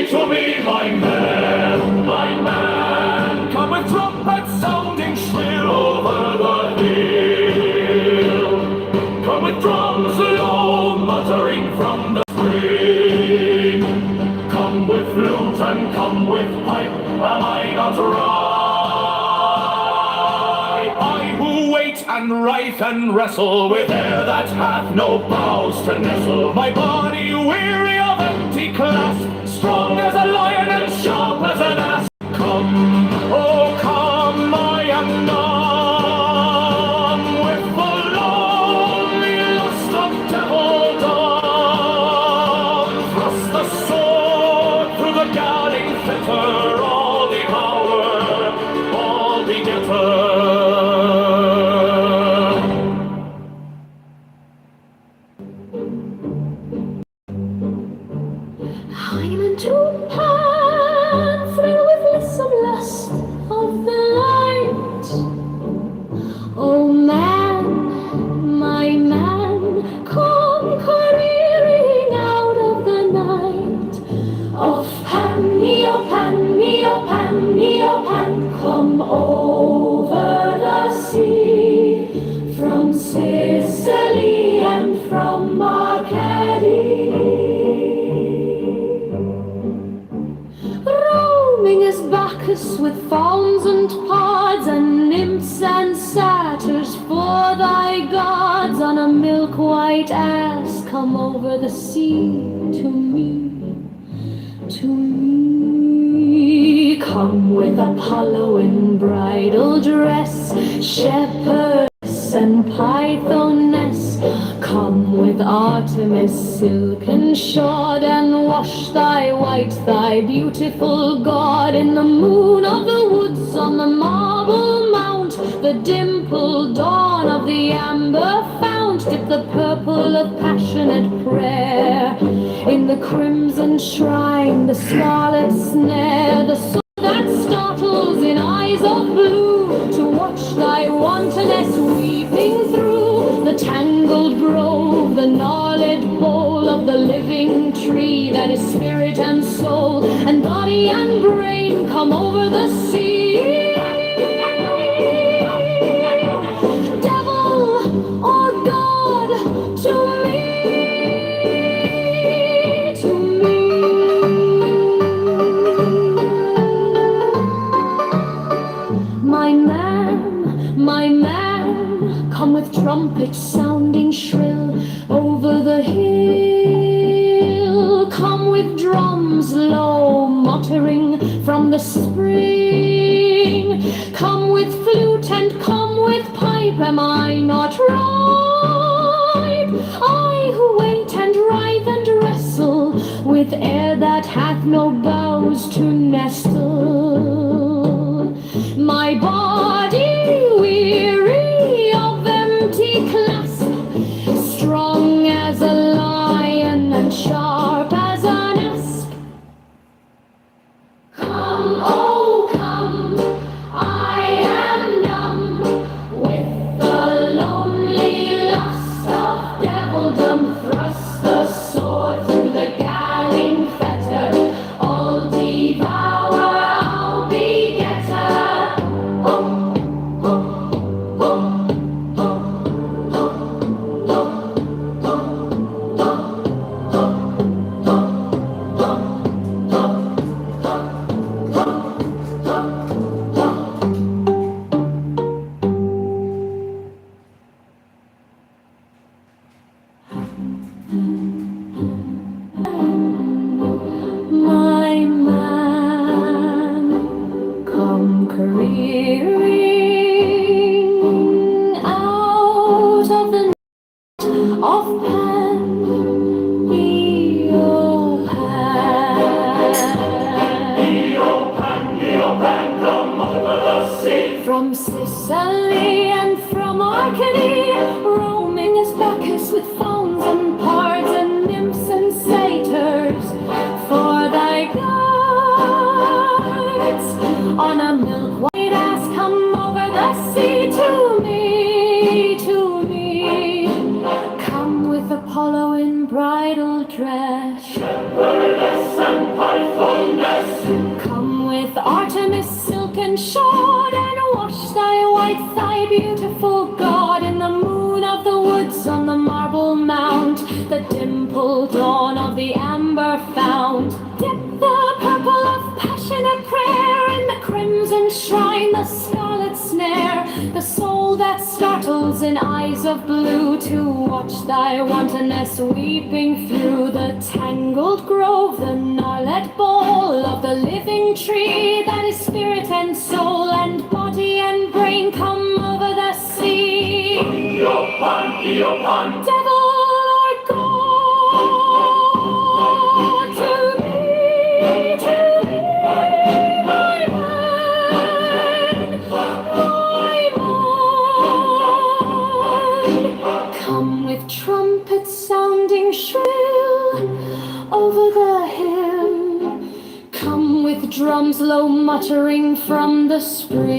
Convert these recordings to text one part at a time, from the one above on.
to me, my man, my man. Come with trumpets sounding shrill over the hill. Come with drums low muttering from the spring. Come with flute and come with pipe, am I not right? I who wait and writhe and wrestle with air that hath no boughs to nestle. My body weary of empty clasp, strong as a lion and sharp as an asp. Come, oh come, I am numb with the lonely lust of devildom. Thrust the sword through the galley fetter, all devour, all begetter. I'm into pan, thrilled with bliss of lust of the light. Oh man, my man, come careering out of the night. Of pan, neo pan, neo pan, neo pan, come over the sea, from Sicily and from Marcady. Roaming as Bacchus with fauns and pods and nymphs and satyrs for thy gods, on a milk-white ass come over the sea to me, to me. Come with Apollo in bridal dress, shepherdess and pythoness. Come with Artemis silken shod, and wash thy white thigh, beautiful God, in the moon of the woods, on the marble mount, the dimpled dawn of the amber fount. Dip the purple of passionate prayer in the crimson shrine, the scarlet snare, the sword that startles in eyes of blue, to watch thy wantonness weeping through the tangled grove, the gnarled bole of the living tree that is spirit and soul and body and brain. Come over the sea, devil or God, to me, to me. My man, come with trumpets sounding shrill over the hill. Come with drums low muttering from the spring. Come with flute and come with pipe, am I not right? I who wait and writhe and wrestle with air that hath no boughs to nestle. My body weary of empty clasp, strong as a lion and sharp as an asp. Come, oh come, I am numb with the lonely lust of devildom. Thrust the sword through the galling fetter, all devour, I'll begetter. My man, come careering out of the net of Pan, Pan, come over the sea. From Sicily and from Arcady, roaming as Bacchus with fauns and pards and nymphs and satyrs for thy guides, on a milk-white ass come over the sea to me, to me. Come with Apollo in bridal dress, shepherdess and python and shod, and wash thy white thigh, beautiful God, in the moon of the woods on the marble mount, the dimpled dawn of the amber fount. Dip the purple of passionate prayer in the crimson shrine, the scarlet snare, the soul that startles in eyes of blue, to watch thy wantonness weeping through the tangled grove, the gnarled bole of the living tree that is spirit and soul and body and brain come over the sea. Devil or God, to me, my man, come with trumpets sounding shrill over the hill. Come with drums low muttering from the spring.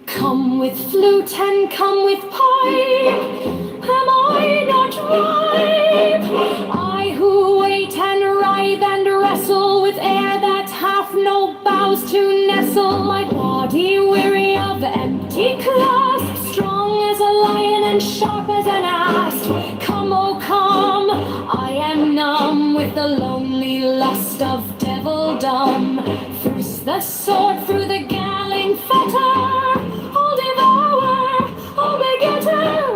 Come with flute and come with pipe. Am I not ripe? I who wait and writhe and wrestle with air that hath no boughs to nestle, my body weary of empty clasp, strong as a lion and sharp as an asp. Come, oh come, I am numb with the lonely lust of devildom. Thirst the sword through the galling fetter, I'll devour, I'll begetter.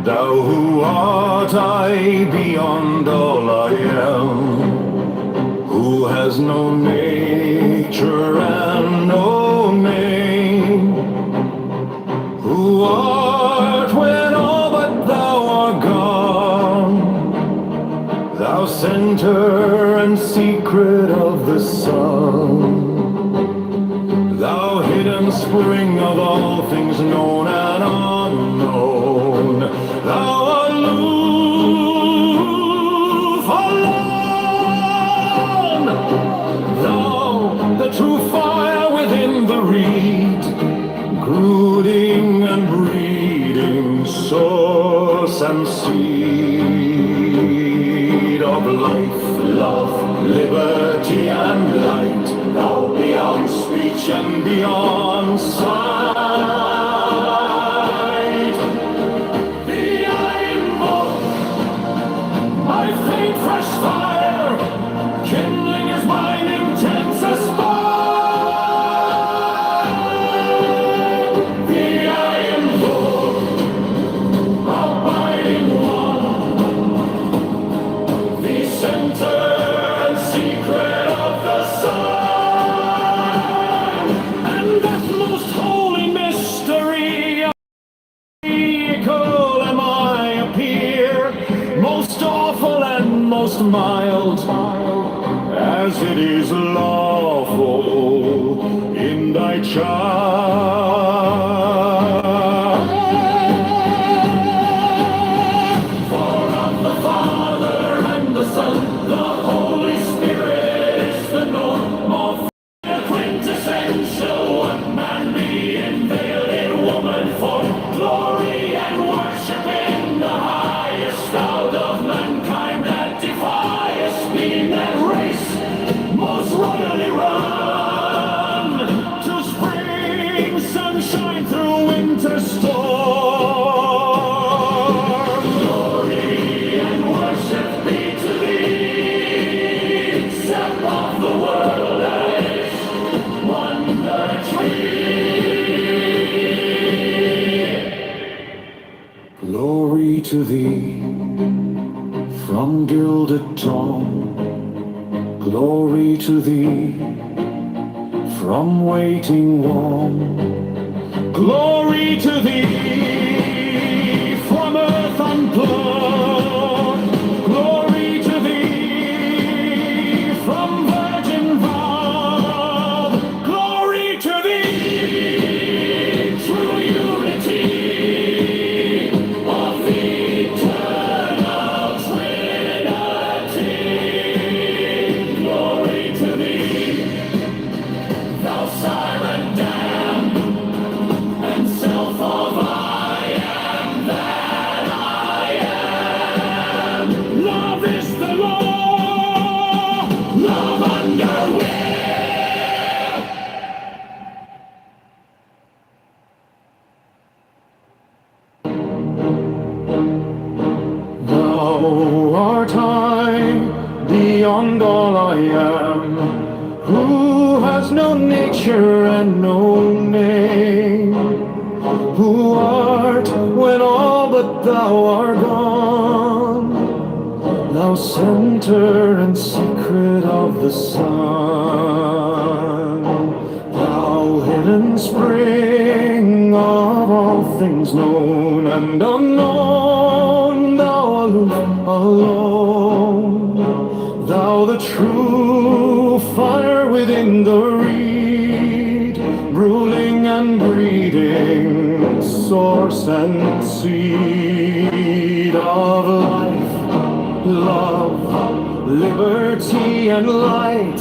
Thou who art I beyond all I am, who has no nature and no name, who art when all but thou art gone, thou center and secret of the sun, thou hidden spring of all things known and unknown, thou aloof, alone, thou the true fire within the reed, brooding and breeding source and seed of life, love, liberty and light, thou beyond speech and beyond sight. Thee I invoke, my faint fresh fire, kindling as mine intensest fire. Thee I invoke, abiding one, the center and secret of the sun, and that most holy mystery of vehicle am I appear, most awful and most mild, as it is lawful in thy child. For of the Father and the Son, the Holy Spirit is the norm of the quintessential one man being veiled in woman for glory and worship in the highest out of mankind that defies being that race most royally run to spring sunshine through winter storm. Glory and worship be to thee, sap of the world as wonder tree. Glory to thee from gilded dawn, glory to thee from waiting warm, glory to thee from earth unplugged, glory to thee from virgin vow, glory to thee, true unity of the eternal Trinity. Glory to thee. beyond all I am, who has no nature and no name, who art when all but thou art gone, thou center and secret of the sun, thou hidden spring of all things known and unknown, thou aloof alone, thou the true fire within the reed, ruling and breeding, source and seed of life, love, liberty and light,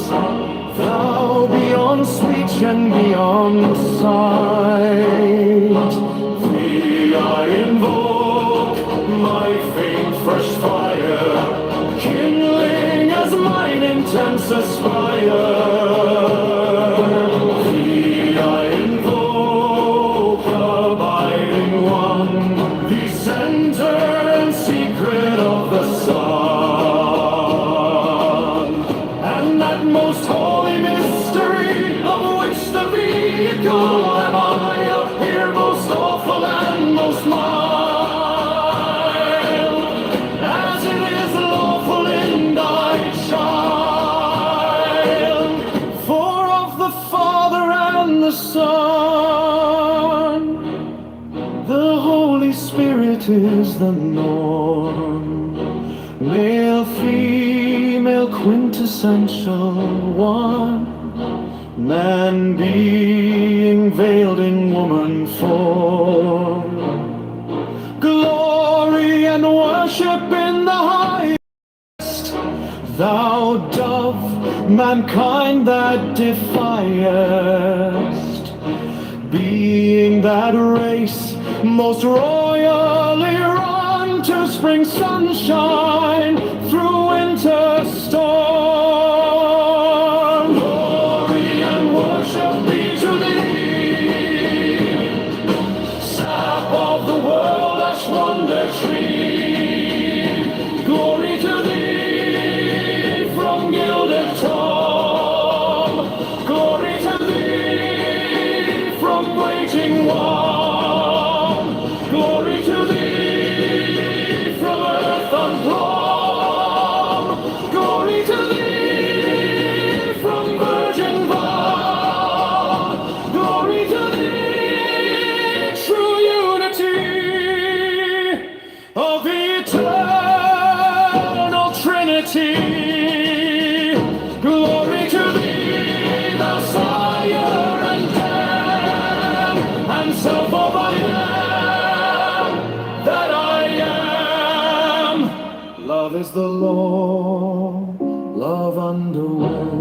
thou beyond speech and beyond sight. Thee I invoke, my faint fresh fire, kindling as mine intensest fire. Thee I invoke, abiding one, the center and secret of the sun, and that most holy mystery of which the vehicle am I, here most awful and most mild, as it is lawful in thy child. For of the Father and the Son, the Holy Spirit is the norm, male, female, quintessential one, man being veiled in woman form, glory and worship in the highest, thou dove, mankind that defiest, being that race most royally run to spring sunshine through winter storm. Glory and worship be to thee, sap of the world, ash wonder tree. Glory to thee from gilded tomb, glory to thee from waiting womb, glory to thee from earth unplumbed, glory to thee from virgin vow, glory to thee, true unity of eternal Trinity. Glory to thee, thou sire and dam, and self of I am that I am. Love is the law, love underwear.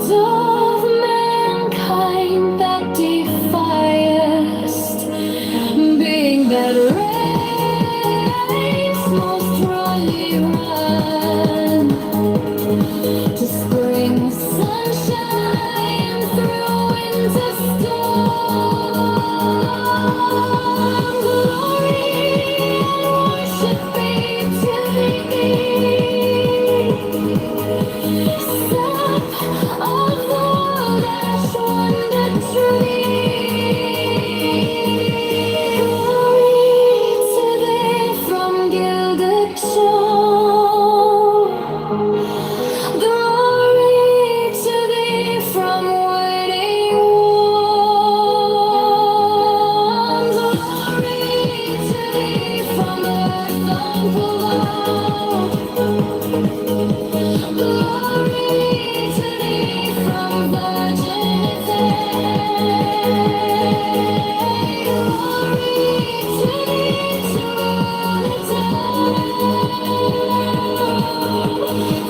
of mankind that defiest, being that race most truly run to spring sunshine through winter storm. Glory and worship be to thee, sap of the ash wonder tree. Glory to thee from gilded shore. Glory to thee from waiting warm. Glory to thee from earth unprovoked. Glory to thee from virgin faith. Glory to thee to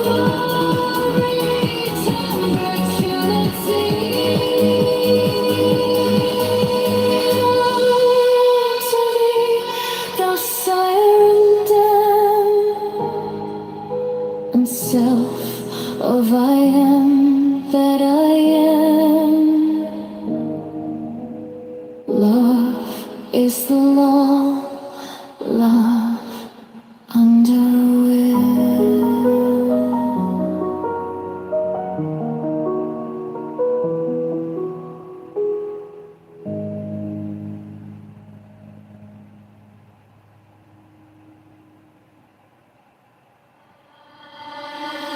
glory to opportunity. To thee, thou siren dam, and self of I am that I am. Love is the law, love under will.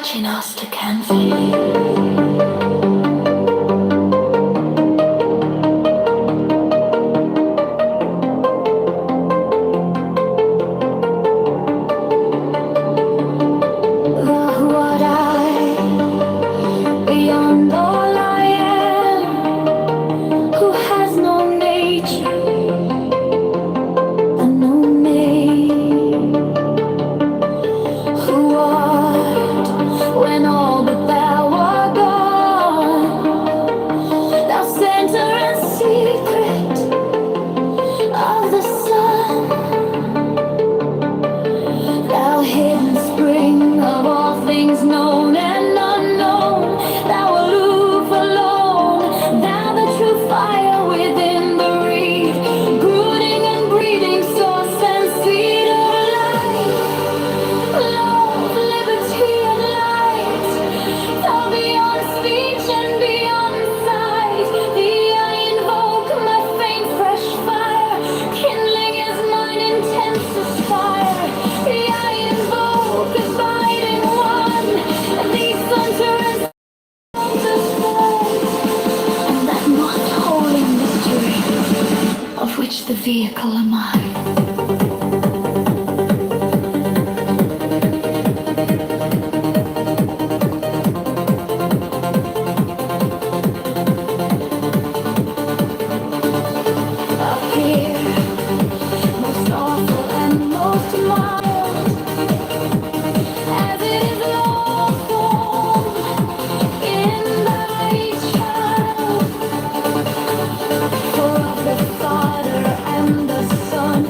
Gymnasta can feel. What I, beyond all I am, who has no nature and no name, who art when all but thou art gone, thou center and secret of the sun, thou hidden spring of all things known and unknown, thou aloof alone, thou the true fire within the reed, brooding and breeding source and seed of life, love, liberty and light, thou beyond speech and beyond sight, thee I invoke, my faint fresh fire, kindling is mine intensest fire, thee I invoke, abiding one, thee center and the spread, and that most holy mystery, of which the vehicle am I. Appear most awful and most mild, as it is lawful in thy child. For of the Father and the Son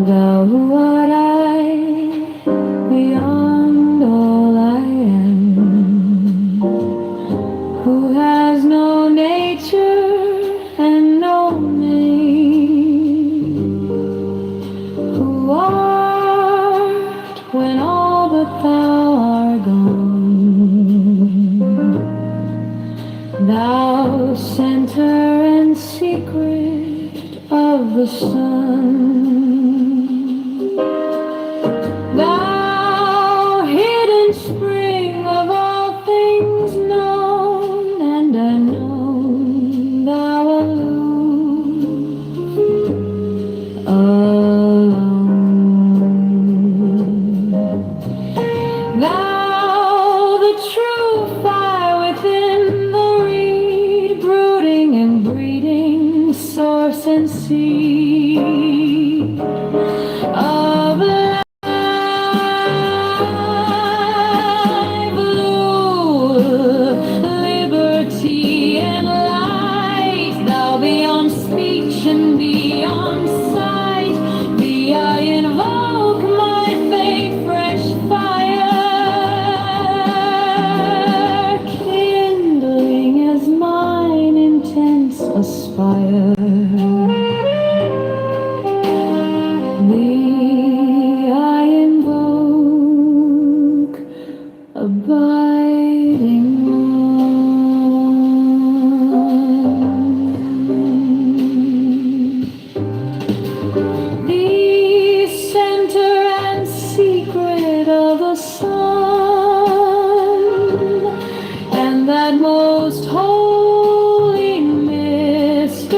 Thou art I, beyond all I am, who has no nature and no name, who art when all but thou art gone, thou center and secret of the sun. Thou hidden spring of all things known and unknown, thou aloof, alone. Thou the true fire within the reed, brooding and breeding, source and seed of life, liberty and light. Thou beyond speech and beyond sight, thee I invoke my faith, fresh fire, kindling as mine intense aspire. Thee I invoke, abiding one. Thee center and secret of the sun, and that most holy mystery,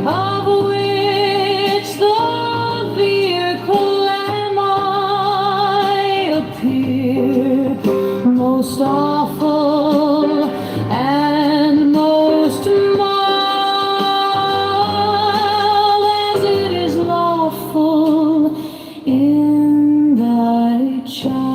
of which the vehicle am I, appear most awful and most mild, as it is lawful in thy child.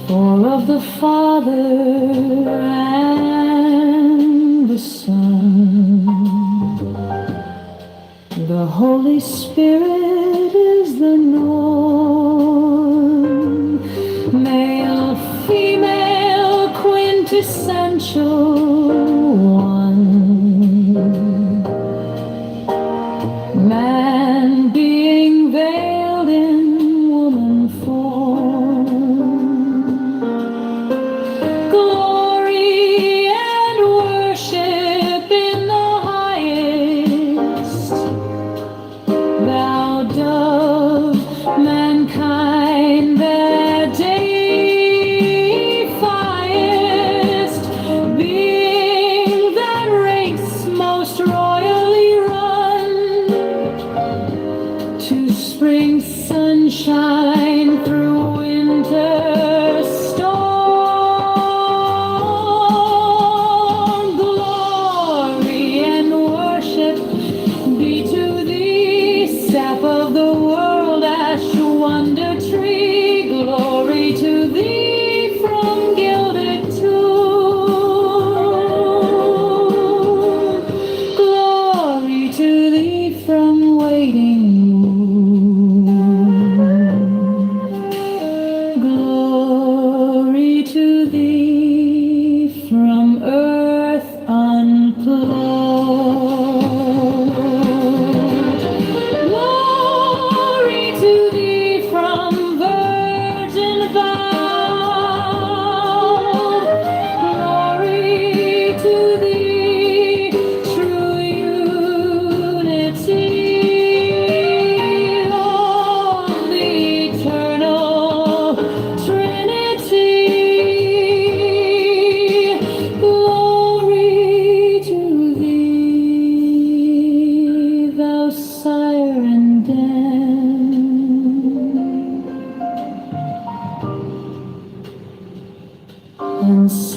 For of the Father and the Son, the Holy Spirit is the norm, male, female, quintessential one. Man being veiled in woman form, glory and worship in the highest. Thou dove, mankind that deifiest, being that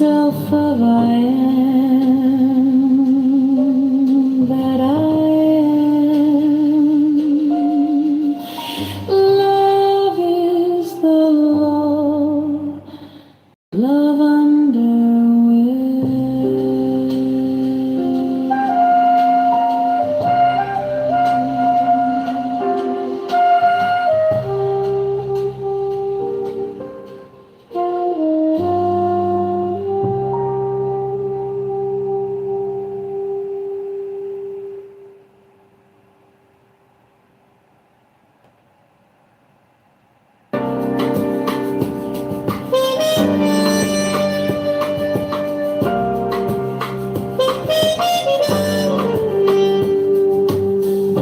self of I am that I am. Love is the law, love under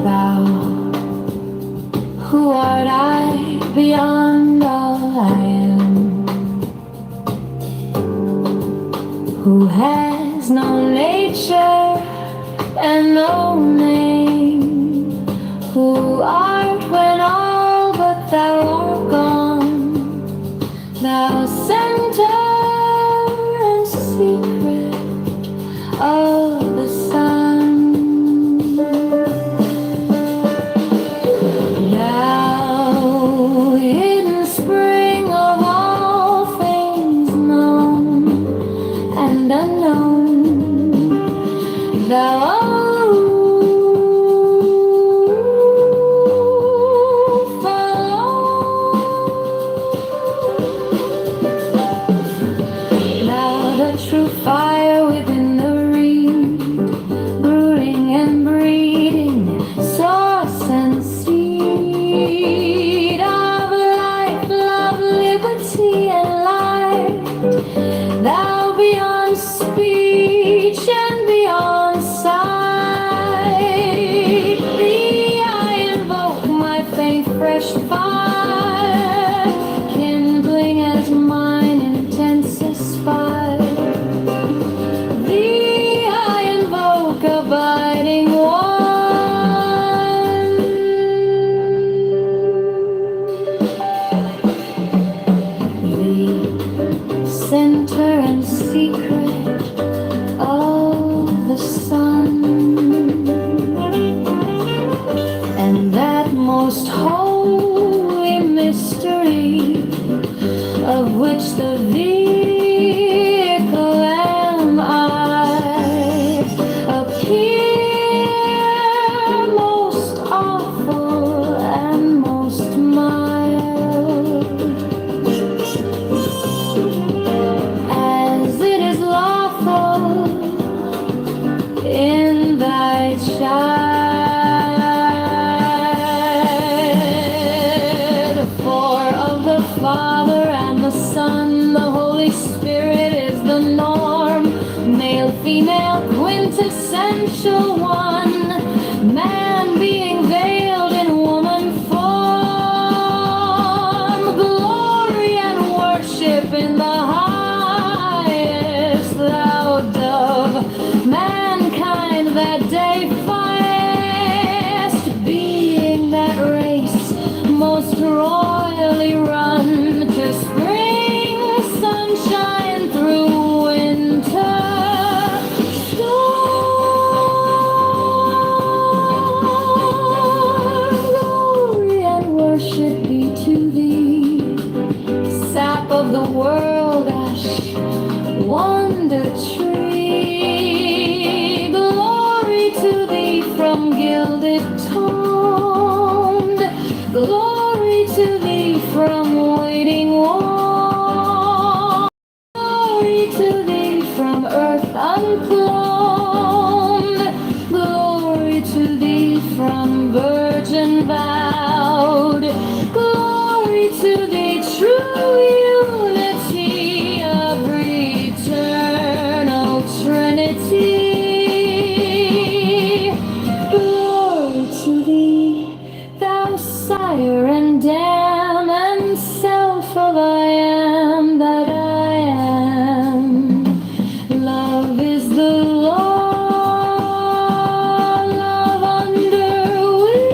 Thou, who art I beyond all I am, who has no nature and no name, who art when all but thou art gone, thou center and secret of the sun. Thou hidden spring of all things known and unknown, thou the true fire within the reed, brooding and breeding, source and seed of life, love, liberty, and light. Thou beyond speech and beyond sight, thee I invoke my faith, fresh fire, kindling as mine intensest fire. Abiding one, the center and secret of the sun, and that most holy mystery of which the vehicle am I. Most awful and most mild, as it is lawful in thy child. For of the Father and the Son, the Holy Spirit is the norm, male, female, quintessential one, man being veiled in woman form, glory and worship in the highest, thou dove, mankind that day finest, being that race most royally run to spring sunshine through winter. Worship be to thee, sap of the world, ash, wonder tree. Glory to thee from gilded toned, glory to thee from waiting warm, glory to thee from earth uncloned, glory to thee from virgin vowed, glory to thee, true unity of eternal Trinity. Glory to thee, thou sire and dam and self of I am that I am. Love is the law, love under will.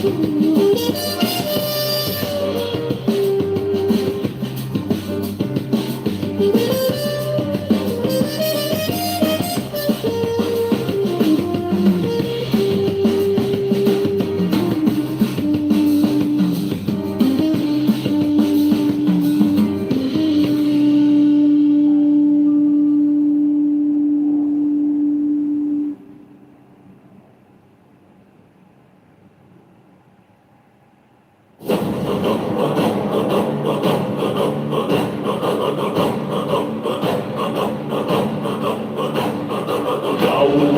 Thou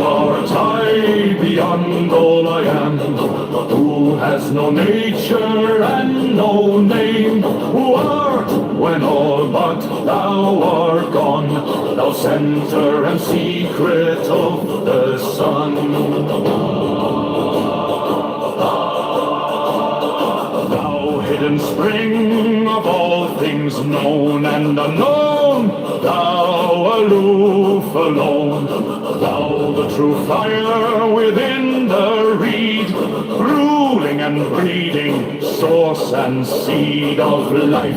art I beyond all I am, who has no nature and no name, who art when all but thou art gone, thou center and secret of the sun. Thou hidden spring of all things known and unknown, thou aloof alone, thou the true fire within the reed, ruling and breeding, source and seed of life,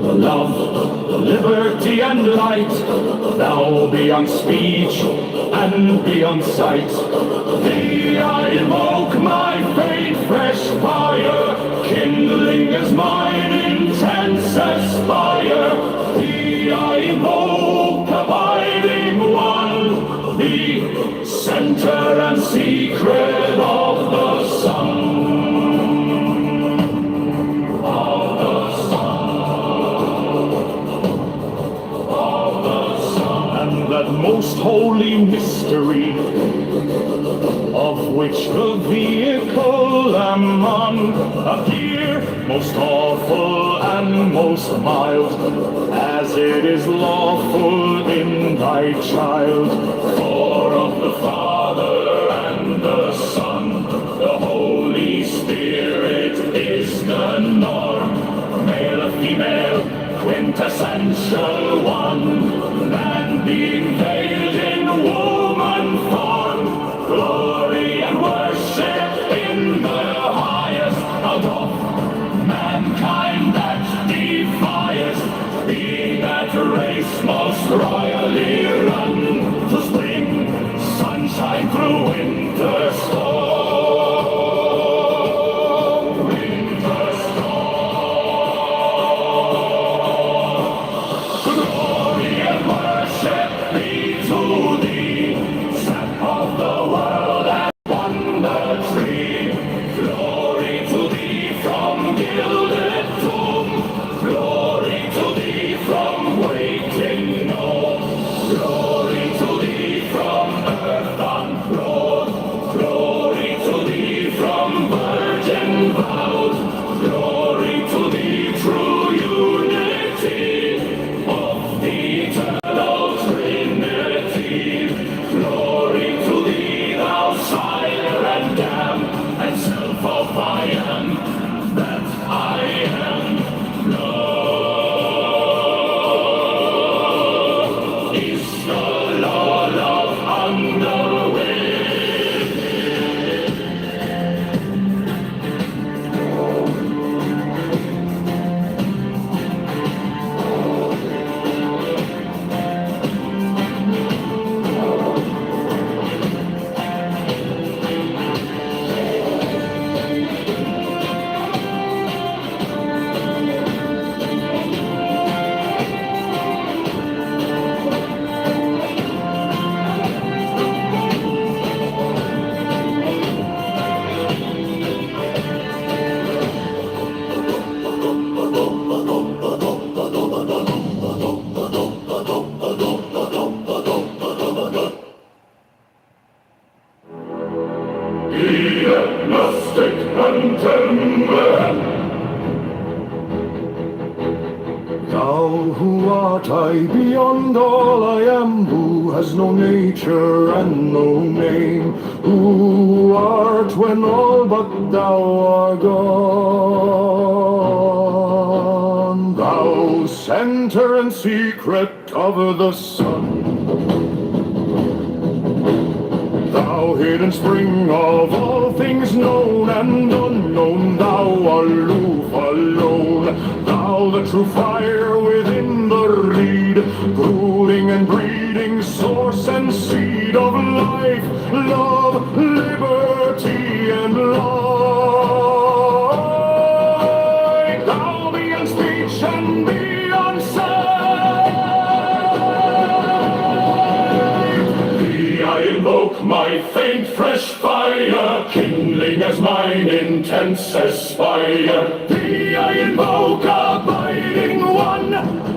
love, liberty and light, thou beyond speech and beyond sight. Thee I invoke, my faith fresh fire, kindling as mine intense aspire. Thee I invoke, abiding one, the center and secret of the sun. Of the sun. And that most holy mystery, of which the vehicle am on, appear most awful and most mild, as it is lawful in thy child. For of the Father and the Son, the Holy Spirit is the norm, male and female, quintessential one, man being veiled in woman form, glory and worship in the highest, out of mankind that defiest, being that race most royally run, to spring sunshine through winter storm. Winter storm. Glory and worship be to thee, sap of the world and wonder tree. Glory to thee from gilded tomb, glory to thee from waking gnome, glory to thee from earth unclothed, glory to thee from virgin vowed, glory to thee true unity of the eternal Trinity, glory to thee thou sire and dam, and self of I am, that I am. Love is the law of underwind. Agnostic and timber. Thou who art I beyond all I am, who has no nature and no name, who art when all but thou art gone, thou center and secret of the sun, thou hidden spring of all things known and unknown, known, thou aloof alone, thou the true fire within the reed, brooding and breeding, source and seed of life, love, liberty, and light. Thou beyond speech and beyond sight, thee I invoke my faint fresh fire, kindling as mine intense aspire. Thee I invoke, abiding one,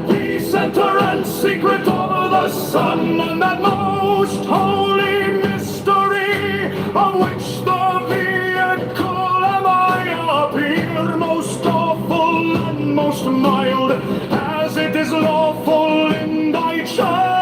the center and secret of the sun, and that most holy mystery of which the vehicle am I, appear most awful and most mild, as it is lawful in thy child.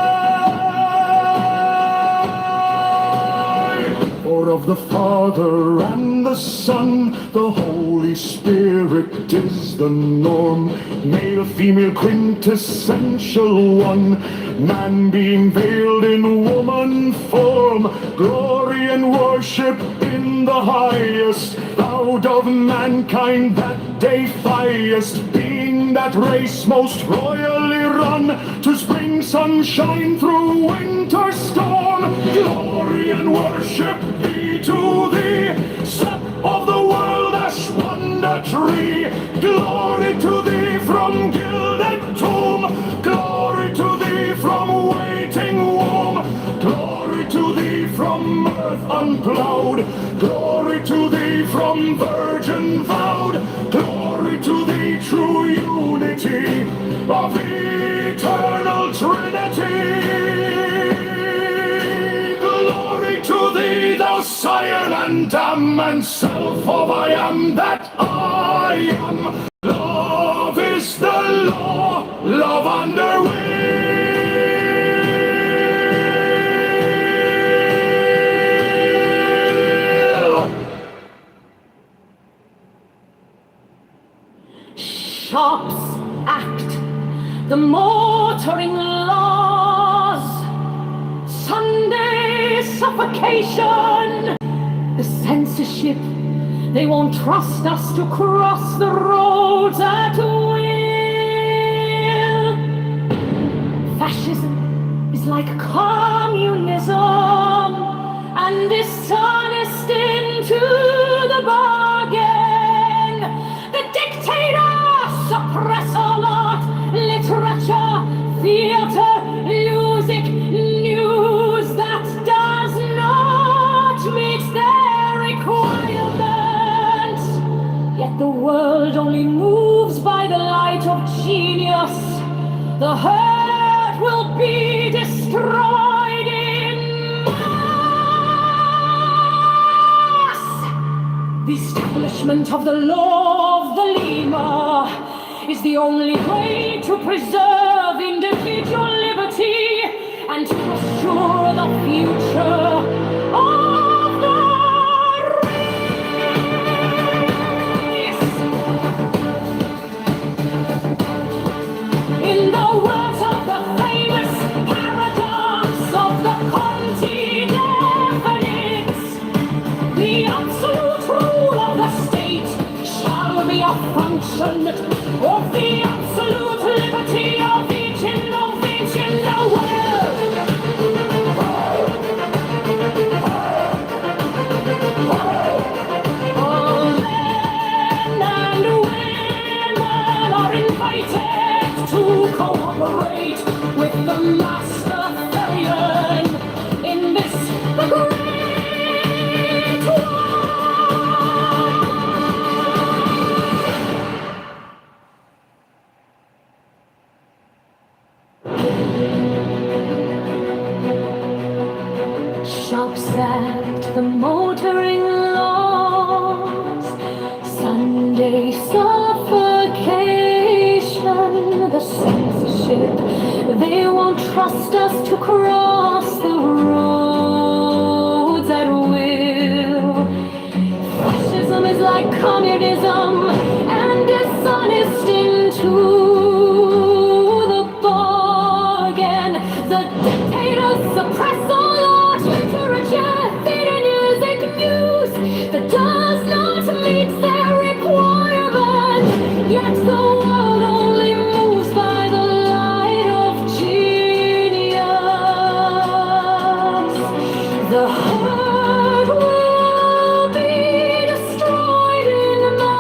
For of the Father and the Son, the Holy Spirit is the norm, male, female, quintessential one, man being veiled in woman form, glory and worship in the highest, thou of mankind that defiest, being that race most royally run, to spring sunshine through winter storm, glory and worship be to thee, sap of the world, ash wonder tree, glory to thee from gilded tomb, glory to thee from waiting womb, glory to thee from earth unplowed, glory to thee from virgin vowed, glory to thee true unity of the eternal Trinity. Glory to thee, thou sire and dam and self of I am that I am. Love is the law, love under will. Shops act the motoring laws, Sunday suffocation, the censorship, they won't trust us to cross the roads at will. Fascism is like communism, and dishonest into the bargain. The dictator suppress all art, literature, theater, music, news that does not meet their requirements. Yet the world only moves by the light of genius. The herd will be destroyed in mass. The establishment of the law of the lemur is the only way to preserve individual liberty and to assure the future of the race. In the words of the famous paradox of the Conti definites, the absolute rule of the state shall be a function of the absolute liberty of each individual in the world. All men and women are invited to cooperate with the master Therian in this the great war. Shops act the motoring laws, Sunday suffocation, the censorship, they won't trust us to cross the roads at will. Fascism is like communism and dishonest into the bargain. The dictators suppress all art, literature, theater, music, news that does not meet their yet the world only moves by the light of genius. The herd will be destroyed in mass.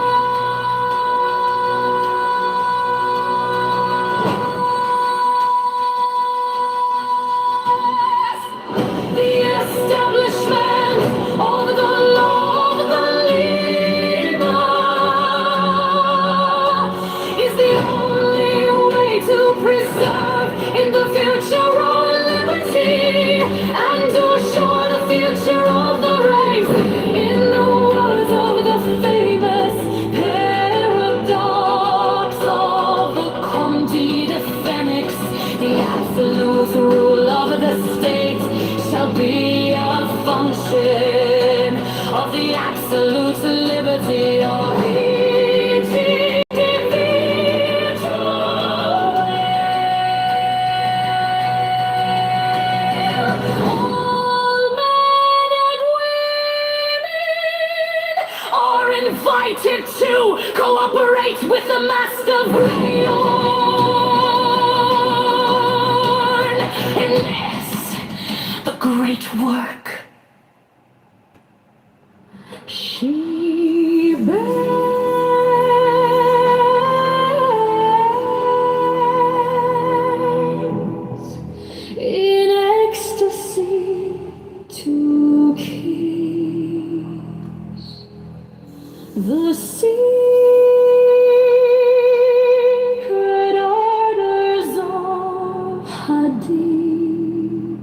The establishment of the law of the leader is the only way to preserve in the future our liberty and to assure the future of the race. In the words of the famous paradox of the Comte de Phoenix, the absolute rule of the state shall be a function of the absolute liberty of each individual. All men and women are invited to cooperate with the Master Bjorn in this, the great work. She begs in ecstasy to kiss the secret orders of Hadid,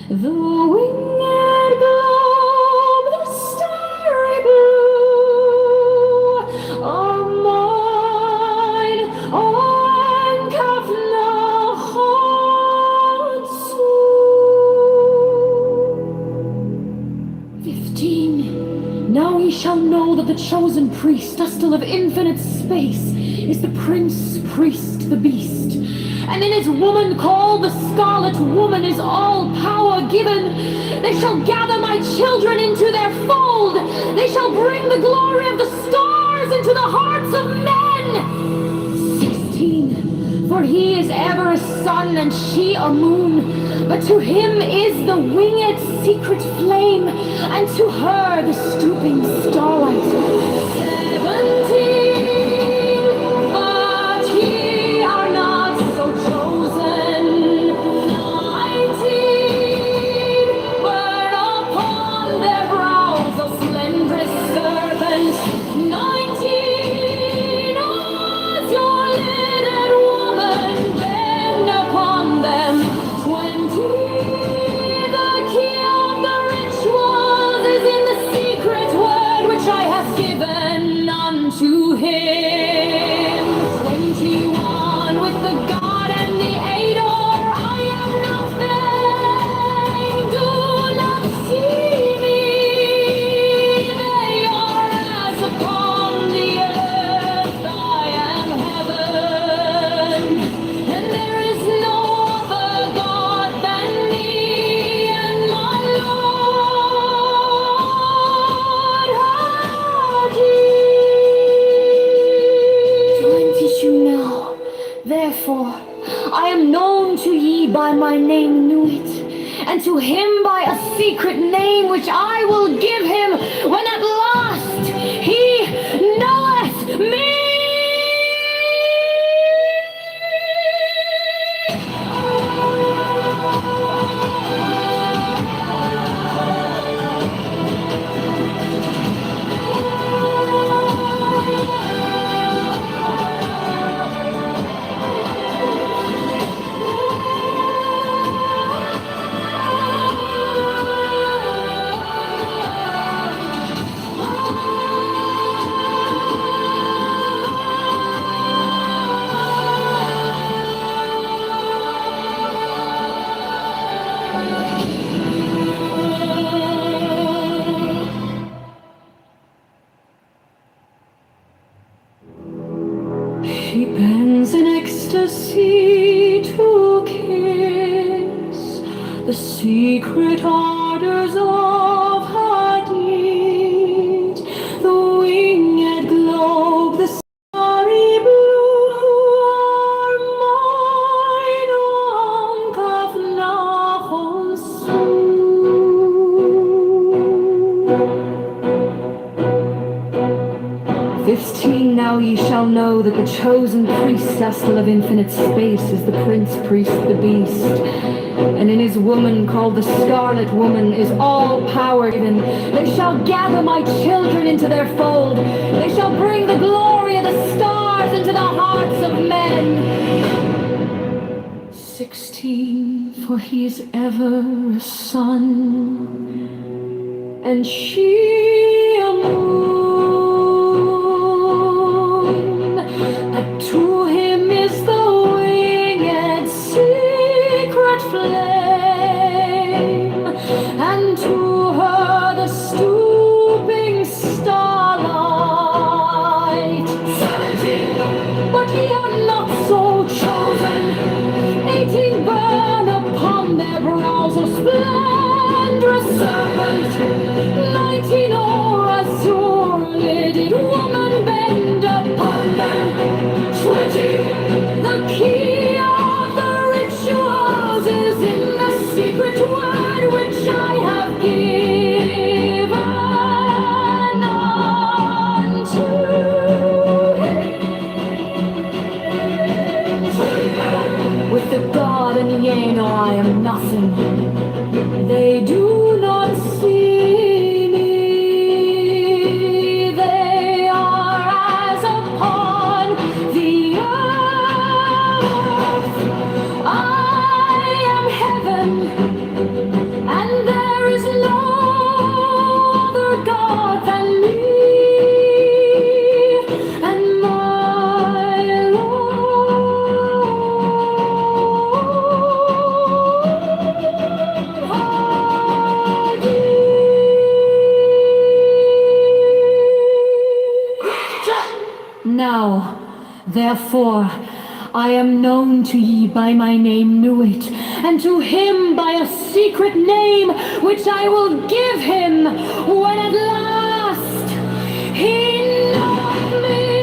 the winged globe, the starry blue, are mine, on Kafnahotsu. 15. Now ye shall know that the chosen priest, still of infinite space, is the prince priest, the beast. And in his woman called the Scarlet Woman is all power given. They shall gather my children into their fold. They shall bring the glory of the stars into the hearts of men. 16. For he is ever a sun and she a moon, but to him is the winged secret flame, and to her the stooping starlight. 17. But ye are not so chosen. 19. Burn upon their brows of slenderous servants. 19. As your lidded woman bend upon them. 20. The key of the rituals is in the secret word which I have given unto him. 21. With the God and the Ador I am nothing. Do not see me. They are as upon the earth. I am heaven. And there is no other God than me and my Lord Hadid. 22 now. Therefore, I am known to ye by my name Nuit, and to him by a secret name which I will give him when at last he knoweth me. She bends in ecstasy to kiss the secret orders of Hadid, the winged globe, the starry 15 now ye shall know that the chosen priestess of infinite space is the prince priest, the beast. And in his woman called the Scarlet Woman is all power given. They shall gather my children into their fold. They shall bring the glory of the stars into the hearts of men. 16, for he is ever a son, and she a moon, that to him is the winged secret flame, and to her the stooping starlight. 17, but ye are not so chosen. 18 burn upon their brows a splendorous serpent. 19 o'er azure-lidded woman bend upon them. 20, the key of the rituals is in the secret word which I have given unto him. With the God and yea, no, I am nothing. They do not see me. They are as upon the earth. I am heaven, and there is no other God than me. And my Now, therefore, I am known to ye by my name Nuit, and to him by a secret name which I will give him when at last he knoweth me.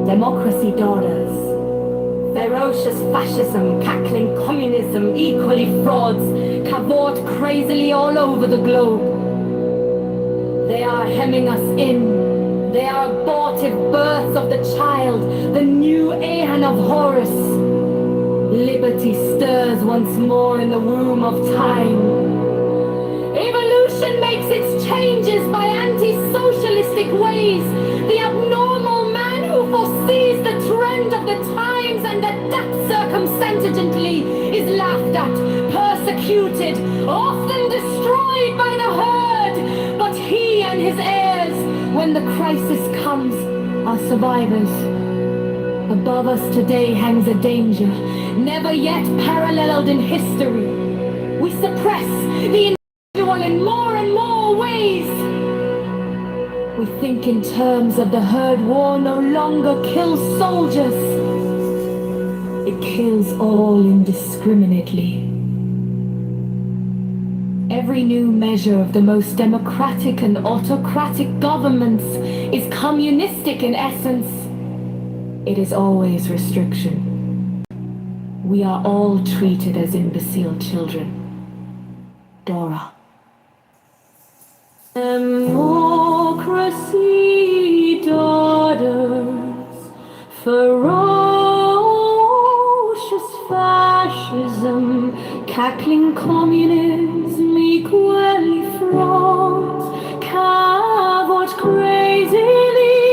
Democracy daughters. Ferocious fascism, cackling communism, equally frauds, cavort crazily all over the globe. They are hemming us in. They are abortive births of the child, the new Aeon of Horus. Liberty stirs once more in the womb of time. Evolution makes its changes by anti-socialistic ways. The abnormal man who foresees the trend of the times and adapts circumsentigently is laughed at, persecuted, often destroyed by the herd. But he and his heirs, when the crisis comes, are survivors. Above us today hangs a danger, never yet paralleled in history. We suppress the individual in more and more ways. We think in terms of the herd war no longer kills soldiers. It kills all indiscriminately. Every new measure of the most democratic and autocratic governments is communistic in essence. It is always restriction. We are all treated as imbecile children. Dora. Democracy daughters, ferocious fascism, cackling communism, equally frauds, cavort crazily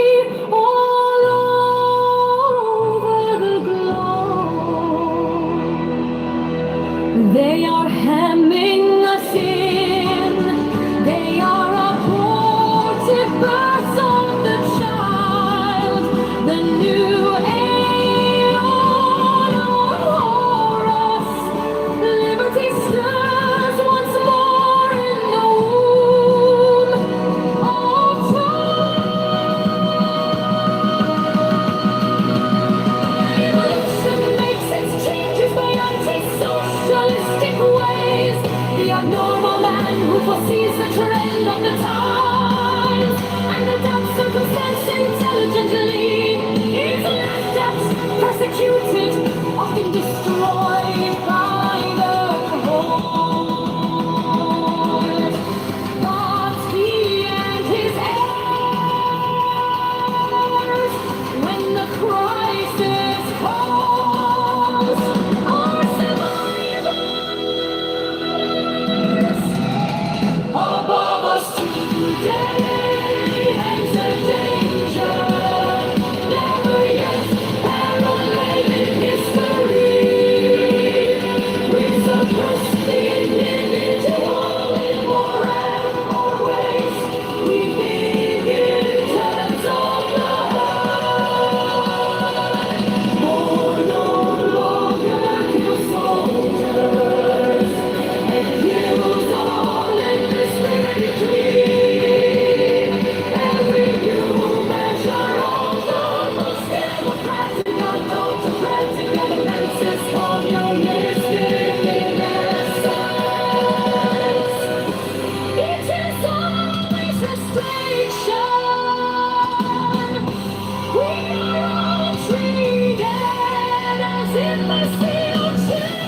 all over the globe. They are hemming us in. They are abortive births of the child, the new Aeon of Horus. Liberty stirs normal man who foresees the trend of the times and adapts circumstance intelligently. He's laughed at, persecuted, often destroyed by the cold. But he and his heirs, when the crisis comes, are survivors. Above us today hangs a danger never yet paralleled in history. We suppress the individual in more and more ways. We begin terms of the herd. More no longer kill soldiers and kills all indiscriminately. Every new measure of the most democratic, unautocratic elements is communistic in essence. It is always restriction. We are all treated as imbecile children.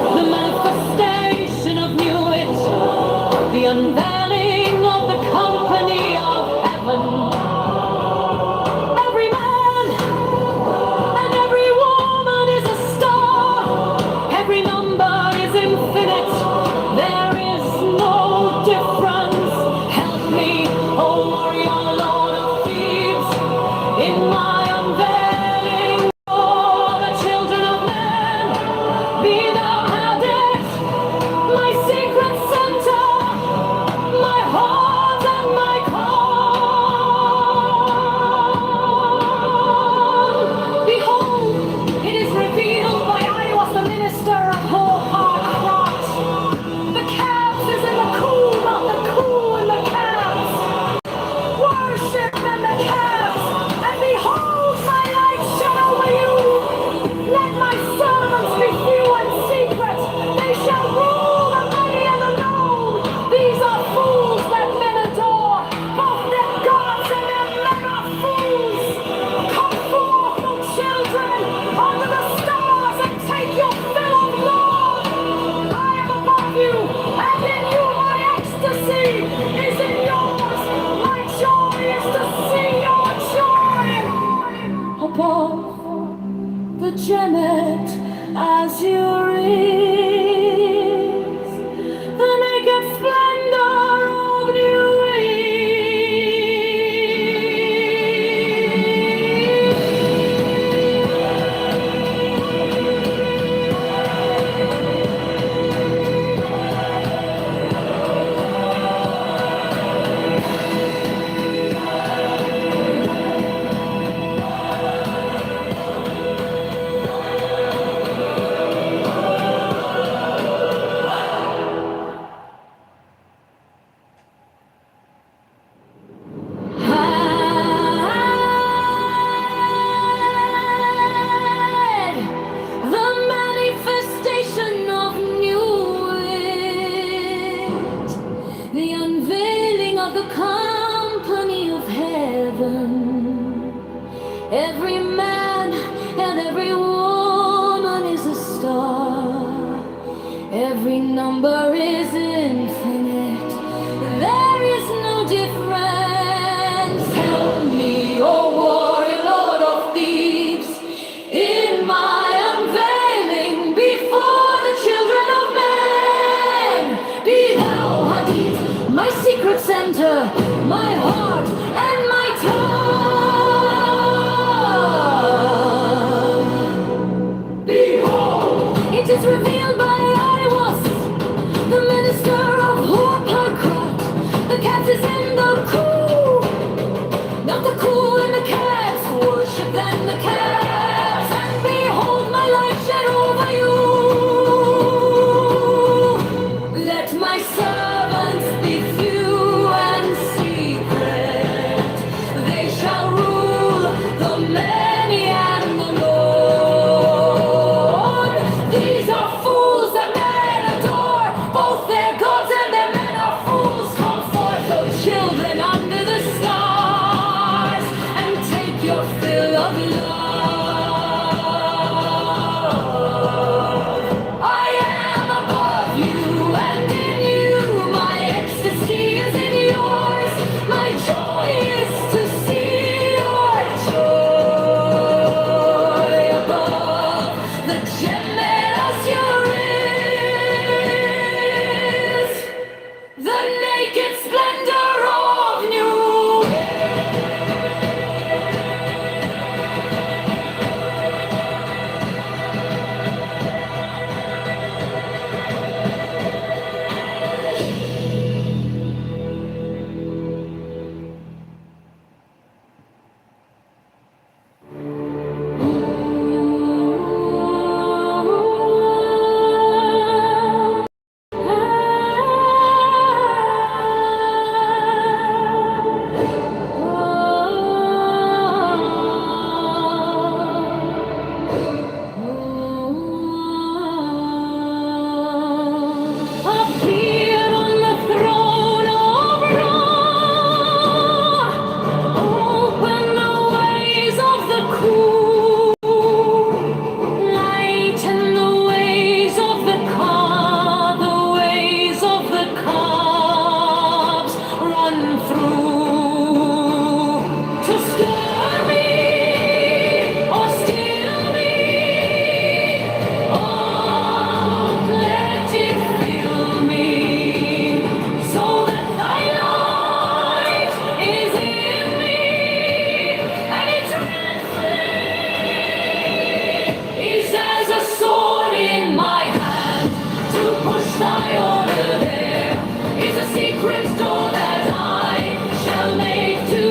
The manifestation of new age, the unveiling of the company of heaven. Every man and every woman is a star. Every number is infinite. There is no difference. Help me, oh warrior, Lord of Thebes, in my unveiling for the children of men. Be thou had it, my secret center, my heart and my call. Behold, it is revealed by I was the minister of whole heart Christ. The calves is in the cool, not the cool in the calves. Worship in the calves, and behold my light shine over you. Let my servants be few and secret. They shall rule the many and the known. These are fools that men adore. Both their gods and their men are fools. Come forth, O children, under the stars and take your fill of Lord. I am above you, and in you my ecstasy is in yours. My joy is to see your joy. Above the genet azure is the naked splendor of new the manifestation of new age, the unveiling of the company of heaven. Every man and every woman is a star. Every number is infinite. There is no difference. Help me, O warrior, Lord of Thebes, in my unveiling before the children of men. Be thou Hadid, my secret center, my heart and my tongue. than the cares, and behold my life shed over you. Let my servants be few and secret. They shall rule the many and the Lord. These are fools that men adore, both their gods and their men are fools. Come forth, O children, under the stars, and take your fill of love. I am above you, and in you my ecstasy is in yours. My joy is to see your joy above the gem that as your is, the naked splendor of new. Appear on the throne of Ra. Open the ways of the cool. Lighten the ways of the ways of the calves. Run through to stir me or steal me. Oh, let it fill me, so that thy light is in me, and its strength is as a sword in my hand. To push thy order there is a secret door that I shall make to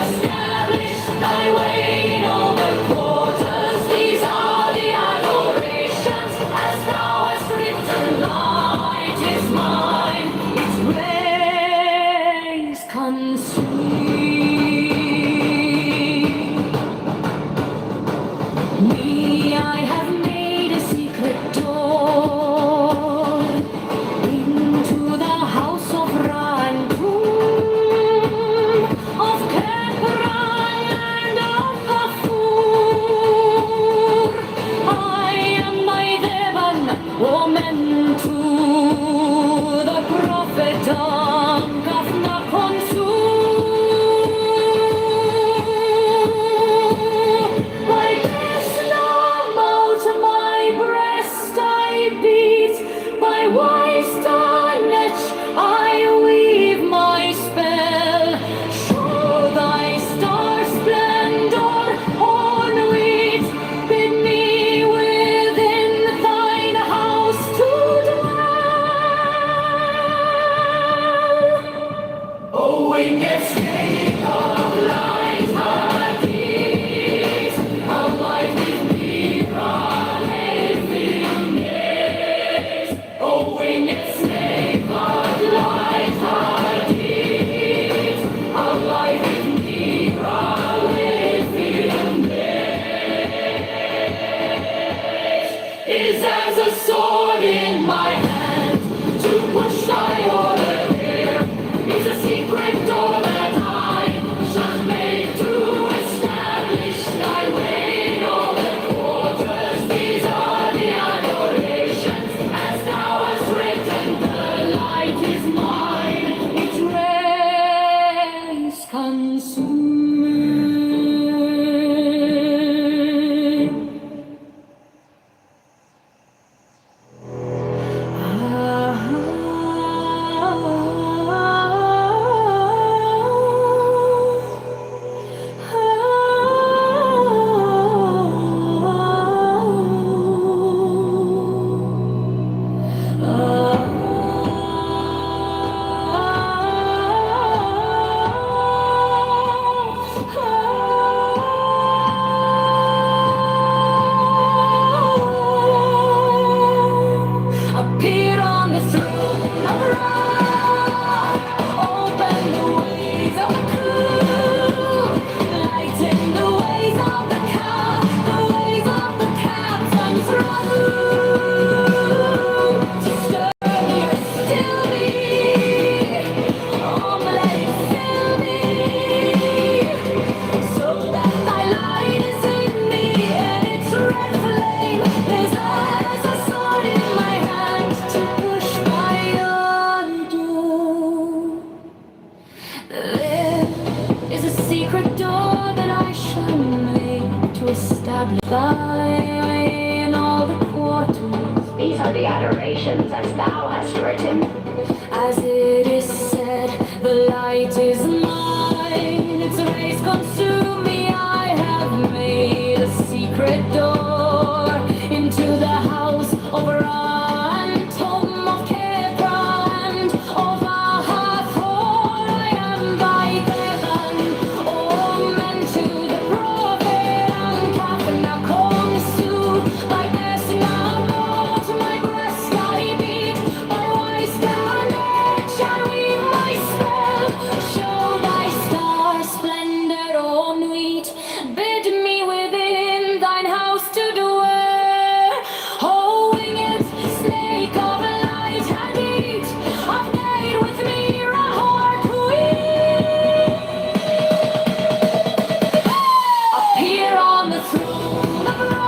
establish thy way in all the quarters. These are the adorations, as thou hast written. Light is mine, its rays consume me. I have made a secret door into the house of Ra and tomb of Kepran and of Kafur. I am my Devan, woman to the prophet Gafna Konsu. My Islam out my breast I beat, by wise net I weave my spell. Show thy star splendor on wheat, bid me within thine house to dwell. O winged snake of light, Hadith, of light with me, living days. O winged snake of light, Hadith, of light with me, living days. Is as a sword in my hand, to push thy order here is a secret door that I shall make to establish thy way in all the quarters. These are the adorations, as thou hast written. The light is mine, its rays consume. in all the quarters. These are the adorations as thou hast written. As it is said, the light is mine, its rays consume me. I have made a secret door into the house of Ra and home of Kepra and of Ahathor. I am by heaven, omen to the prophet and Kaphanakom Su. By this now, to my breast I beat, oh I stand. Shall we my spell? Show thy star splendor on wheat. Bid me within thine house to dwell. Oh, winged snake of light and heat, abide with me, Rahor Queen. Appear on the throne of Ra.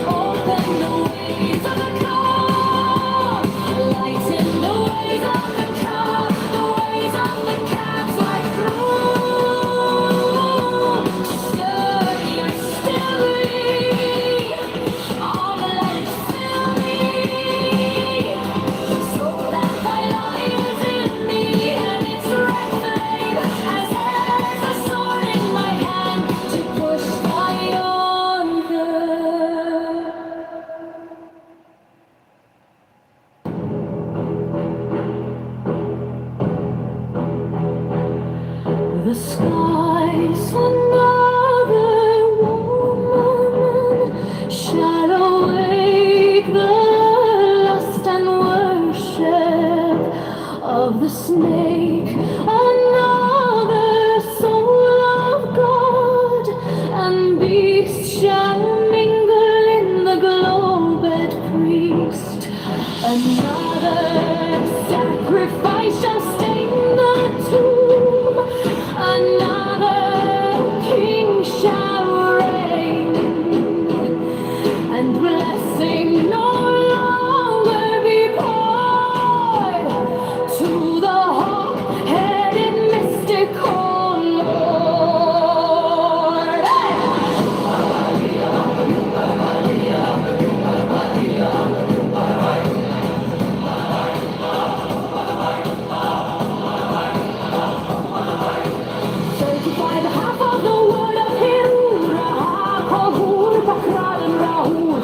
Open the ways of the car. Lighten the ways of the car. The ways of the cabs like through. Sturdy and steadily. All the light fill me. So that thy light is in me and its red flame as a sword in my hand to push thy onward. The skies another woman shall awake the lust and worship of the snake. Another soul of God and beast shall mingle in the globed priest. Another sacrifice shall stain the tomb. Another king shall reign, and blessing no longer be poured to the hawk-headed mystical Lord. Sanctify the half of the word of him, Rahul, Bakral, and Rahul.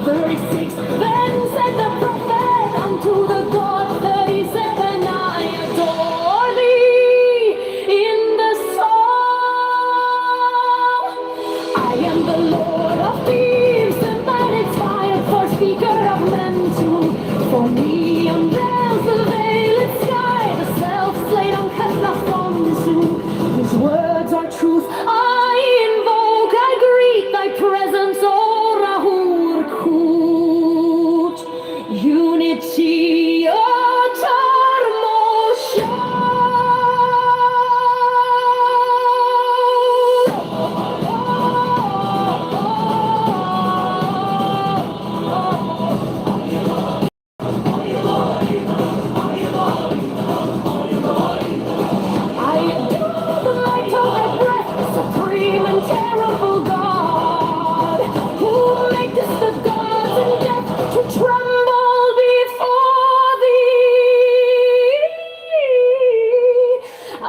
36. Then said the prophet unto the God 37, I adore thee in the song. I am the Lord of thieves, the mighty triumph, for speaker of men too. For me unveils the veiled sky, the self-slain uncut from the zoo. His words are truth. I invoke, I greet thy presence, O Rahur Kut. Unity, utter I adore the light of thy breath, supreme and terrible God, who makest the gods in death to tremble before thee. I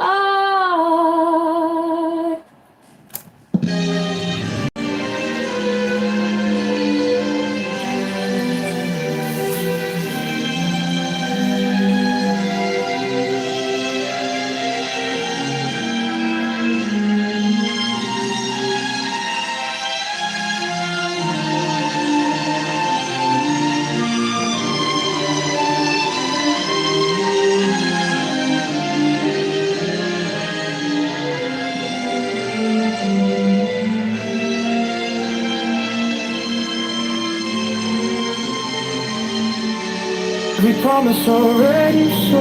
We promise already, so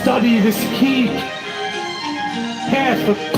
Study this key carefully.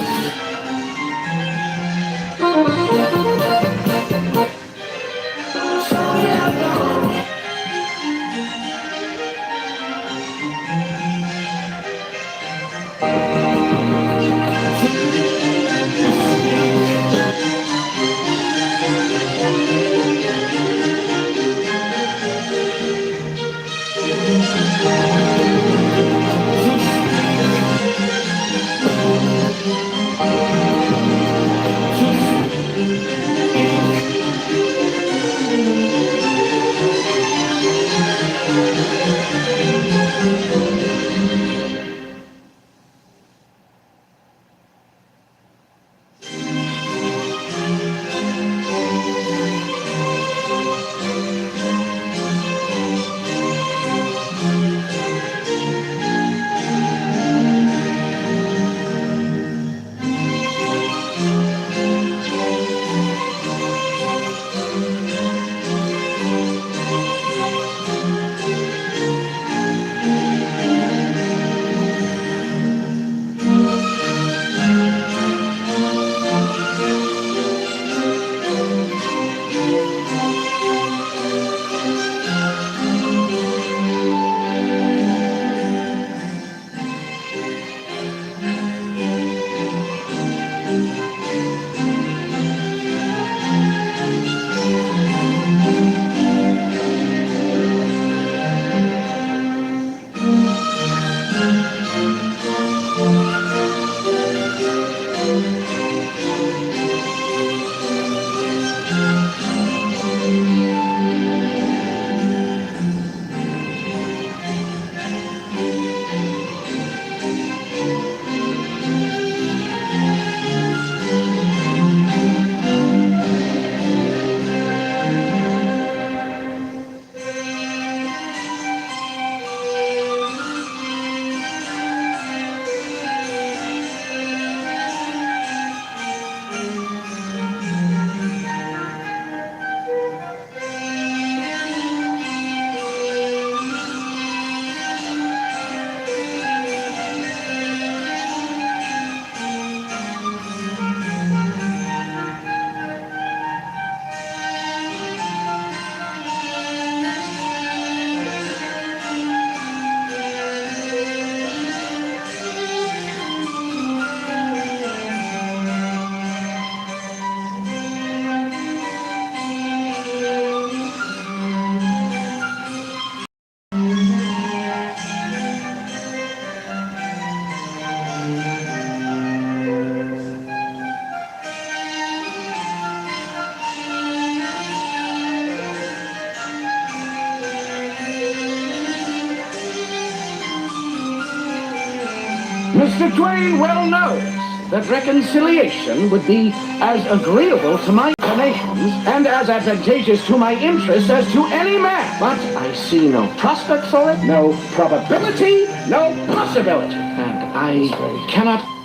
Mr. Twain well knows that reconciliation would be as agreeable to my inclinations and as advantageous to my interests as to any man. But I see no prospect for it, no probability, no possibility. And I cannot...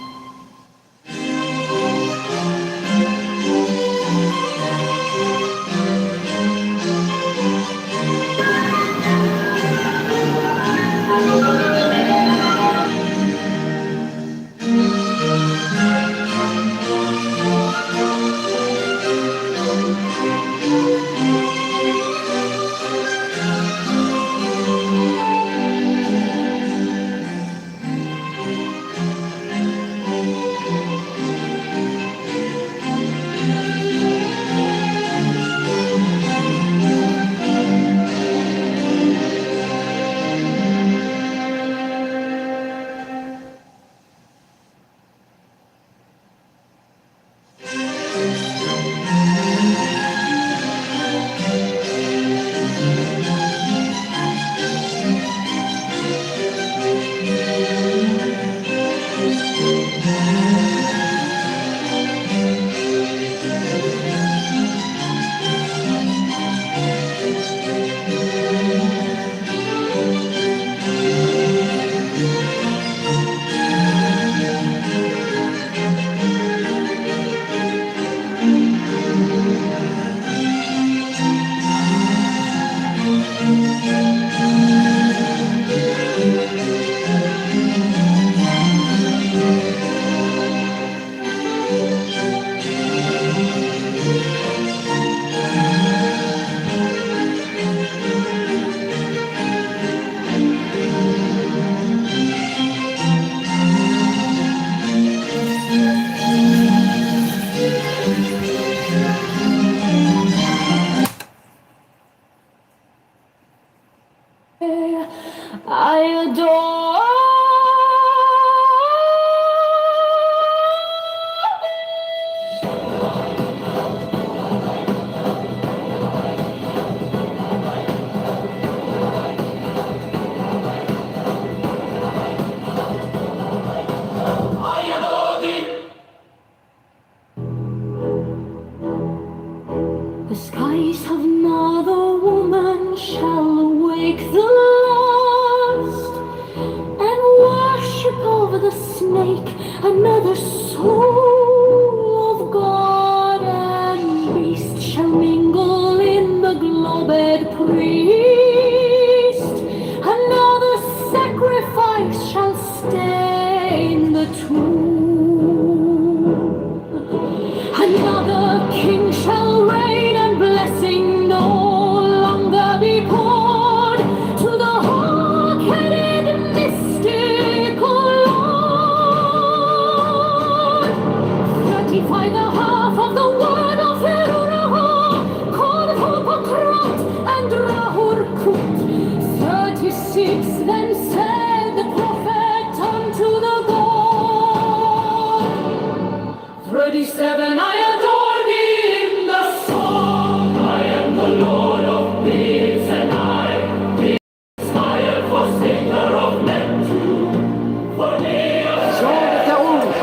37, I adore thee in the song. I am the Lord of beasts, and I be inspired for singer of Neptune. For me, Jean de Carouge,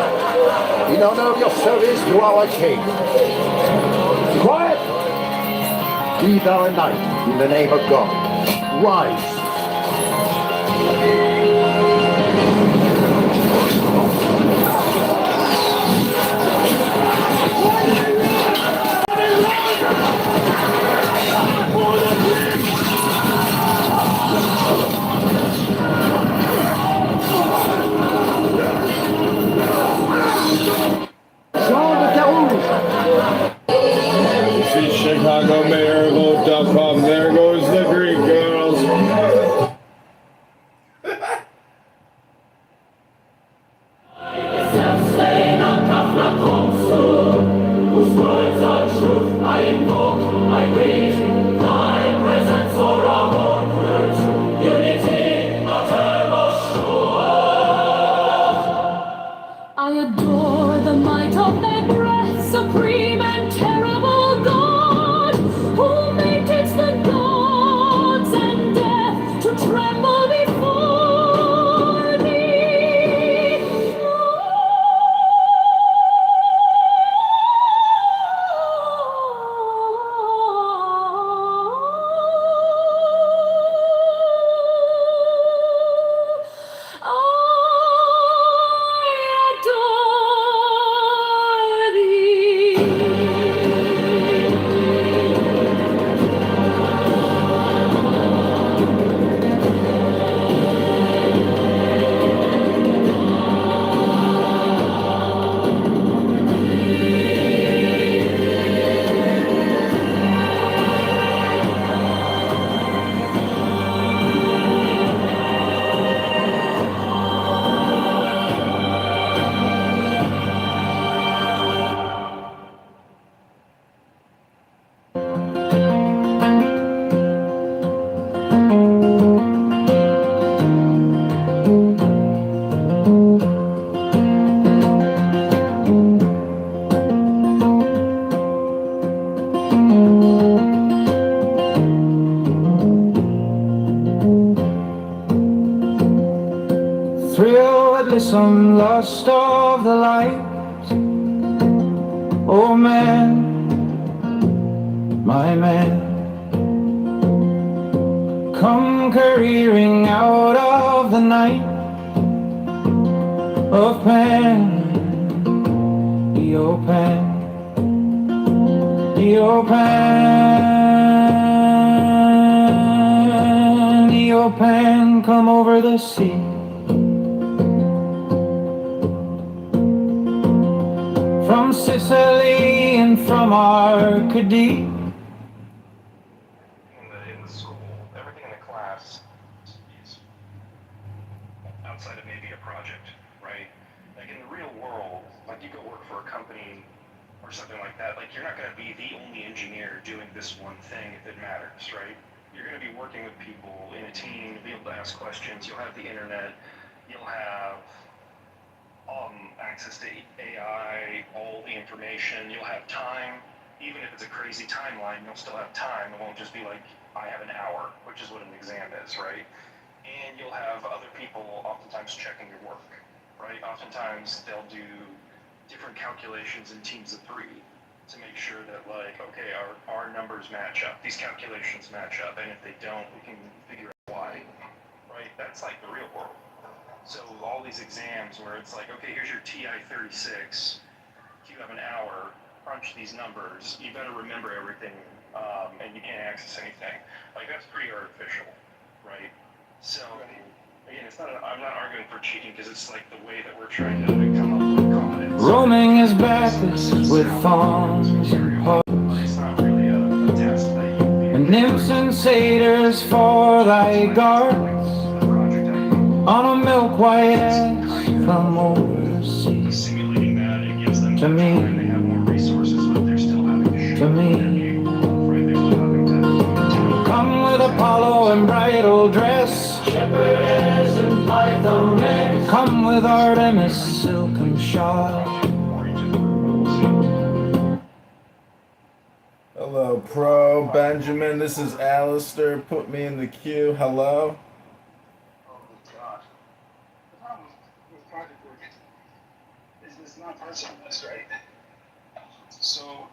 in honor of your service to our king. Quiet! Be thou a knight in the name of God. Rise! Jean de Carouge! See ChicagoMayorVote.com. There goes the Greek girls. self-slain on Kafla Konsul, whose words are truth, I invoke, I greet, thy presence or our onwards, unity, eternal sure. I adore the might of thy breath, supreme and terrible God, who makest the gods and death to tremble before thee. I adore Thrill at listen, lust of the light. Oh man, my man, come careering out of the night of Pan, Pan, Pan, come over the sea. From Sicily and from Arcady. In the school, everything in the class is outside of maybe a project, right? Like in the real world, like you go work for a company or something like that, like you're not going to be the only engineer doing this one thing if it matters, right? You're going to be working with people in a team, be able to ask questions, you'll have the internet, you'll have access to AI, all the information, you'll have time. Even if it's a crazy timeline, you'll still have time. It won't just be like, I have an hour, which is what an exam is, right? And you'll have other people oftentimes checking your work, right? Oftentimes they'll do different calculations in teams of 3 to make sure that like, okay, our numbers match up, these calculations match up, and if they don't, we can figure out why, right? That's like the real world. So all these exams where it's like, okay, here's your TI-36, you have an hour, crunch these numbers, you better remember everything, and you can't access anything. Like, that's pretty artificial, right? So, again, I'm not arguing for cheating, because it's like the way that we're trying to come up with confidence. Roaming as Bacchus with fawns and poets, It's not really a test that you and nymphs and satyrs for thy guards. On a milk white ass from over the sea. simulating that, it gives them To more me. time, they have more resources, but they're still having to show To me. their game, right? They're still having to Come with Apollo and bridal dress. Shepherdess and pythoness, Come with Artemis silken shod. more into the rules. Yo, Pro Benjamin, this is Alistair. Put me in the queue. Hello. Oh God. The problem with project work is it's not personalist, right? So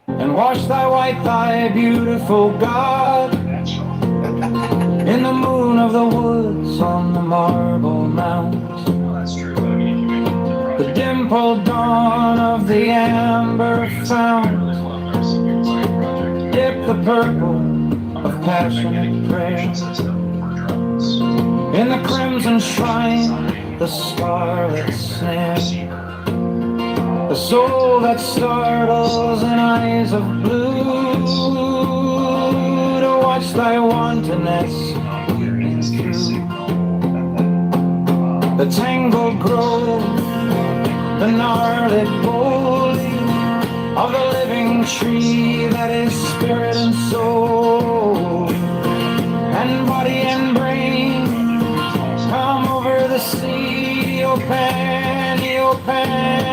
And wash thy white thigh, beautiful God, natural. in the moon of the woods on the marble mount. Well, that's true, but I mean, if you make the The project dimpled dawn of the amber fountain, really love our secret side project. dip the purple of passionate prayer. System for drones. In the crimson shrine, the scarlet snare, the soul that startles in eyes of blue, to watch thy wantonness through the tangled grove, the gnarled bowling of the living tree that is spirit and soul, and body and brain come over the sea, O Pan, O Pan,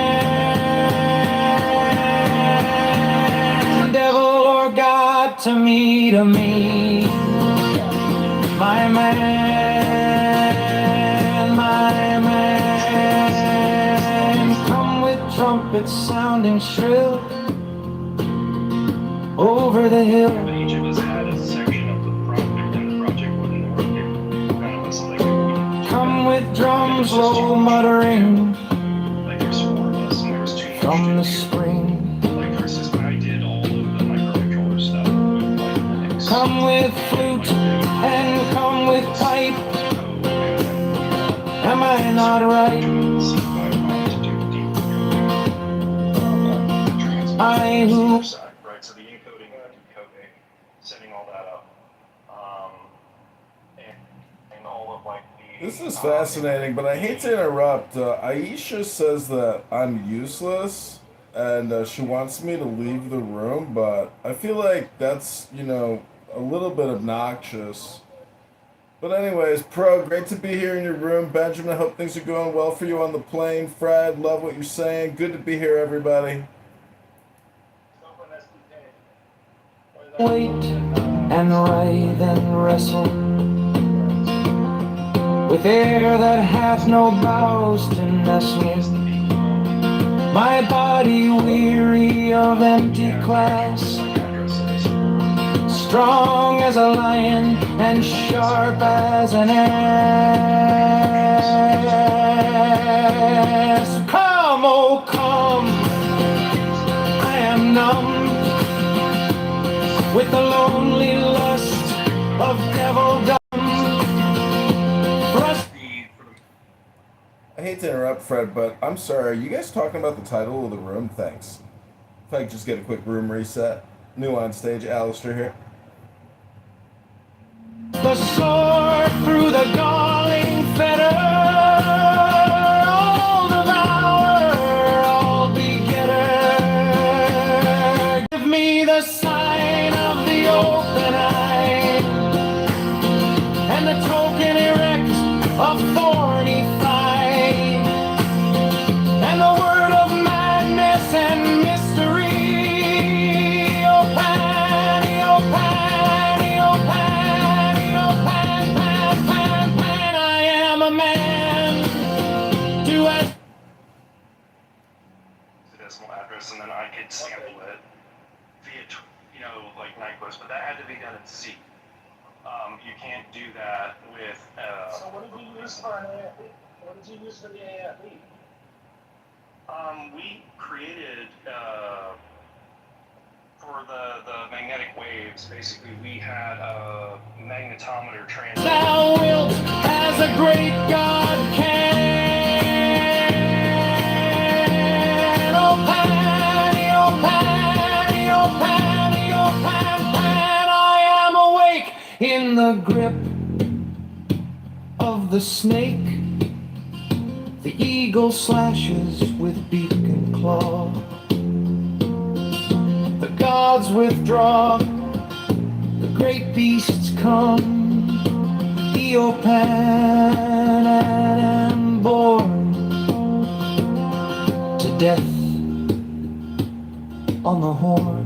devil or God, to me, my man, my man, come with trumpets sounding shrill over the hill. But each of us had a section of the project, and the project wouldn't work if none of us like Come with drums low muttering like there's four of us and there was two from the musicians. spring. Like for instance, when I did all of the microcontroller stuff with like Linux. Come with flute and come with pipe. Am I not right? I who Right, so the encoding and decoding, setting all that up, and all of like the. This is fascinating, but I hate to interrupt. Aisha says that I'm useless, and she wants me to leave the room, but I feel like that's, you know, a little bit obnoxious. But anyways, Pro, great to be here in your room. Benjamin, I hope things are going well for you on the plane. Fred, love what you're saying. Good to be here, everybody. wait and writhe and wrestle with air that hath no boughs to nestle. My body weary of empty class, strong as a lion and sharp as an ass. Come, oh come, I am numb with the lonely lust of devildom. I hate to interrupt, Fred, but I'm sorry. Are you guys talking about the title of the room? Thanks. If I could just get a quick room reset. New on stage, Alistair here. The sword through the galling fetter, all devourer, all begetter. Give me the sign of the open eye, and the token erect of thorny thigh, and the word of madness and mystery. O Pan, O Pan, O Pan, O Pan, Pan, Pan, Pan, I am a man to ask. The decimal address, and then I could sample it via, like Nyquist, but that had to be done at C. You can't do that with. So what did you use for an AFE? What did you use for the AFE? We created for the magnetic waves. Basically, we had a magnetometer transfer. Thou wilt as a great God can. O Pan, O Pan, O Pan, O Pan, Pan, I am awake in the grip of the snake. The eagle slashes with beak and claw. The gods withdraw, the great beasts come. Eopan and born to death on the horn.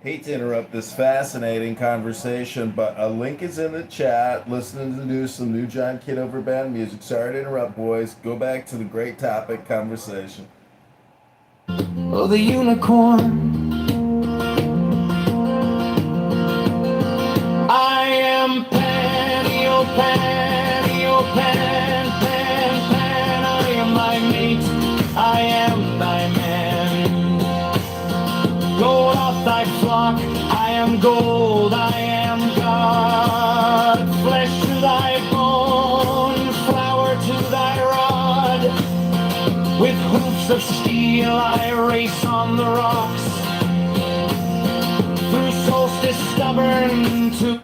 Hate to interrupt this fascinating conversation, but a link is in the chat. Listening to some new John Kitover band music. Sorry to interrupt, boys. Go back to the great topic conversation. Oh, the unicorn. I am Pan, oh Pan, oh Pan, Pan, Pan. I am thy mate, I am thy man. Gold off thy flock, I am gold, I am God. Flesh to thy bone, flower to thy rod. With hoofs of steel I race on the rocks. Through solstice stubborn to...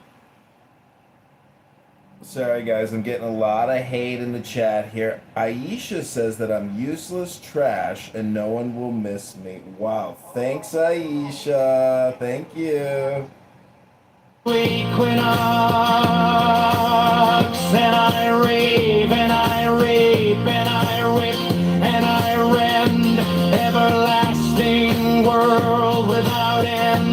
Sorry guys, I'm getting a lot of hate in the chat here. Aisha says that I'm useless trash and no one will miss me. Wow, thanks Aisha. Thank you. Equinox, and I rave, and I rape, and I rip, and I rend, everlasting world without end.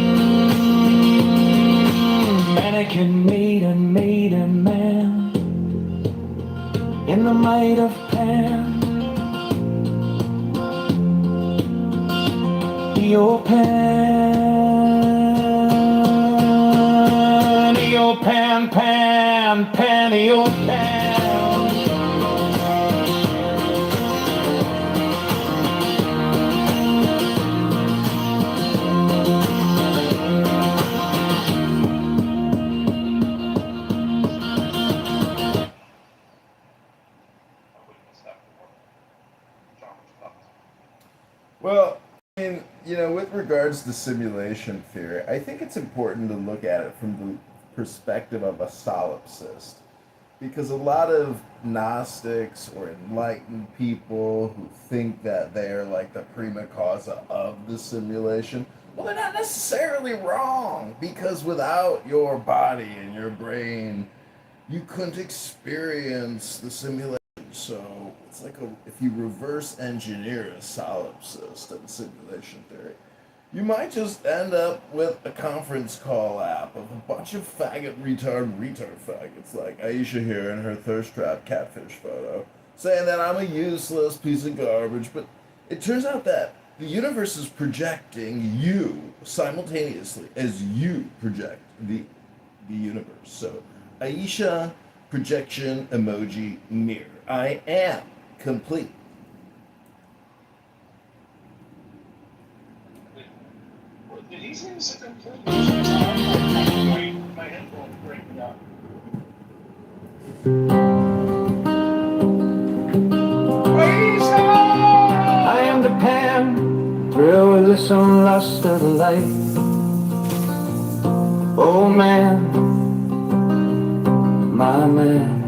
Mannequin, maiden, maiden, man, in the might of Pan, Dio Pan, Dio Pan, Pan, Pan, Dio Pan. Well, I mean, with regards to simulation theory, I think it's important to look at it from the perspective of a solipsist. Because a lot of Gnostics or enlightened people who think that they're like the prima causa of the simulation, well, they're not necessarily wrong. Because without your body and your brain, you couldn't experience the simulation. So it's like if you reverse engineer a solipsist and simulation theory, you might just end up with a conference call app of a bunch of retard faggots like Aisha here in her thirst trap catfish photo, saying that I'm a useless piece of garbage. But it turns out that the universe is projecting you simultaneously as you project the universe. So Aisha, projection, emoji, mirror. I am complete. Did he say something complete? My headphones breaking up. I am the Pan, thrill with the sun, lust of the light. Oh man, my man,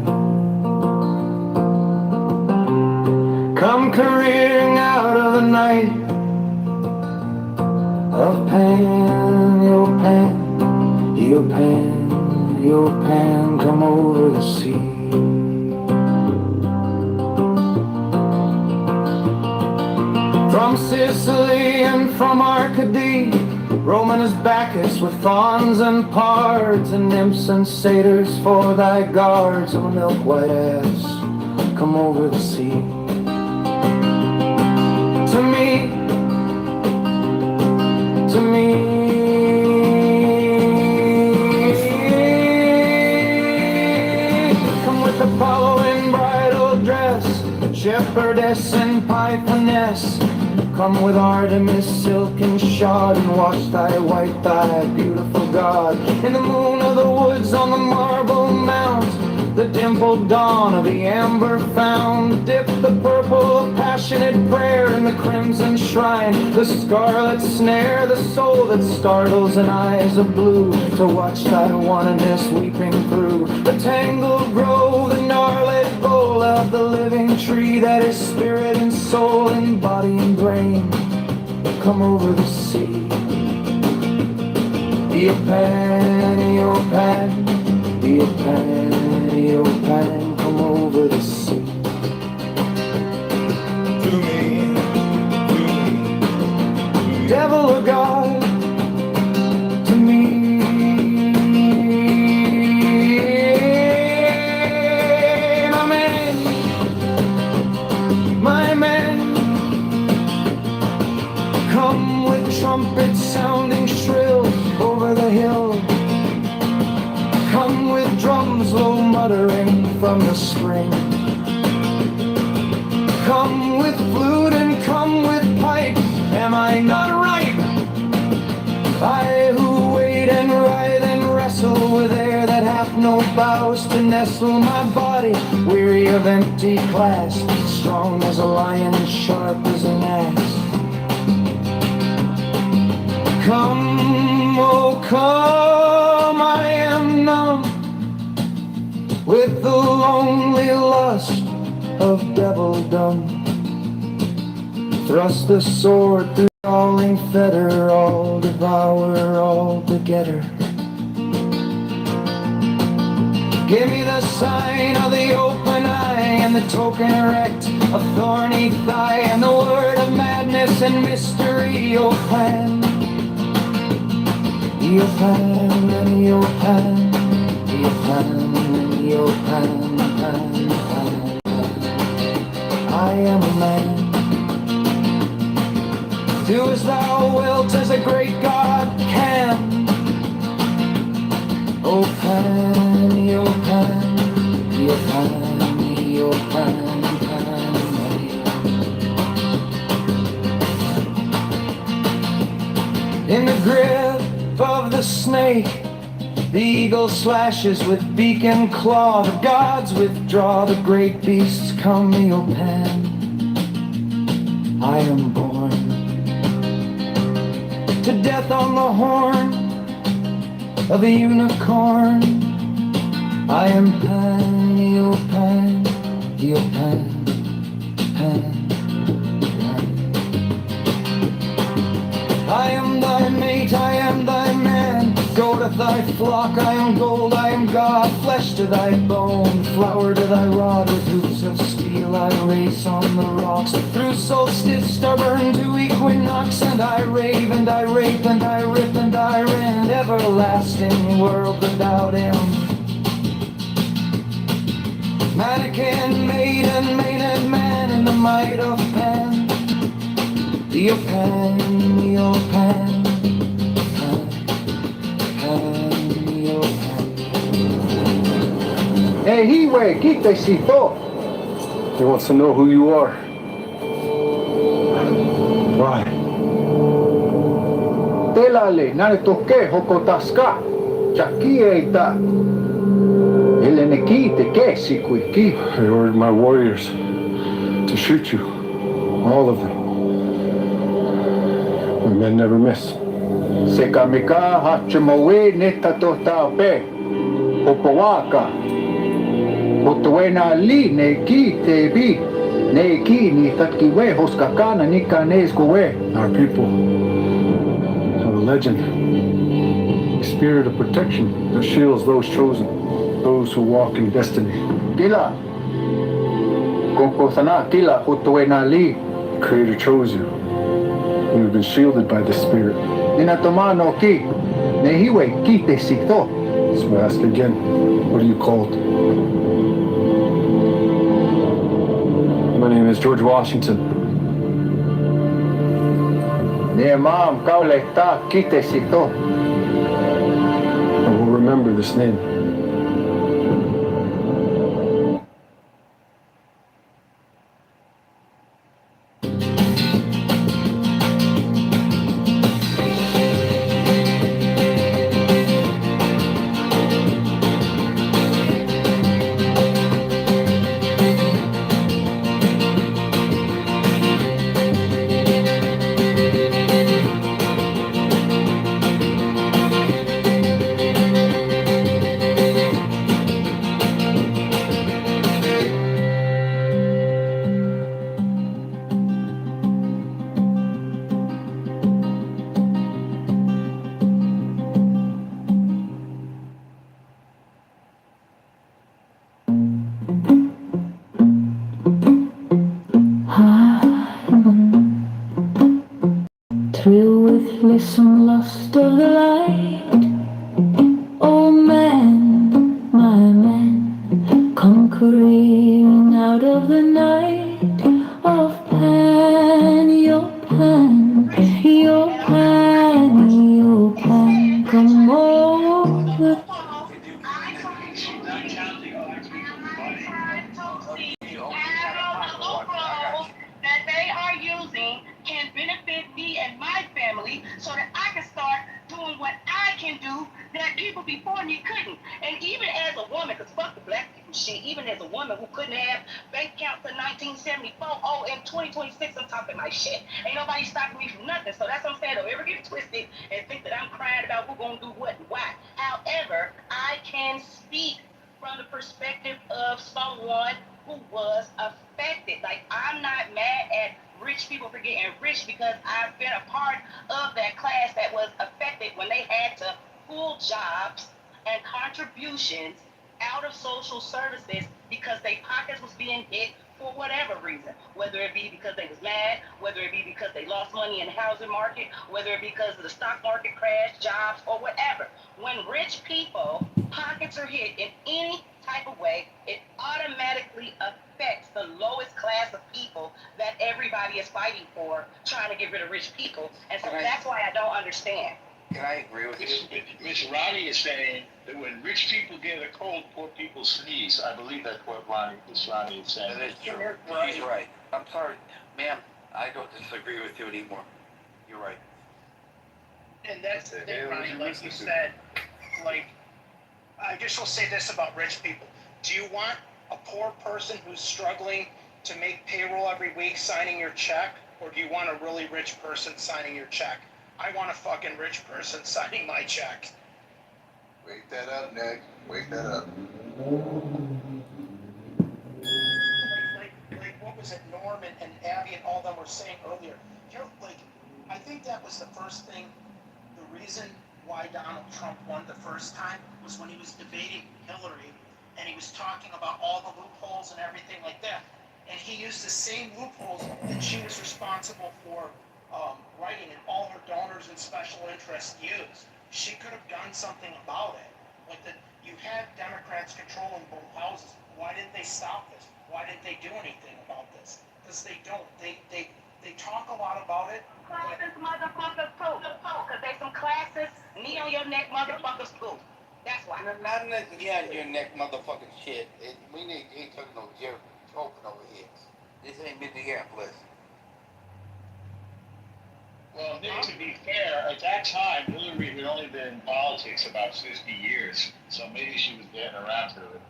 come careering out of the night of Pan, your Pan, your Pan, your Pan, come over the sea. From Sicily and from Arcady, Roman is Bacchus with fawns and pards, and nymphs and satyrs for thy guards. Oh, milk white ass, come over the sea. To me, to me, come with Apollo in bridal dress, shepherdess and pythoness. Come with Artemis, silk and shod, and wash thy white thigh, beautiful God. In the moon of the woods on the marble mount, the dimpled dawn of the amber found. Dip the purple of passionate prayer in the crimson shrine, the scarlet snare, the soul that startles in eyes of blue, to watch thy oneness weeping through the tangled grove, the gnarled bowl of the living tree that is spirit and soul and body and brain. Come over the sea. Dio Pan, Dio Pan, Dio Pan, Dio Pan, come over the sea. To me. Devil or God, drums low muttering from the spring. Come with flute and come with pipe, am I not right? I who wait and writhe and wrestle with air that hath no boughs to nestle my body, weary of empty clasp, strong as a lion, sharp as an axe. Come, oh come, I am numb with the lonely lust of devildom. Thrust the sword through the galling fetter, all devour all together. Give me the sign of the open eye and the token erect, a thorny thigh and the word of madness and mystery, your plan. Your pan, your pan, your pan, your pan, pan, pan. I am a man. Do as thou wilt, as a great God can. Oh pan, your pan, your pan, your pan, pan. In the grip of the snake, the eagle slashes with beak and claw. The gods withdraw, the great beasts come, your pan. I am born to death on the horn of a unicorn. I am pan, your pan, your pan, pan. I am thy mate, I am thy man, goat of thy flock, I am gold, I am God, flesh to thy bone, flower to thy rod, with hoofs of steel I race on the rocks, through solstice stubborn to equinox, and I rave and I rape and I rip and I rend, everlasting world without end. Mannequin, maiden, maiden man in the might of Pan. Your pan, your pan, pan, pan, your pan. Hey, Hiwe, kitesito. He wants to know who you are. Why? Telale, nane toke hokotaska. Chaki eita. Elene kite kesi kuiki. I ordered my warriors to shoot you. All of them. My men never miss. Sekamika hachumowe neta totape. Opowaka. Otoena li ne kite bi. Ne ki ni tatkiwe hoskakana nika neskuwe. Our people have a legend. A spirit of protection that shields those chosen, those who walk in destiny. Kila. Konkosana kila otoena li. The Creator chose you. You've been shielded by this spirit. Dinatomano ki. Nehiwe kitesito. So I ask again, what are you called? My name is George Washington. Ne maam kauleta kitesito. I will remember this name. because fuck the black people shit. Even as a woman who couldn't have bank accounts in 1974, oh, in 2026, I'm talking my shit. Ain't nobody stopping me from nothing. So that's what I'm saying. Don't ever get it twisted and think that I'm crying about who gonna do what and why. However, I can speak from the perspective of someone who was affected. Like, I'm not mad at rich people for getting rich because I've been a part of that class that was affected when they had to pull jobs and contributions out of social services because their pockets was being hit for whatever reason, whether it be because they was mad, whether it be because they lost money in the housing market, whether it be because of the stock market crash, jobs, or whatever. When rich people pockets are hit in any type of way, it automatically affects the lowest class of people that everybody is fighting for, trying to get rid of rich people. And so that's why I don't understand. Can I agree with you? Miss Ronnie is saying that when rich people get a cold, poor people sneeze. I believe that's what Miss Ronnie is saying. That is true. She's right. I'm sorry, ma'am. I don't disagree with you anymore. You're right. And that's the thing, Ronnie, like you said, like, I guess we'll say this about rich people. Do you want a poor person who's struggling to make payroll every week signing your check, or do you want a really rich person signing your check? I want a fucking rich person signing my check. Wake that up, Nick. Wake that up. Like what was it, Norm and Abby and all them were saying earlier. You're like, I think that was the first thing, the reason why Donald Trump won the first time was when he was debating Hillary and he was talking about all the loopholes and everything like that. And he used the same loopholes that she was responsible for writing and all her donors and special interests used. She could have done something about it. Like that, you had Democrats controlling both houses. Why didn't they stop this? Why didn't they do anything about this? Because they don't. They talk a lot about it. Classist motherfuckers too. Because they some classist, knee on your neck motherfuckers too. That's why. Not knee on your neck, motherfucking shit. We ain't talking no Jerry Tobin over here. This ain't Minneapolis. Well, Nick, to be fair, at that time, Hillary had only been in politics about 50 years, so maybe she was getting around to it.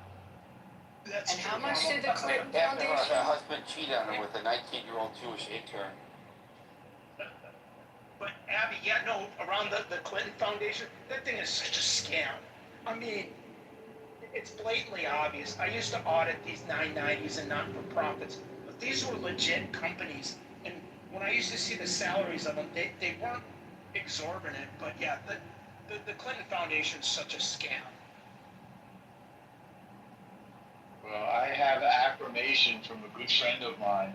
That's And true. how much did the Clinton After her Foundation? husband cheated on her with a 19-year-old Jewish intern. But Abby, yeah, no, around the Clinton Foundation, that thing is such a scam. I mean, it's blatantly obvious. I used to audit these 990s and not-for-profits, but these were legit companies. And when I used to see the salaries of them, they weren't exorbitant, but yeah, the Clinton Foundation is such a scam. Well, I have affirmation from a good friend of mine,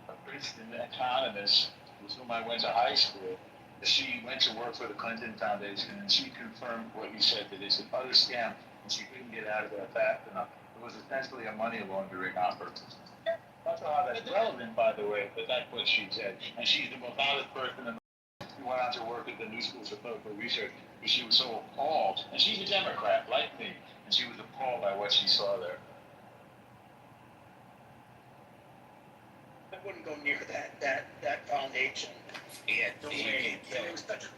a Princeton economist with whom I went to high school. She went to work for the Clinton Foundation, and she confirmed what you said, that it's an utter scam, and she couldn't get out of that fast enough. It was essentially a money laundering operation. Not sure how that's relevant, by the way, but that's what she said. And she's the most honest person in the world. She went on to work at the New School for Political Research, because she was so appalled. And she's a Democrat, like me, and she was appalled by what she saw there. I wouldn't go near that foundation. Yeah, It was such a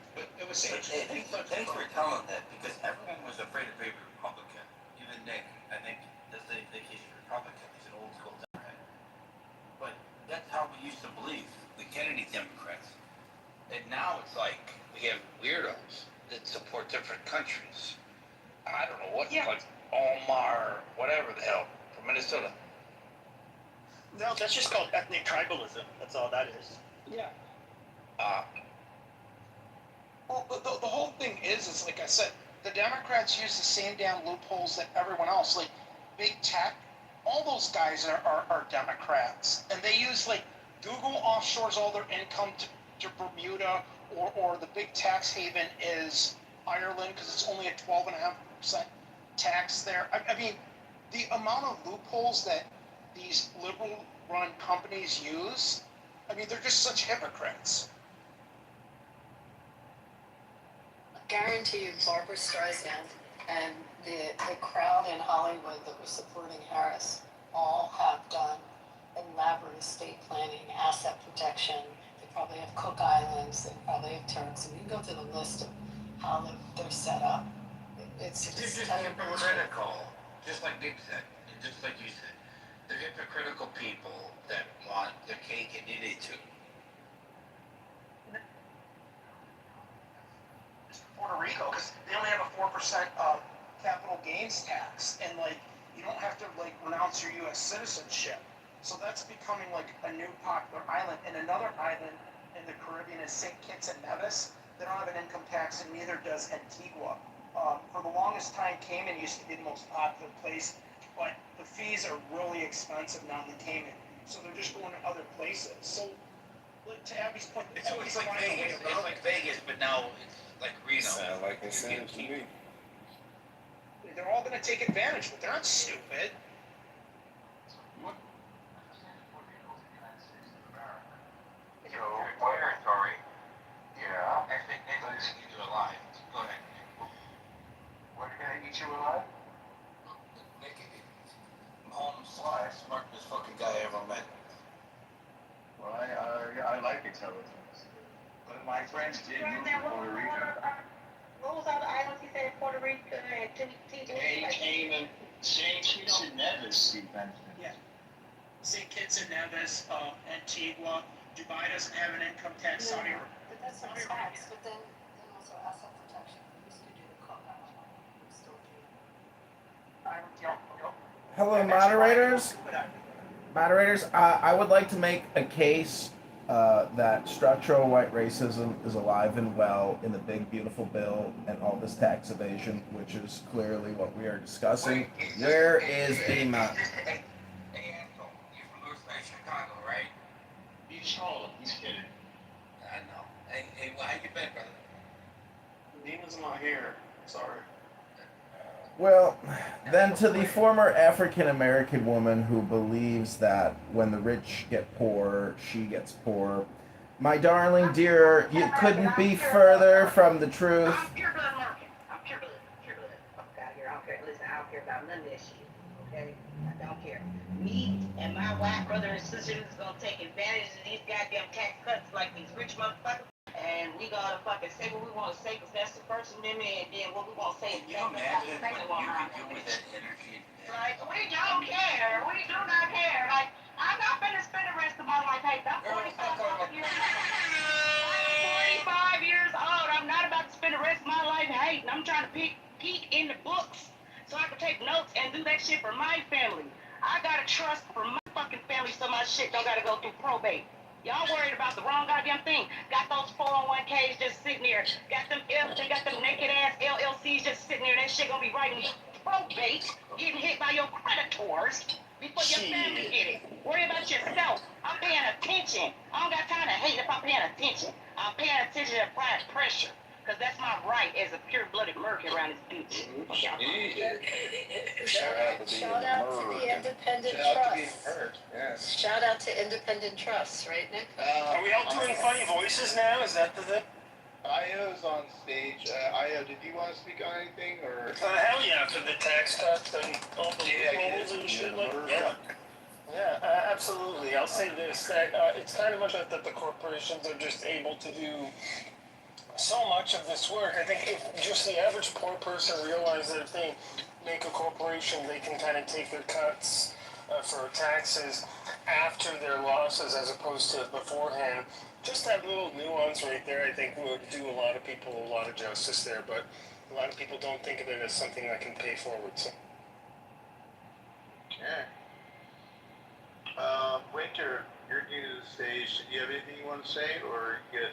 Thanks for telling that, because everyone was afraid to be Republican. Even Nick, I think, does the case for Republican. He's an old school Democrat. But that's how we used to believe, the Kennedy Democrats. And now it's like we have weirdos that support different countries. I don't know what, like Omar, whatever the hell, from Minnesota. No, that's just called ethnic tribalism. That's all that is. Yeah. Well, the whole thing is like I said, the Democrats use the same damn loopholes that everyone else. Like big tech, all those guys are Democrats, and they use like Google offshores all their income to Bermuda, or the big tax haven is Ireland because it's only a 12.5% tax there. I mean, the amount of loopholes that these liberal-run companies use, I mean, they're just such hypocrites. I guarantee you Barbara Streisand and the crowd in Hollywood that was supporting Harris all have done elaborate estate planning, asset protection. They probably have Cook Islands, they probably have Turks, and you can go through the list of how they're set up. It's This is utter bullshit. hypocritical. just like Nick said, and just like you said, they're hypocritical people that want their cake and eat it too. Puerto Rico, because they only have a 4% capital gains tax, and like you don't have to like renounce your U.S. citizenship. So that's becoming like a new popular island. And another island in the Caribbean is St. Kitts and Nevis. They don't have an income tax, and neither does Antigua. For the longest time, Cayman used to be the most popular place, but the fees are really expensive now in Cayman. So they're just going to other places. So, like, to Abby's point, It's like Vegas. It's like Vegas, but now it's like Reno. Sound like the same to me. They're all going to take advantage, but they're not stupid. Joe, territory. Yeah. I think Nick's gonna eat you alive. Go ahead. What can I eat you alive? Nick, Holmes, smartest fucking guy I ever met. Well, I like intelligence. But my friends did move to Puerto Rico. What was all the islands you said? Puerto Rico and Cayman, St. Kitts and Nevis, Steve Benjamin. Yeah. St. Kitts and Nevis, Antigua. Dubai doesn't have an income tax. Saudi Arabia. But that's not tax, but then also asset protection. We used to do the co-op. We still do. Hello, moderators. Moderators, I would like to make a case that structural white racism is alive and well in the big beautiful bill and all this tax evasion, which is clearly what we are discussing. Where is a map? Hey, Anto, you're from Northside Chicago, right? He's trolling. He's kidding. I know. Hey, well, how you been, brother? Demon's not here. Sorry. Well, then to the former African American woman who believes that when the rich get poor, she gets poor. My darling dear, you couldn't be further from the truth. I'm pure blood American. I'm pure blood. Pure blood. Fuck out here. I don't care. Listen, I don't care about none of that shit. Okay? I don't care. Me and my white brother and sister is gonna take advantage of these goddamn tax cuts like these rich motherfuckers. And we gotta fucking say what we wanna say, because that's the First Amendment, and then what we wanna say is Can you imagine what you could do with that energy? Like, we don't care. We do not care. Like, I'm not gonna spend the rest of my life hating. I'm 45 years old. 45 years old. I'm not about to spend the rest of my life hating. I'm trying to peek in the books so I can take notes and do that shit for my family. I gotta trust for my fucking family so my shit don't gotta go through probate. Y'all worried about the wrong goddamn thing. Got those 401ks just sitting there. Got them F's, they got them naked ass LLCs just sitting there. That shit gonna be writing probate, getting hit by your creditors before your family get it. Worry about yourself. I'm paying attention. I don't got time to hate if I'm paying attention. I'm paying attention to applying pressure. Because that's my right as a pure-blooded American around this bitch. Shout out to the independent trust. Shout out to independent trusts, right, Nick? Are we all doing funny voices now? Is that the... Io's on stage. Io, did you want to speak on anything, or? hell yeah, for the tax cuts and all the loopholes and shit like that. Yeah, absolutely. I'll say this, that it's kind of much like that the corporations are just able to do so much of this work. I think if just the average poor person realized that if they make a corporation, they can kind of take their cuts for taxes after their losses as opposed to beforehand. Just that little nuance right there, I think, would do a lot of people a lot of justice there, but a lot of people don't think of it as something that can pay forward. So. Okay. Winter, you're new to the stage. Do you have anything you want to say, or you good?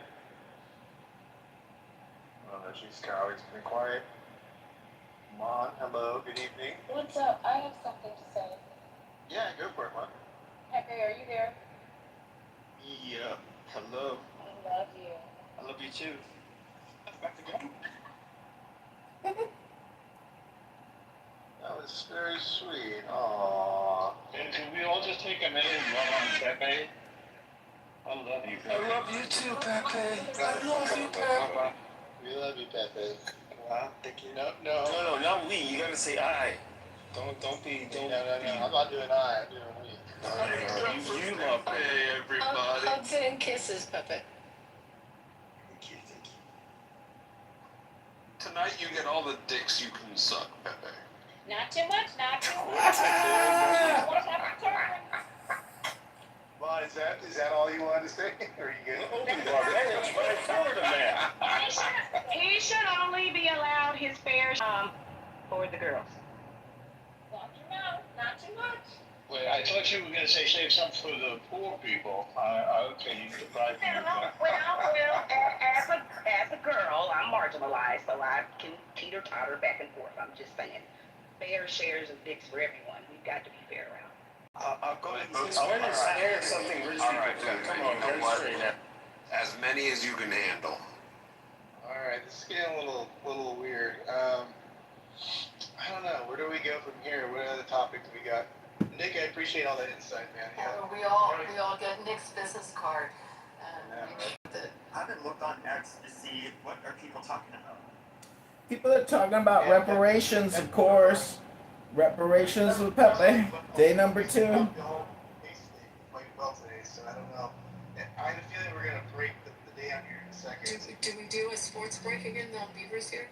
Oh, she's always been quiet. Come on, hello, good evening. What's up? I have something to say. Yeah, go for it, Mom. Pepe, are you there? Yeah, hello. I love you. I love you too. That was very sweet. Aww. And can we all just take a minute and love on Pepe? I love you, Pepe. I love you too, Pepe. I love you, Pepe. We love you, Pepe. Wow, thank you. No, not we. You gotta say I. Don't be. No. I'm not doing I. I'm doing we. You love Pepe, everybody. Hugs and kisses, Pepe. Thank you. Tonight you get all the dicks you can suck, Pepe. Not too much, not too much. Watch out for turns. Well, is that all you wanted to say? Or are you good? Open barbarians right Florida man. He should only be allowed his fair for the girls. Watch your mouth, not too much. Wait, I thought you were going to say save some for the poor people. Okay, you deprived me of that. As a girl, I'm marginalized, so I can teeter-totter back and forth. I'm just saying, fair shares of dicks for everyone. We've got to be fair around. Go ahead. When is fair something rich people do? Come on, get it straight now. As many as you can handle. All right, this is getting a little weird. I don't know. Where do we go from here? What other topics we got? Nick, I appreciate all that insight, man. We all get Nick's business card. I haven't looked on X to see what are people talking about. People are talking about reparations, of course. Reparations with Pepe. Day number 2. Quite well today, so I don't know. I have a feeling we're gonna break the day on here in a second. Do we do a sports break again? No Beavers here.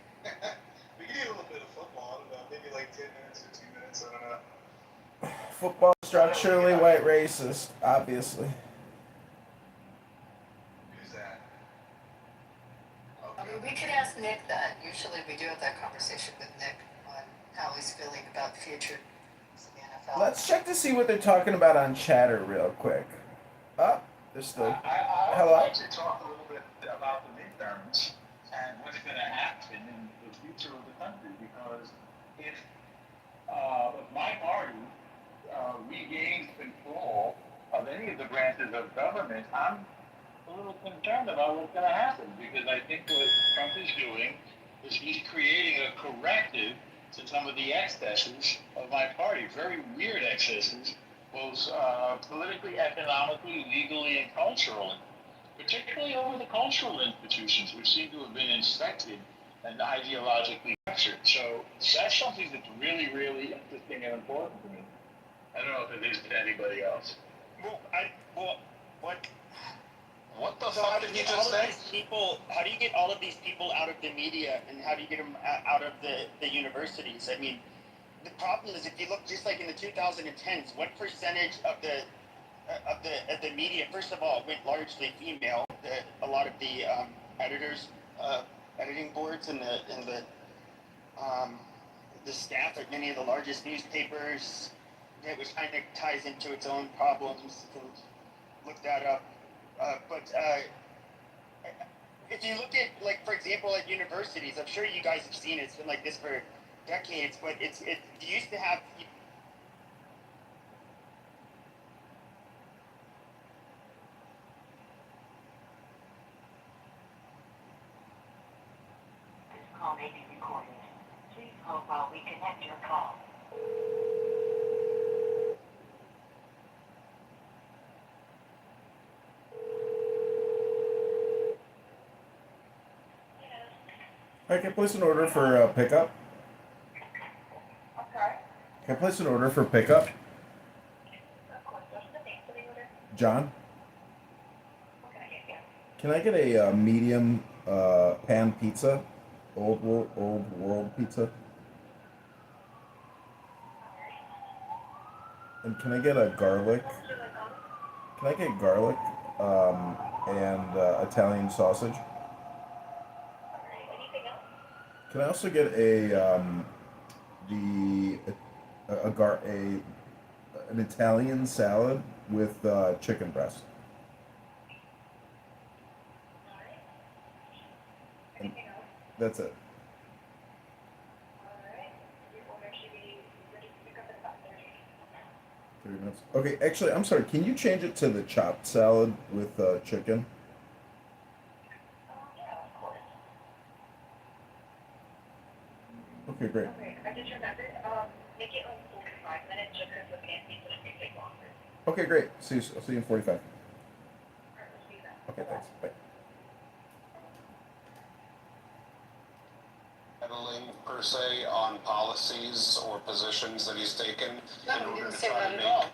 We can do a little bit of football. I don't know, maybe like 10 minutes or 2 minutes. I don't know. Football structurally white racist, obviously. Who's that? I mean, we could ask Nick that. Usually we do have that conversation with Nick on how he's feeling about the future of the NFL. Let's check to see what they're talking about on Chatter real quick. Oh, they're still. I Hello? would like to talk a little bit about the midterms and what's going to happen in the future of the country, because if my party regains control of any of the branches of government, I'm a little concerned about what's going to happen, because I think what Trump is doing is he's creating a corrective to some of the excesses of my party, very weird excesses, both politically, economically, legally, and culturally, particularly over the cultural institutions, which seem to have been infected and ideologically captured. So that's something that's really, really interesting and important to me. I don't know if it is to anybody else. What the fuck did he just say? How do you get all of these people out of the media, and how do you get them out of the universities? I mean, the problem is, if you look just like in the 2010s, what percentage of the media, first of all, went largely female. A lot of the editors, editing boards, and the staff at many of the largest newspapers, that which kind of ties into its own problems. You can look that up. But if you look at, like, for example, at universities, I'm sure you guys have seen it. It's been like this for decades, but it used to have. This call may be recorded. Please hold while we connect your call. I can place an order for pickup. Okay. Can I place an order for pickup? Of course. What's the name for the order? John? What can I get you? Can I get a medium pan pizza? Old world pizza? And can I get a garlic? Can I get garlic and Italian sausage? Can I also get an Italian salad with chicken breast? And that's it. 30 minutes. Okay, actually, I'm sorry. Can you change it to the chopped salad with chicken? Okay, great. Okay, I just remembered. Make it like 45 minutes just because the pan pizza should take longer. Okay, great. I'll see you in 45. Okay, thanks. Bye. Meddling per se on policies or positions that he's taken No, in we order didn't to say try that to at make. all.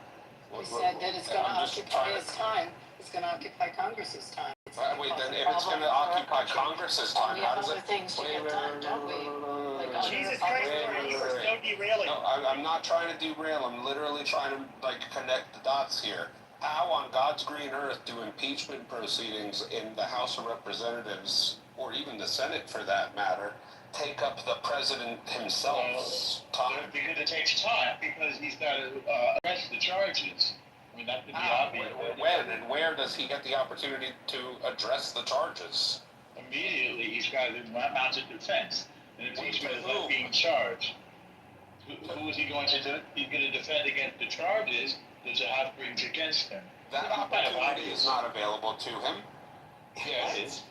We said that it's going to I'm just occupy trying his time. It's going to occupy Congress's time. Wait, then if it's going to occupy Congress's time, how does it? Things to get done, don't we? Like Jesus Christ, you are so derailing. No, I'm not trying to derail. I'm literally trying to connect the dots here. How on God's green earth do impeachment proceedings in the House of Representatives, or even the Senate for that matter, take up the president himself's time? Because it takes time, because he's got to address the charges. I mean, that could be obvious. When and where does he get the opportunity to address the charges? Immediately, he's got to mount a defense. An impeachment is not being charged. Who is he going to do? He's going to defend against the charges that the House brings against him. That opportunity is not available to him. Yeah, it is.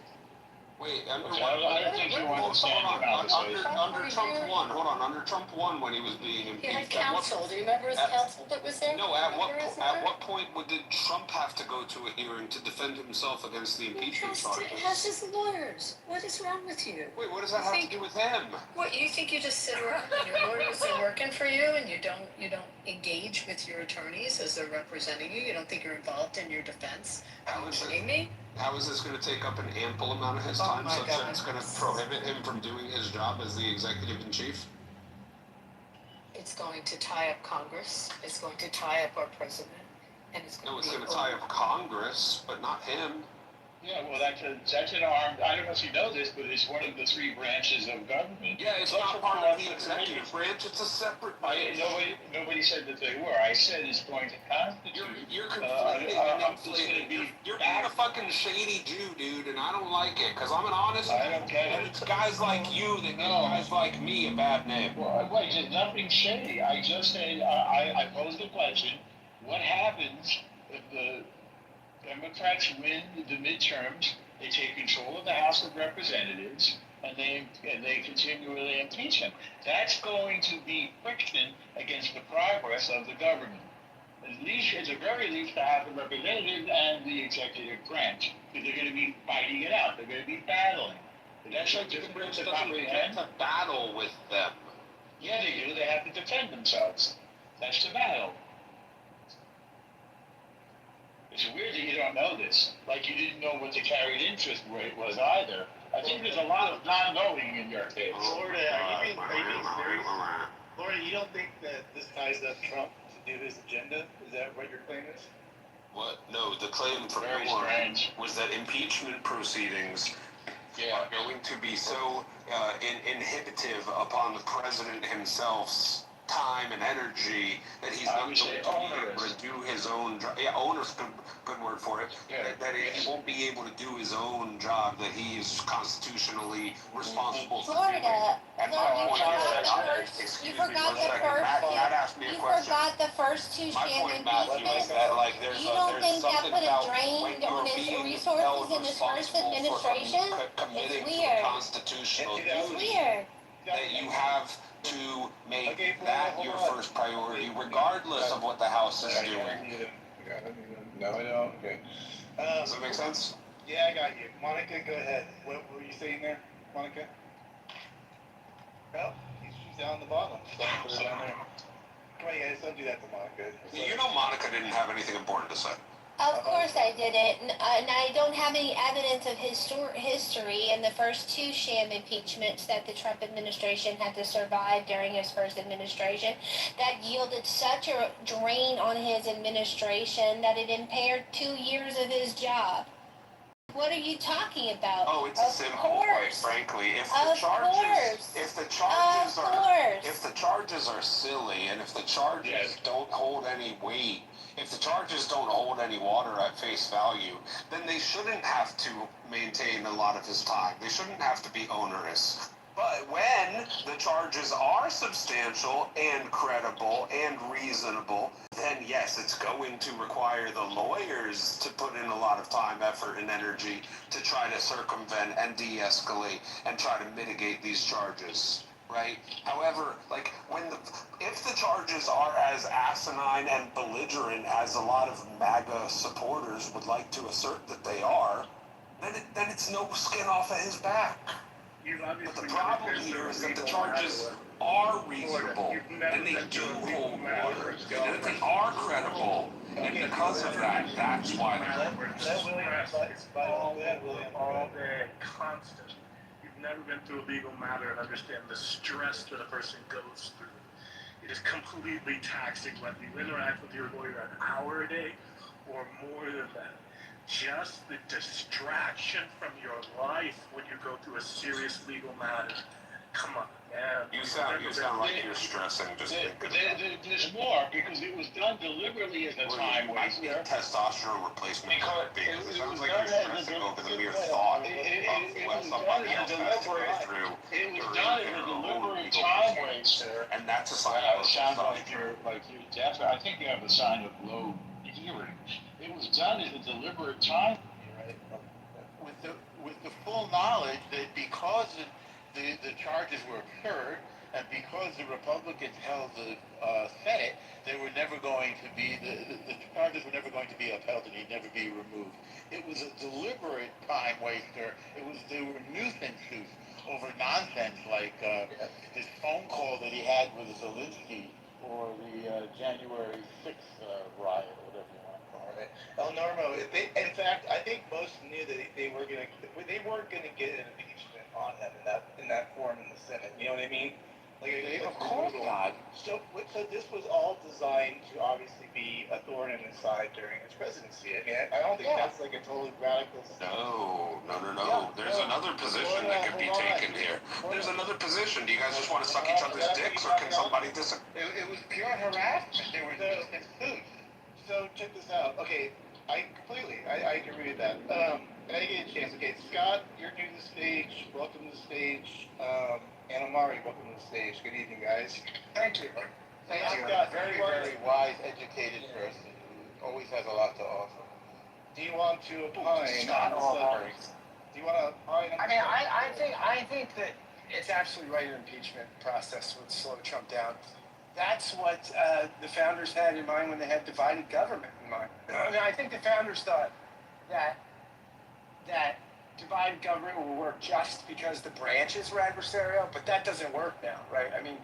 Wait, I don't think you understand about this. Under Trump 1, hold on, under Trump 1 when he was being impeached. He had counsel. Do you remember his counsel that was there? No, at what point did Trump have to go to a hearing to defend himself against the impeachment charges? He has his lawyers. What is wrong with you? Wait, what does that have to do with him? What, you think you just sit around and your lawyers are working for you and you don't engage with your attorneys as they're representing you? You don't think you're involved in your defense? Are you kidding me? How is this going to take up an ample amount of his time such that it's going to prohibit him from doing his job as the executive in chief? It's going to tie up Congress. It's going to tie up our president. And it's going to tie up Congress, but not him. Yeah, well, that's an armed. I don't know if you know this, but it's one of the three branches of government. Yeah, it's not part of the executive branch. It's a separate branch. Nobody said that they were. I said it's going to constitute. You're completely inflated. You're being a fucking shady Jew, dude, and I don't like it because I'm an honest. I don't get it. And it's guys like you that give guys like me a bad name. Well, wait, there's nothing shady. I just said I posed the question: what happens if the Democrats win the midterms, they take control of the House of Representatives, and they continually impeach him? That's going to be friction against the progress of the government. At the very least, the House of Representatives and the executive branch, because they're going to be fighting it out. They're going to be battling. That's like the branch doesn't get to battle with them. Yeah, they do. They have to defend themselves. That's the battle. It's weird that you don't know this. Like you didn't know what the carried interest rate was either. I think there's a lot of non-knowing in your case. Florida, Florida, you don't think that this ties up Trump to do his agenda? Is that what your claim is? What? No, the claim from Warren was that impeachment proceedings are going to be so inhibitive upon the president himself's time and energy that he's not going to be able to do his own job. Yeah, owner's good word for it. Yeah. That he won't be able to do his own job that he is constitutionally responsible for. Florida, And you forgot the first two Shannon pieces. You don't think that put a drain on his resources in his first administration? It's weird. Constitutional It's weird. that you have to make that your first priority, regardless of what the House is doing. No, I don't. Okay. Does that make sense? Yeah, I got you. Monica, go ahead. What were you saying there, Monica? Well, she's down the bottom. So put her down there. Come on, guys, don't do that to Monica. You know Monica didn't have anything important to say. Of course I didn't, and I don't have any evidence of his history in the first two sham impeachments that the Trump administration had to survive during his first administration that yielded such a drain on his administration that it impaired 2 years of his job. What are you talking about? Oh, it's simple, quite frankly. If the charges are silly, and if the charges don't hold any weight, if the charges don't hold any water at face value, then they shouldn't have to maintain a lot of his time. They shouldn't have to be onerous. But when the charges are substantial and credible and reasonable, then yes, it's going to require the lawyers to put in a lot of time, effort, and energy to try to circumvent and de-escalate and try to mitigate these charges. Right? However, if the charges are as asinine and belligerent as a lot of MAGA supporters would like to assert that they are, then it's no skin off of his back. But the problem here is that the charges are reasonable, and they do hold water, and that they are credible, And because of that, that's why all day, constant. You've never been through a legal matter and understand the stress that a person goes through. It is completely taxing whether you interact with your lawyer an hour a day or more than that. Just the distraction from your life when you go through a serious legal matter. Come on, man. you sound like you're stressing just thinking about it. There's more, because it was done deliberately as a time Might need waster. testosterone replacement therapy. It sounds like done you're as stressing a over the mere thought of what somebody else has to go through. It was during done as their a own deliberate legal time proceedings. waster. And that's a sign Wow, of it sounds low like you're deaf. I think you have a sign of low hearing. It was done as a deliberate time. With the full knowledge that because the charges were absurd and because the Republicans held the Senate, they were never going to be the charges were never going to be upheld and he'd never be removed. It was a deliberate time waster. They were nuisances over nonsense like this phone call that he had with Zelensky or the January 6th riot or whatever you want to call it. El Normo, in fact, I think most knew that they weren't going to get an impeachment on him in that form in the Senate. You know what I mean? Of course not. So this was all designed to obviously be a thorn in his side during his presidency. I mean, I don't think that's like a totally radical. No. Yeah, There's another position that could be taken here. There's another position. Do you guys just want to suck each other's dicks, or can somebody disagree? It was pure harassment. There was no suits. So check this out. Okay, I agree with that. And I get a chance. Okay, Scott, you're new to the stage. Welcome to the stage. And Omari, welcome to the stage. Good evening, guys. Thank you. Thank you. Very, very wise, educated person who always has a lot to offer. Do you want to opine on the subject? Do you want to opine on the subject? I think that it's absolutely right. An impeachment process would slow Trump down. That's what the founders had in mind when they had divided government in mind. I mean, I think the founders thought that divided government will work just because the branches were adversarial, but that doesn't work now, right? I mean,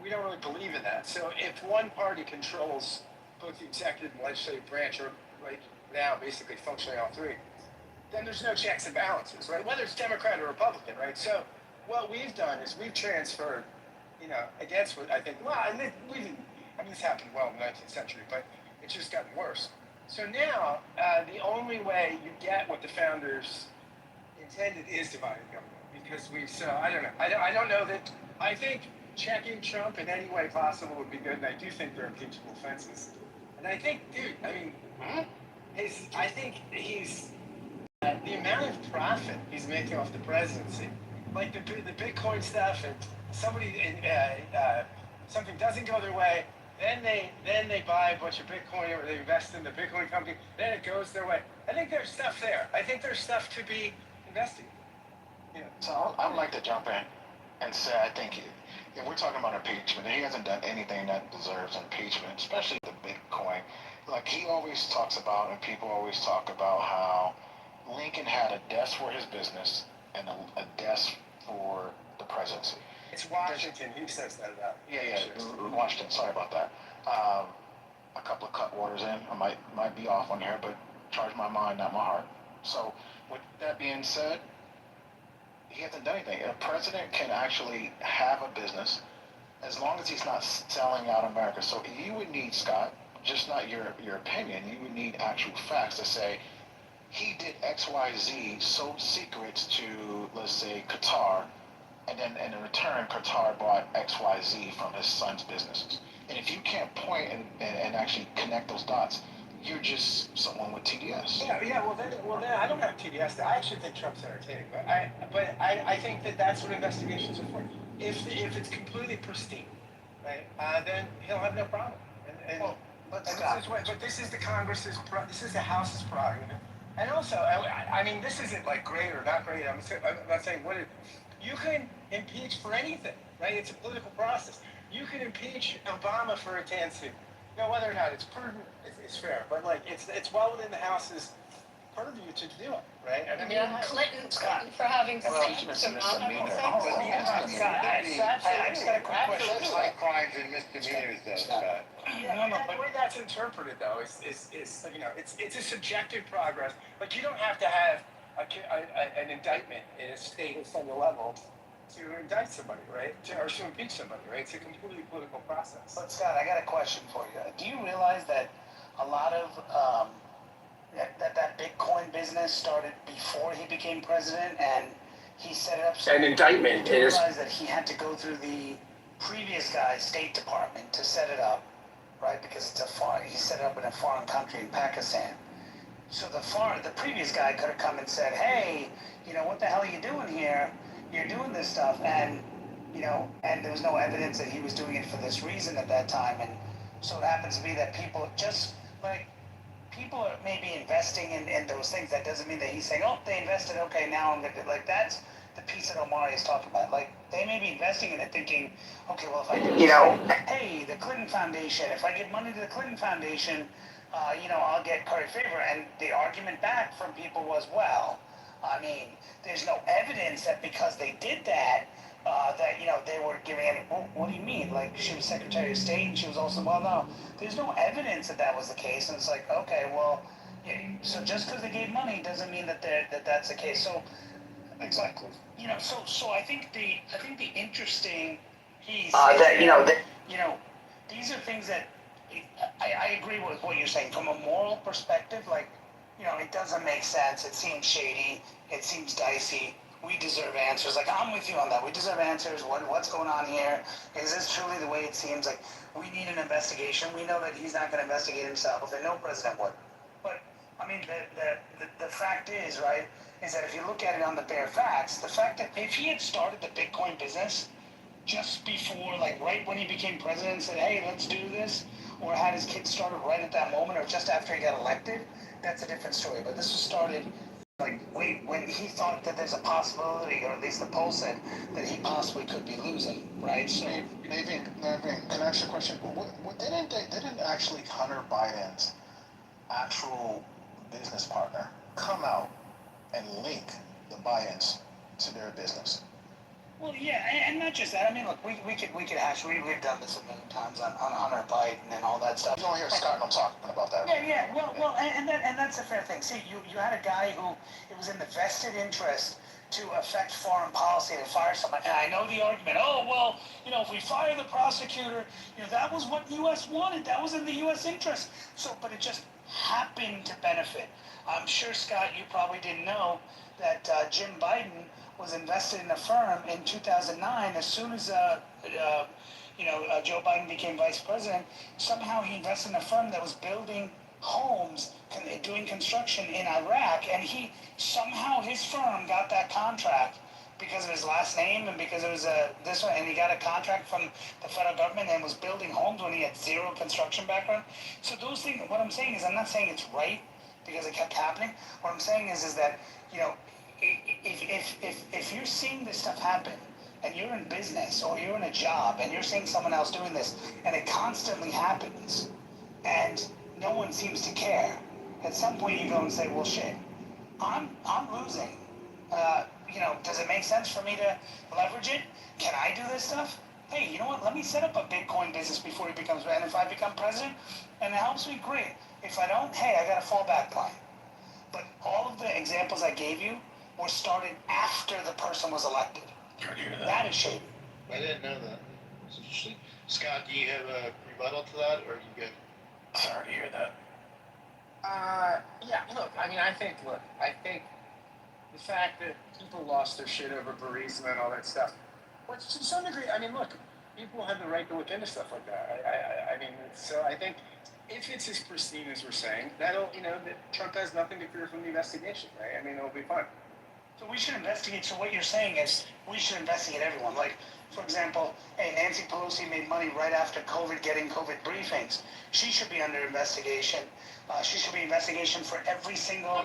we don't really believe in that. So if one party controls both the executive and legislative branch, or right now basically functionally all three, then there's no checks and balances, right? Whether it's Democrat or Republican, right? So what we've done is we've transferred, against what I think, this happened well in the 19th century, but it's just gotten worse. So now, the only way you get what the founders intended is divided government, because I don't know that, I think checking Trump in any way possible would be good, and I do think they're impeachable offenses. And I think, I think he's, the amount of profit he's making off the presidency, like the Bitcoin stuff, and something doesn't go their way, then they buy a bunch of Bitcoin, or they invest in the Bitcoin company, then it goes their way. I think there's stuff there. I think there's stuff to be investigated. So I'd like to jump in and say I think we're talking about impeachment. He hasn't done anything that deserves impeachment, especially the Bitcoin. Like he always talks about, and people always talk about how Lincoln had a desk for his business and a desk for the presidency. It's Washington. He says that about. Yeah, Washington. Sorry about that. A couple of cut waters in. I might be off on here, but charge my mind, not my heart. So, with that being said, he hasn't done anything. A president can actually have a business as long as he's not selling out America. So you would need, Scott, just not your opinion. You would need actual facts to say he did X, Y, Z, sold secrets to, let's say, Qatar. And then in return, Qatar bought X, Y, Z from his son's businesses. And if you can't point and actually connect those dots, you're just someone with TDS. Well, then I don't have TDS. I actually think Trump's entertaining, but I think that's what investigations are for. If it's completely pristine, right, then he'll have no problem. But this is the Congress's, this is the House's prerogative. And also, I mean, this isn't like great or not great. I'm not saying what it. You can impeach for anything, right? It's a political process. You can impeach Obama for a tan suit. Whether or not it's prudent, it's fair. But like, it's well within the House's purview to do it, right? And I mean, Clinton for having sex or not having sex. I just got a quick question. That's like crimes and misdemeanors, though, Scott. No, but the way that's interpreted, though, is you know, it's a subjective progress. Like, you don't have to have an indictment in a state or federal level to indict somebody, right? Or to impeach somebody, right? It's a completely political process. But Scott, I got a question for you. Do you realize that a lot of that Bitcoin business started before he became president, and he set it up? So An indictment you is. realize that he had to go through the previous guy's State Department to set it up, right? Because he set it up in a foreign country in Pakistan. So the previous guy could have come and said, hey, you know, what the hell are you doing here? You're doing this stuff, and you know, and there was no evidence that he was doing it for this reason at that time. And so it happens to be that people just like people are maybe investing in those things. That doesn't mean that he's saying, oh, they invested, okay, now I'm gonna do, like, that's the piece that Omari is talking about. Like, they may be investing in it thinking, okay, well, if I do, you know, hey, the Clinton Foundation, if I give money to the Clinton Foundation, you know, I'll get credit favor. And the argument back from people was, well, I mean, there's no evidence that because they did that, that, you know, they were giving any, well, what do you mean? Like, she was Secretary of State and she was also, well, no, there's no evidence that that was the case. And it's like, okay, well, yeah, so just because they gave money doesn't mean that that's the case. So, exactly. You know, so I think the interesting piece is that, you know, these are things that I agree with what you're saying. From a moral perspective, like, you know, it doesn't make sense. It seems shady. It seems dicey. We deserve answers. Like, I'm with you on that. We deserve answers. What's going on here? Is this truly the way it seems? Like, we need an investigation. We know that he's not going to investigate himself, and no president would. But, I mean, the fact is, right, is that if you look at it on the bare facts, the fact that if he had started the Bitcoin business just before, like, right when he became president and said, hey, let's do this, or had his kids started right at that moment, or just after he got elected, that's a different story. But this was started, like, when he thought that there's a possibility, or at least the poll said, that he possibly could be losing, right? So, Maybe, can I ask you a question? Didn't actually Hunter Biden's actual business partner come out and link the Bidens to their business? well, yeah, and not just that. I mean, look, we could hash. We've done this a million times on Hunter Biden and all that stuff. You don't hear Scott and I'm talking about that. Yeah. Well, and that's a fair thing. See, you had a guy who it was in the vested interest to affect foreign policy to fire someone. And I know the argument. Oh, well, you know, if we fire the prosecutor, you know, that was what the U.S. wanted. That was in the U.S. interest. So, but it just happened to benefit. I'm sure, Scott, you probably didn't know that Jim Biden was invested in a firm in 2009. As soon as Joe Biden became vice president, somehow he invested in a firm that was building homes, doing construction in Iraq, and somehow his firm got that contract because of his last name and because it was this one, and he got a contract from the federal government and was building homes when he had zero construction background. So those things, what I'm saying is, I'm not saying it's right because it kept happening. What I'm saying is that, you know, if you're seeing this stuff happen, and you're in business or you're in a job and you're seeing someone else doing this, and it constantly happens, and no one seems to care, at some point you go and say, well, shit, I'm losing. You know, does it make sense for me to leverage it? Can I do this stuff? Hey, you know what? Let me set up a Bitcoin business before he becomes president. And if I become president and it helps me, great. If I don't, hey, I got a fallback plan. But all of the examples I gave you were started after the person was elected. That is shady. I didn't know that. That's interesting. Scott, do you have a rebuttal to that, or are you good? Sorry to hear that. Yeah, look, I mean, I think the fact that people lost their shit over Burisma and all that stuff, which to some degree, I mean, look, people have the right to look into stuff like that. I mean, so I think if it's as pristine as we're saying, that'll, you know, that Trump has nothing to fear from the investigation, right? I mean, it'll be fine. So we should investigate. So what you're saying is we should investigate everyone. Like, for example, hey, Nancy Pelosi made money right after COVID, getting COVID briefings. She should be under investigation. She should be investigation for every single.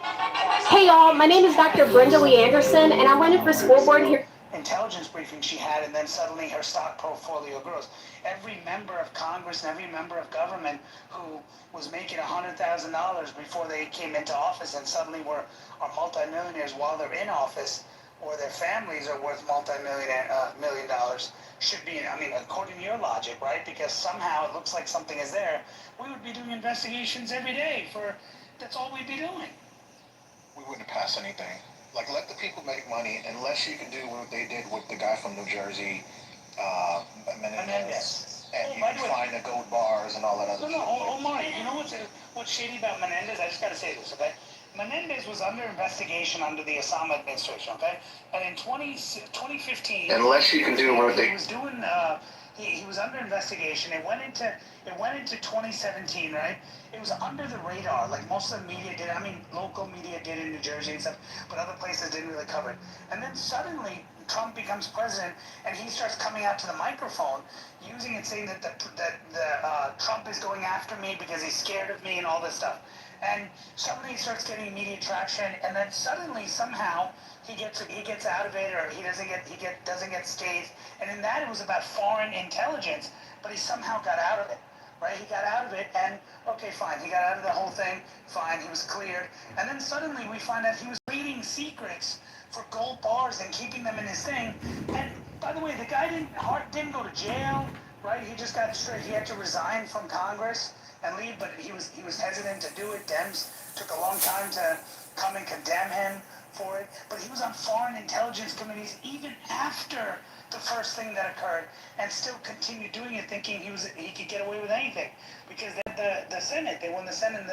Hey y'all, my name is Dr. Brenda Lee Anderson, and I went in for school board here. intelligence briefing she had, and then suddenly her stock portfolio grows. Every member of Congress and every member of government who was making $100,000 before they came into office and suddenly are multimillionaires while they're in office, or their families are worth $1 million should be, I mean, according to your logic, right? Because somehow it looks like something is there. We would be doing investigations every day that's all we'd be doing. We wouldn't pass anything. Like, let the people make money, unless you can do what they did with the guy from New Jersey, Menendez. And you can find the gold bars and all that other shit. Omar, you know what's shady about Menendez? I just gotta say this, okay? Menendez was under investigation under the Osama administration, okay? And in 2015... Unless you can do what they... He was doing... He was under investigation. It went into 2017, right? It was under the radar, like most of the media did. I mean, local media did in New Jersey and stuff, but other places didn't really cover it. And then suddenly, Trump becomes president, and he starts coming out to the microphone, using it, saying that Trump is going after me because he's scared of me and all this stuff. And suddenly he starts getting immediate traction, and then suddenly somehow he gets out of it, or he doesn't get scathed. And in that, it was about foreign intelligence, but he somehow got out of it. Right, he got out of it, and okay, fine. He got out of the whole thing, fine. He was cleared, and then suddenly we find out he was reading secrets for gold bars and keeping them in his thing. And by the way, the guy didn't go to jail, right? He just got straight. He had to resign from Congress and leave, but he was hesitant to do it. Dems took a long time to come and condemn him for it, but he was on foreign intelligence committees even after the first thing that occurred, and still continued doing it, thinking he could get away with anything, because the Senate, they won the Senate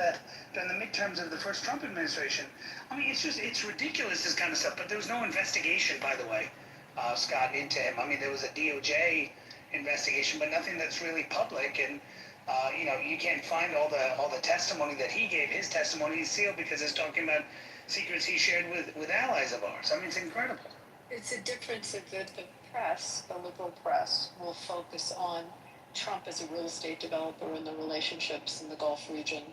during the midterms of the first Trump administration. I mean, it's ridiculous, this kind of stuff. But there was no investigation, by the way, Scott, into him. I mean, there was a DOJ investigation, but nothing that's really public. And you can't find all the testimony that he gave. His testimony is sealed because it's talking about secrets he shared with allies of ours. I mean, it's incredible. It's a difference of the press, the liberal press, will focus on Trump as a real estate developer and the relationships in the Gulf region,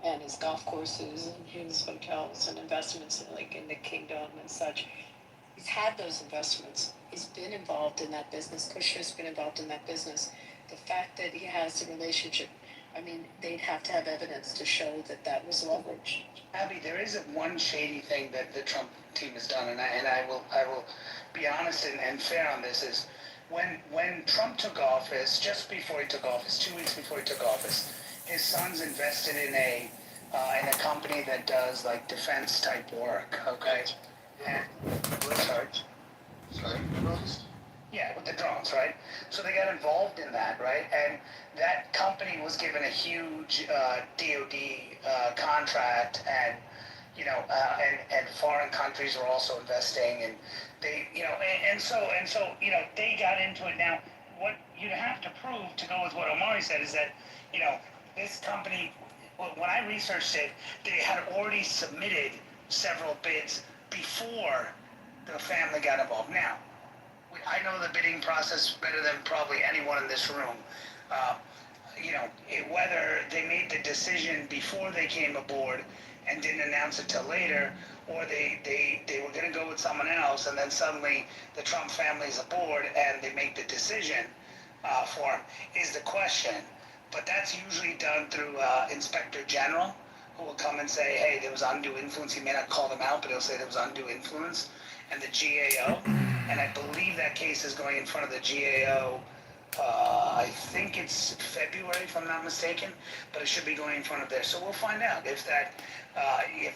and his golf courses and his hotels and investments in the kingdom and such. He's had those investments. He's been involved in that business. Kushner's been involved in that business. The fact that he has a relationship, I mean, they'd have to have evidence to show that was leverage. Abby, there is one shady thing that the Trump team has done, and I will be honest and fair on this, is when Trump took office, just before he took office, 2 weeks before he took office, his sons invested in a company that does like defense type work, okay? And, sorry. Yeah, with the drones, right? So they got involved in that, right? And that company was given a huge DOD contract, and and foreign countries were also investing, and they, so they got into it. Now, what you have to prove to go with what Omari said is that, this company, when I researched it, they had already submitted several bids before the family got involved. Now, I know the bidding process better than probably anyone in this room. Whether they made the decision before they came aboard and didn't announce it till later, or they were going to go with someone else, and then suddenly the Trump family's aboard and they make the decision for him, is the question. But that's usually done through Inspector General, who will come and say, hey, there was undue influence. He may not call them out, but he'll say there was undue influence. And the GAO, and I believe that case is going in front of the GAO, I think it's February, if I'm not mistaken, but it should be going in front of there. So we'll find out if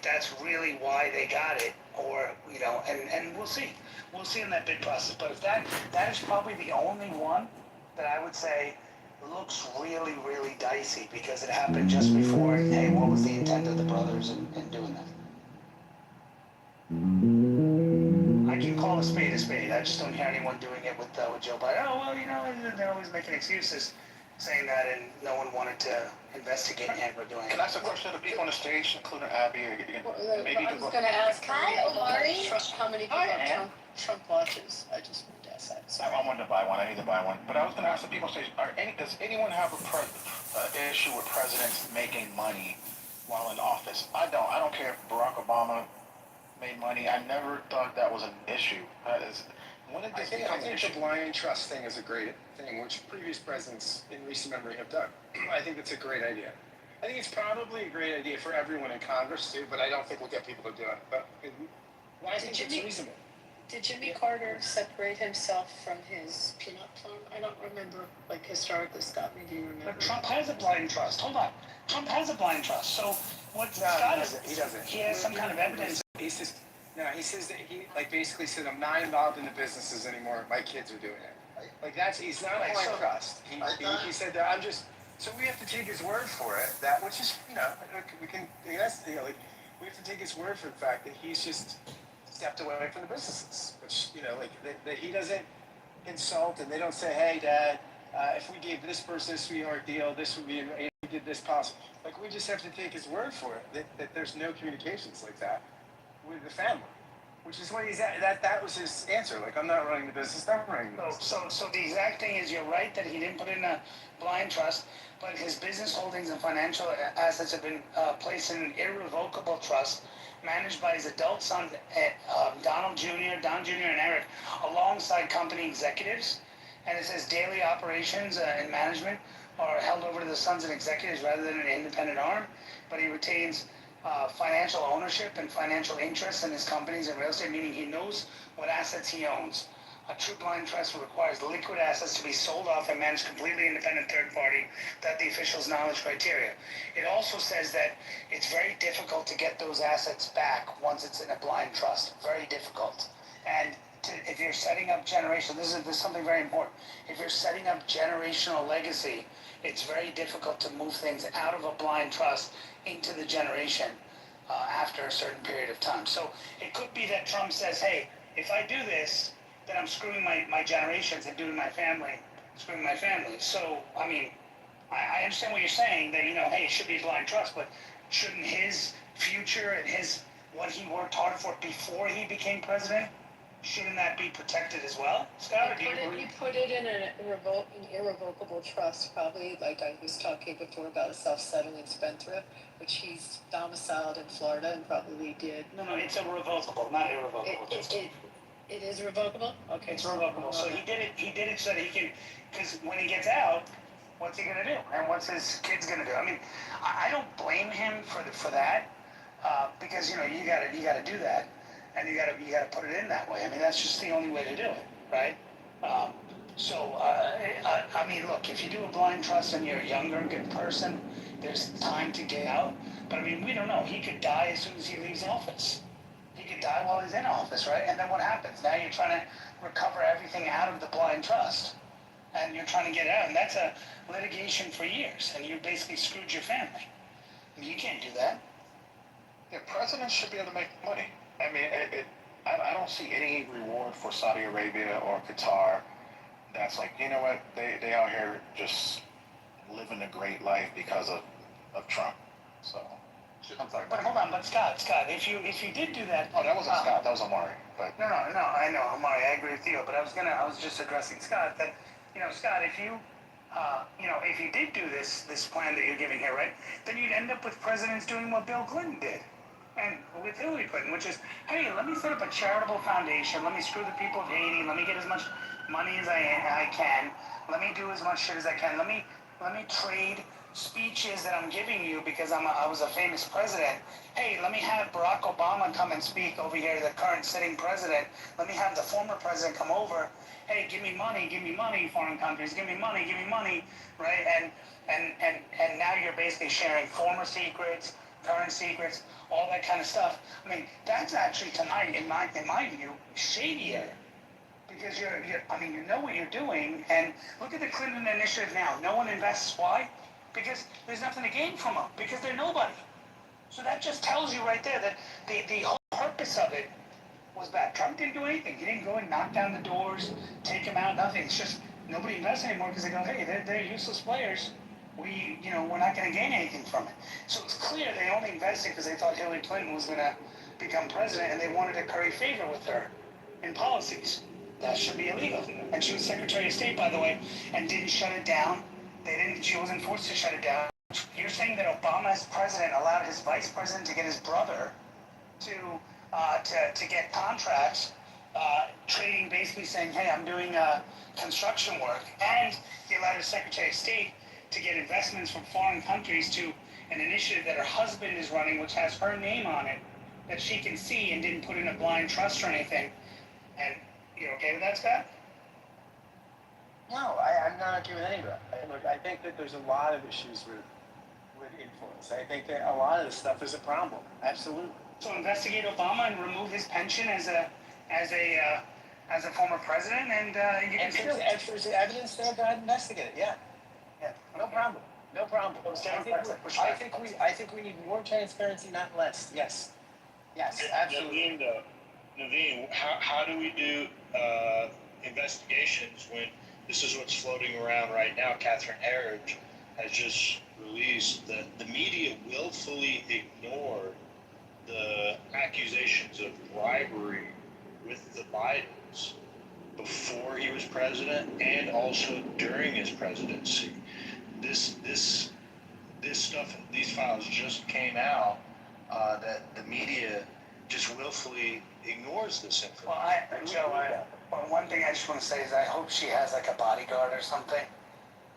that's really why they got it, or, and we'll see. We'll see in that bid process. But if that is probably the only one that I would say looks really, really dicey, because it happened just before. Hey, what was the intent of the brothers in doing that? I can call a spade a spade. I just don't hear anyone doing it with Joe Biden. Oh, well, they're always making excuses, saying that, and no one wanted to investigate him or doing it. Can I ask a question to the people on the stage, including Abby? Maybe I was going to ask how many people have Trump watches. I just wanted to ask that. So I wanted to buy one. I need to buy one. But I was going to ask the people on the stage, does anyone have an issue with presidents making money while in office? I don't. I don't care if Barack Obama made money. I never thought that was an issue. When did I this think become an issue? the blind trust thing is a great thing, which previous presidents in recent memory have done. I think it's a great idea. I think it's probably a great idea for everyone in Congress too, but I don't think we'll get people to do it. But I think it's reasonable. Did Jimmy Carter separate himself from his peanut farm? I don't remember, like historically, Scott, maybe you remember. But Trump has a blind trust. Hold on. Trump has a blind trust. So what Scott is, he doesn't. He has some kind of evidence. He says, no, he says that he like basically said, I'm not involved in the businesses anymore. My kids are doing it. Like that's, he's not a blind trust. He said that I'm just, so we have to take his word for it, that, which is, you know, we can, that's, you know, like, we have to take his word for the fact that he's just stepped away from the businesses, which, you know, like, that he doesn't insult, and they don't say, hey, Dad, if we gave this person a sweetheart deal, this would be, if we did this possible. Like, we just have to take his word for it, that there's no communications like that with the family. Which is what he's at, that was his answer. Like, I'm not running the business, I'm running the business. So the exact thing is, you're right that he didn't put in a blind trust, but his business holdings and financial assets have been placed in an irrevocable trust managed by his adult sons, Don Jr. and Eric, alongside company executives. And it says daily operations and management are held over to the sons and executives rather than an independent arm, but he retains financial ownership and financial interests in his companies and real estate, meaning he knows what assets he owns. A true blind trust requires liquid assets to be sold off and managed completely independent third party without the official's knowledge criteria. It also says that it's very difficult to get those assets back once it's in a blind trust. Very difficult. And if you're setting up generation, this is something very important. If you're setting up generational legacy, it's very difficult to move things out of a blind trust into the generation after a certain period of time. So it could be that Trump says, hey, if I do this, then I'm screwing my generations and doing my family, screwing my family. So, I mean, I understand what you're saying, that, you know, hey, it should be a blind trust, but shouldn't his future and what he worked hard for before he became president, shouldn't that be protected as well, Scott? You put it in an irrevocable trust, probably, like I was talking before about a self-settling spendthrift, which he's domiciled in Florida and probably did. No, it's a revocable, not irrevocable. It is revocable? Okay. It's revocable. So he did it so that he can, because when he gets out, what's he gonna do? And what's his kids gonna do? I mean, I don't blame him for that, because, you know, you gotta do that, and you gotta put it in that way. I mean, that's just the only way to do it, right? I mean, look, if you do a blind trust and you're a younger, good person, there's time to get out. But I mean, we don't know. He could die as soon as he leaves office. He could die while he's in office, right? And then what happens? Now you're trying to recover everything out of the blind trust, and you're trying to get it out, and that's a litigation for years, and you basically screwed your family. I mean, you can't do that. Yeah, presidents should be able to make money. I mean, I don't see any reward for Saudi Arabia or Qatar that's like, you know what, they out here just living a great life because of Trump. So, I'm sorry. But hold on, but Scott, if you did do that. Oh, that wasn't Scott, that was Amari. But No, I know, Amari, I agree with you, but I was just addressing Scott, that, you know, Scott, if you did do this plan that you're giving here, right, then you'd end up with presidents doing what Bill Clinton did, and with Hillary Clinton, which is, hey, let me set up a charitable foundation, let me screw the people of Haiti, let me get as much money as I can, let me do as much shit as I can, let me trade speeches that I'm giving you because I was a famous president. Hey, let me have Barack Obama come and speak over here, the current sitting president. Let me have the former president come over. Hey, give me money, foreign countries, give me money, right? And now you're basically sharing former secrets, current secrets, all that kind of stuff. I mean, that's actually tonight, in my view, shadier. Because you know what you're doing, and look at the Clinton initiative now. No one invests. Why? Because there's nothing to gain from them. Because they're nobody. So that just tells you right there that the whole purpose of it was bad. Trump didn't do anything. He didn't go and knock down the doors, take them out, nothing. It's just nobody invests anymore because they go, hey, they're useless players. We're not going to gain anything from it. So it's clear they only invested because they thought Hillary Clinton was going to become president, and they wanted to curry favor with her in policies. That should be illegal. And she was Secretary of State, by the way, and didn't shut it down. She wasn't forced to shut it down. You're saying that Obama, as president, allowed his vice president to get his brother to get contracts trading, basically saying, hey, I'm doing construction work, and he allowed his Secretary of State to get investments from foreign countries to an initiative that her husband is running, which has her name on it, that she can see and didn't put in a blind trust or anything. And you okay with that, Scott? No, I'm not okay with any of that. Look, I think that there's a lot of issues with influence. I think that a lot of this stuff is a problem. Absolutely. So investigate Obama and remove his pension as a former president, and you can still. If there's evidence there, go ahead and investigate it. Yeah, no problem. No problem. I think we need more transparency, not less. Yes, absolutely. Naveen, how do we do investigations when this is what's floating around right now? Catherine Herridge has just released that the media willfully ignored the accusations of bribery with the Bidens before he was president and also during his presidency. This stuff, these files just came out that the media just willfully ignores this information. Well, one thing I just want to say is I hope she has like a bodyguard or something.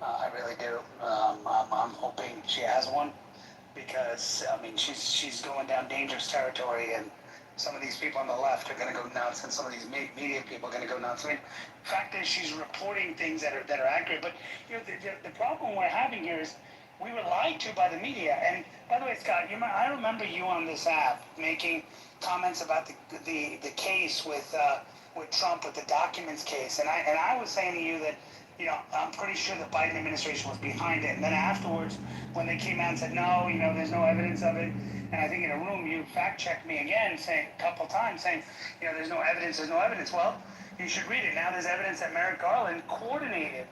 I really do. I'm hoping she has one, because I mean she's going down dangerous territory, and some of these people on the left are going to go nuts, and some of these media people are going to go nuts. I mean, the fact is she's reporting things that are accurate, but you know the problem we're having here is we were lied to by the media. And by the way, Scott, I remember you on this app making comments about the case with Trump, with the documents case, and I was saying to you that, you know, I'm pretty sure the Biden administration was behind it. And then afterwards, when they came out and said, no, you know, there's no evidence of it, and I think in a room you fact-checked me again, saying a couple times, saying, you know, there's no evidence. Well, you should read it. Now there's evidence that Merrick Garland coordinated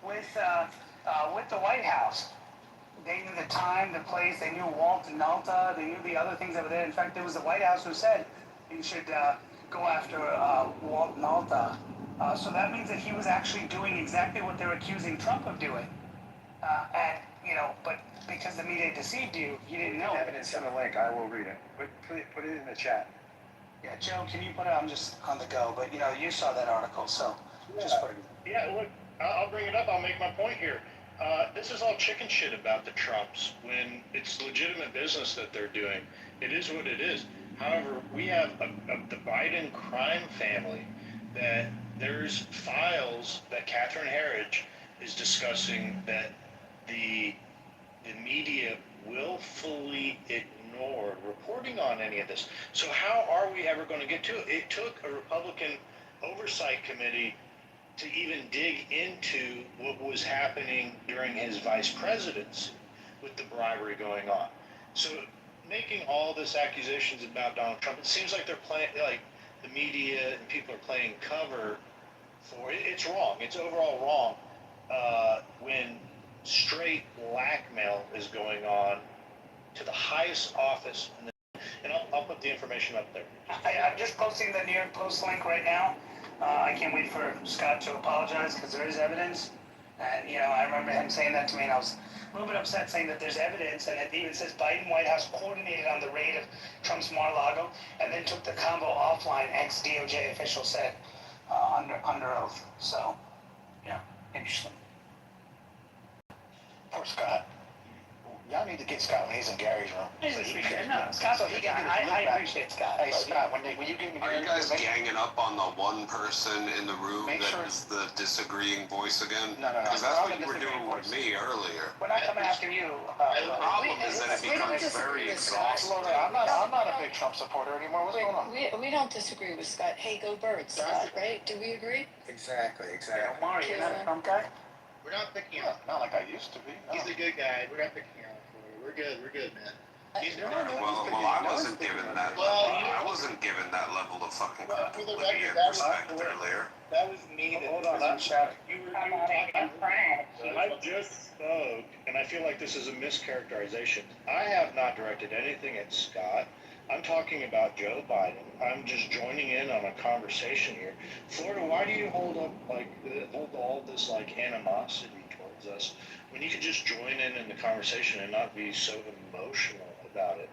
with the White House. They knew the time, the place, they knew Walt and Nalta, they knew the other things that were there. In fact, it was the White House who said you should go after Walt Nalta. So that means that he was actually doing exactly what they're accusing Trump of doing. And, you know, but because the media deceived you, you didn't know. Evidence in the link. I will read it. Put it in the chat. Yeah, Joe, can you put it? I'm just on the go, but you know, you saw that article, so just put it. Yeah, look, I'll bring it up. I'll make my point here. This is all chicken shit about the Trumps when it's legitimate business that they're doing. It is what it is. However, we have the Biden crime family that there's files that Catherine Herridge is discussing that the media willfully ignored reporting on any of this. So how are we ever going to get to it? It took a Republican oversight committee to even dig into what was happening during his vice presidency with the bribery going on. So making all this accusations about Donald Trump, it seems like they're playing, like the media and people are playing cover for it. It's wrong. It's overall wrong when straight blackmail is going on to the highest office in the, and I'll put the information up there. I'm just posting the New York Post link right now. I can't wait for Scott to apologize because there is evidence. And, you know, I remember him saying that to me, and I was a little bit upset, saying that there's evidence, and it even says Biden White House coordinated on the raid of Trump's Mar-a-Lago and then took the convo offline, ex-DOJ official said, under oath. So, yeah, interesting. Poor Scott. Y'all need to get Scott when he's in Gary's room. Scott, I appreciate Scott. Hey, Scott, when you give me Are you guys ganging up on the one person in the room that is the disagreeing voice again? No. Because that's what you were doing with me earlier. We're not coming after you. The problem is that it becomes very exhausting. I'm not a big Trump supporter anymore. What's going on? We don't disagree with Scott. Hey, go Birds, Scott, right? Do we agree? Exactly. Omar, you're not a Trump guy? We're not picking on him. Not like I used to be. No. He's a good guy. We're not picking on him for you. We're good, man. Well, I wasn't given that. I wasn't given that level of fucking credibility and respect earlier. That was me. Hold on, I'm shouting. You were talking. I just spoke, and I feel like this is a mischaracterization. I have not directed anything at Scott. I'm talking about Joe Biden. I'm just joining in on a conversation here. Florida, why do you hold all this like animosity towards us when you could just join in the conversation and not be so emotional about it?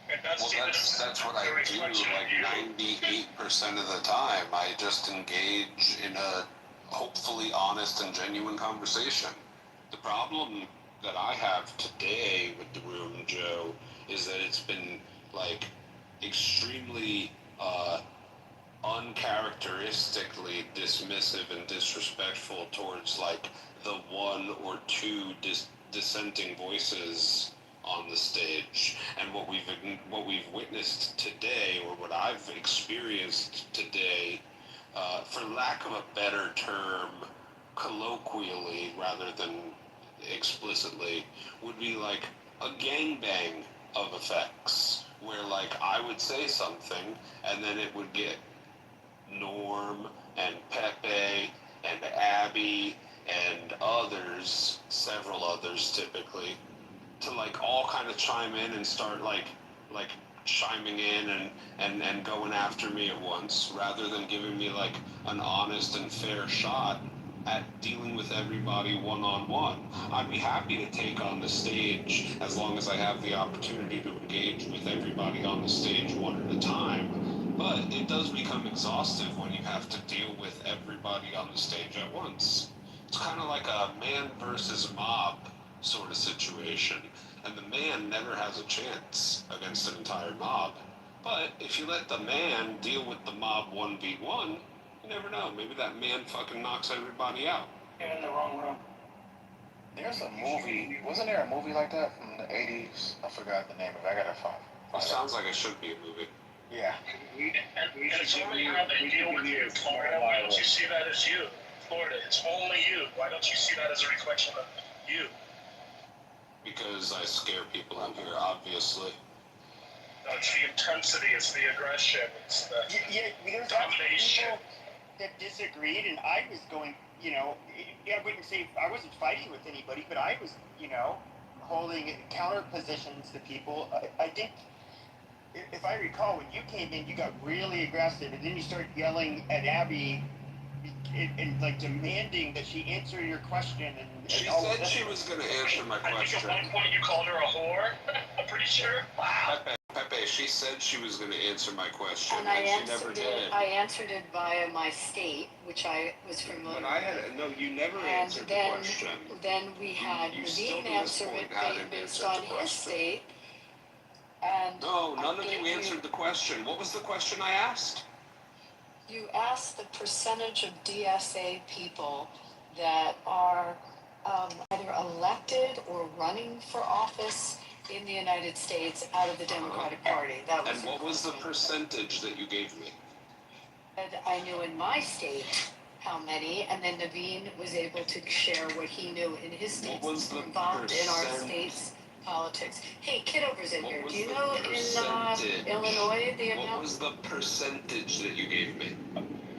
And that's that's what I do. Like 98% of the time, I just engage in a hopefully honest and genuine conversation. The problem that I have today with the room, Joe, is that it's been like extremely uncharacteristically dismissive and disrespectful towards like the one or two dissenting voices on the stage. And what we've witnessed today, or what I've experienced today, for lack of a better term, colloquially rather than explicitly, would be like a gangbang of effects, where like I would say something and then it would get Norm and Pepe and Abby and others, several others typically, to like all kind of chime in and start like chiming in and going after me at once, rather than giving me like an honest and fair shot at dealing with everybody one-on-one. I'd be happy to take on the stage as long as I have the opportunity to engage with everybody on the stage one at a time, but it does become exhaustive when you have to deal with everybody on the stage at once. It's kind of like a man versus mob sort of situation, and the man never has a chance against an entire mob. But if you let the man deal with the mob 1v1, you never know. Maybe that man fucking knocks everybody out. You're in the wrong room. There's a movie. Wasn't there a movie like that from the 80s? I forgot the name of it. I gotta find It sounds like it should be a movie. Yeah. And it's only how they deal with you, Florida. Why don't you see that as you? Florida, it's only you. Why don't you see that as a reflection of you? Because I scare people in here, obviously. No, it's the intensity, it's the aggression, it's the there's domination. people that disagreed, and I was going, I wouldn't say I wasn't fighting with anybody, but I was, holding counter positions to people. I think, if I recall, when you came in, you got really aggressive, and then you started yelling at Abby and like demanding that she answer your question. And she all said she was going to answer my question. I think at one point you called her a whore. I'm pretty sure. Wow. Pepe, she said she was going to answer my question, And I she never did. I answered it via my state, which I was familiar with. You never And answered the question. then we had Naveen answer it based on his state. And no, none of you answered the question. What was the question I asked? You asked the percentage of DSA people that are either elected or running for office in the United States out of the Democratic Party. That was. And what was the percentage that you gave me? And I knew in my state how many, and then Naveen was able to share what he knew in his state. What was the involved in our state's politics. Hey, Kitover's in here. Do you know in Illinois the amount? What was the percentage that you gave me?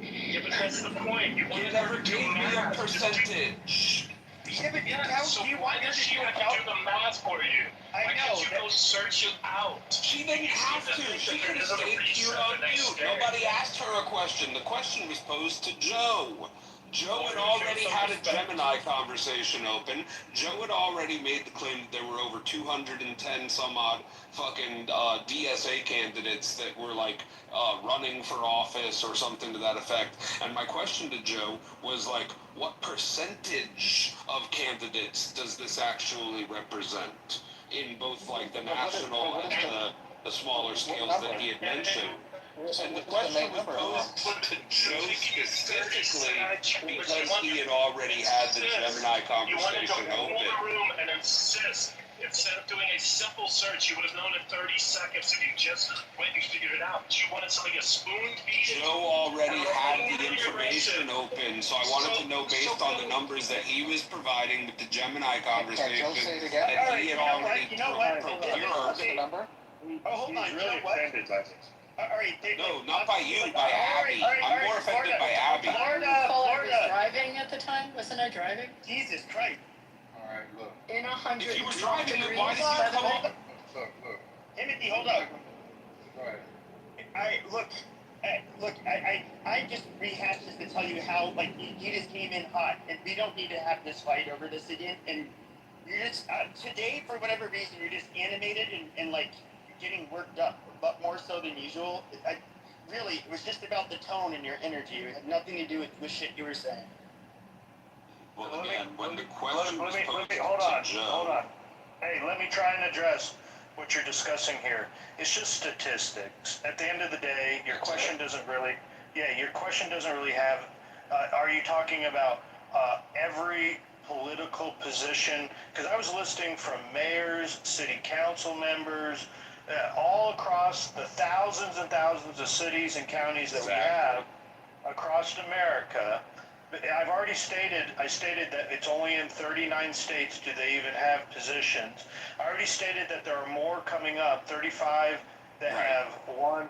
Yeah, but that's the point. You never gave me a percentage. Yeah, but so why does she have to do the math for you? I know. Why can't you go search it out? She didn't have to. She could have stayed here on mute. Nobody asked her a question. The question was posed to Joe. Joe had already had a Gemini conversation open. Joe had already made the claim that there were over 210 some odd fucking DSA candidates that were like running for office or something to that effect. And my question to Joe was like, what percentage of candidates does this actually represent in both like the national and the smaller scales that he had mentioned? And the question was posed to Joe specifically because he had already had the Gemini conversation open. You wanted to hold the room and insist. Instead of doing a simple search, you would have known in 30 seconds if you just went and figured it out. But you wanted something to spoon-feed. Joe already had the information open, so I wanted to know based on the numbers that he was providing with the Gemini conversation that he had already procured. Oh, hold on. Really offended by this. No, not by you, by Abby. I'm more offended by Abby. Florida driving at the time? Wasn't I driving? Jesus Christ. All right, look. In 100 If you were driving, then why did you come up? Look. Timothy, hold up. Go ahead. I just rehashed this to tell you how, like, you just came in hot, and we don't need to have this fight over this again, and you're just, today, for whatever reason, you're just animated, and like, getting worked up, but more so than usual. Really, it was just about the tone and your energy. It had nothing to do with shit you were saying. Well, again, when the question was posed hold on. to Joe, Hey, let me try and address what you're discussing here. It's just statistics. At the end of the day, your question doesn't really have, are you talking about every political position? Because I was listing from mayors, city council members, all across the thousands and thousands of cities and counties that we have across America. I've already stated that it's only in 39 states do they even have positions. I already stated that there are more coming up, 35 that have won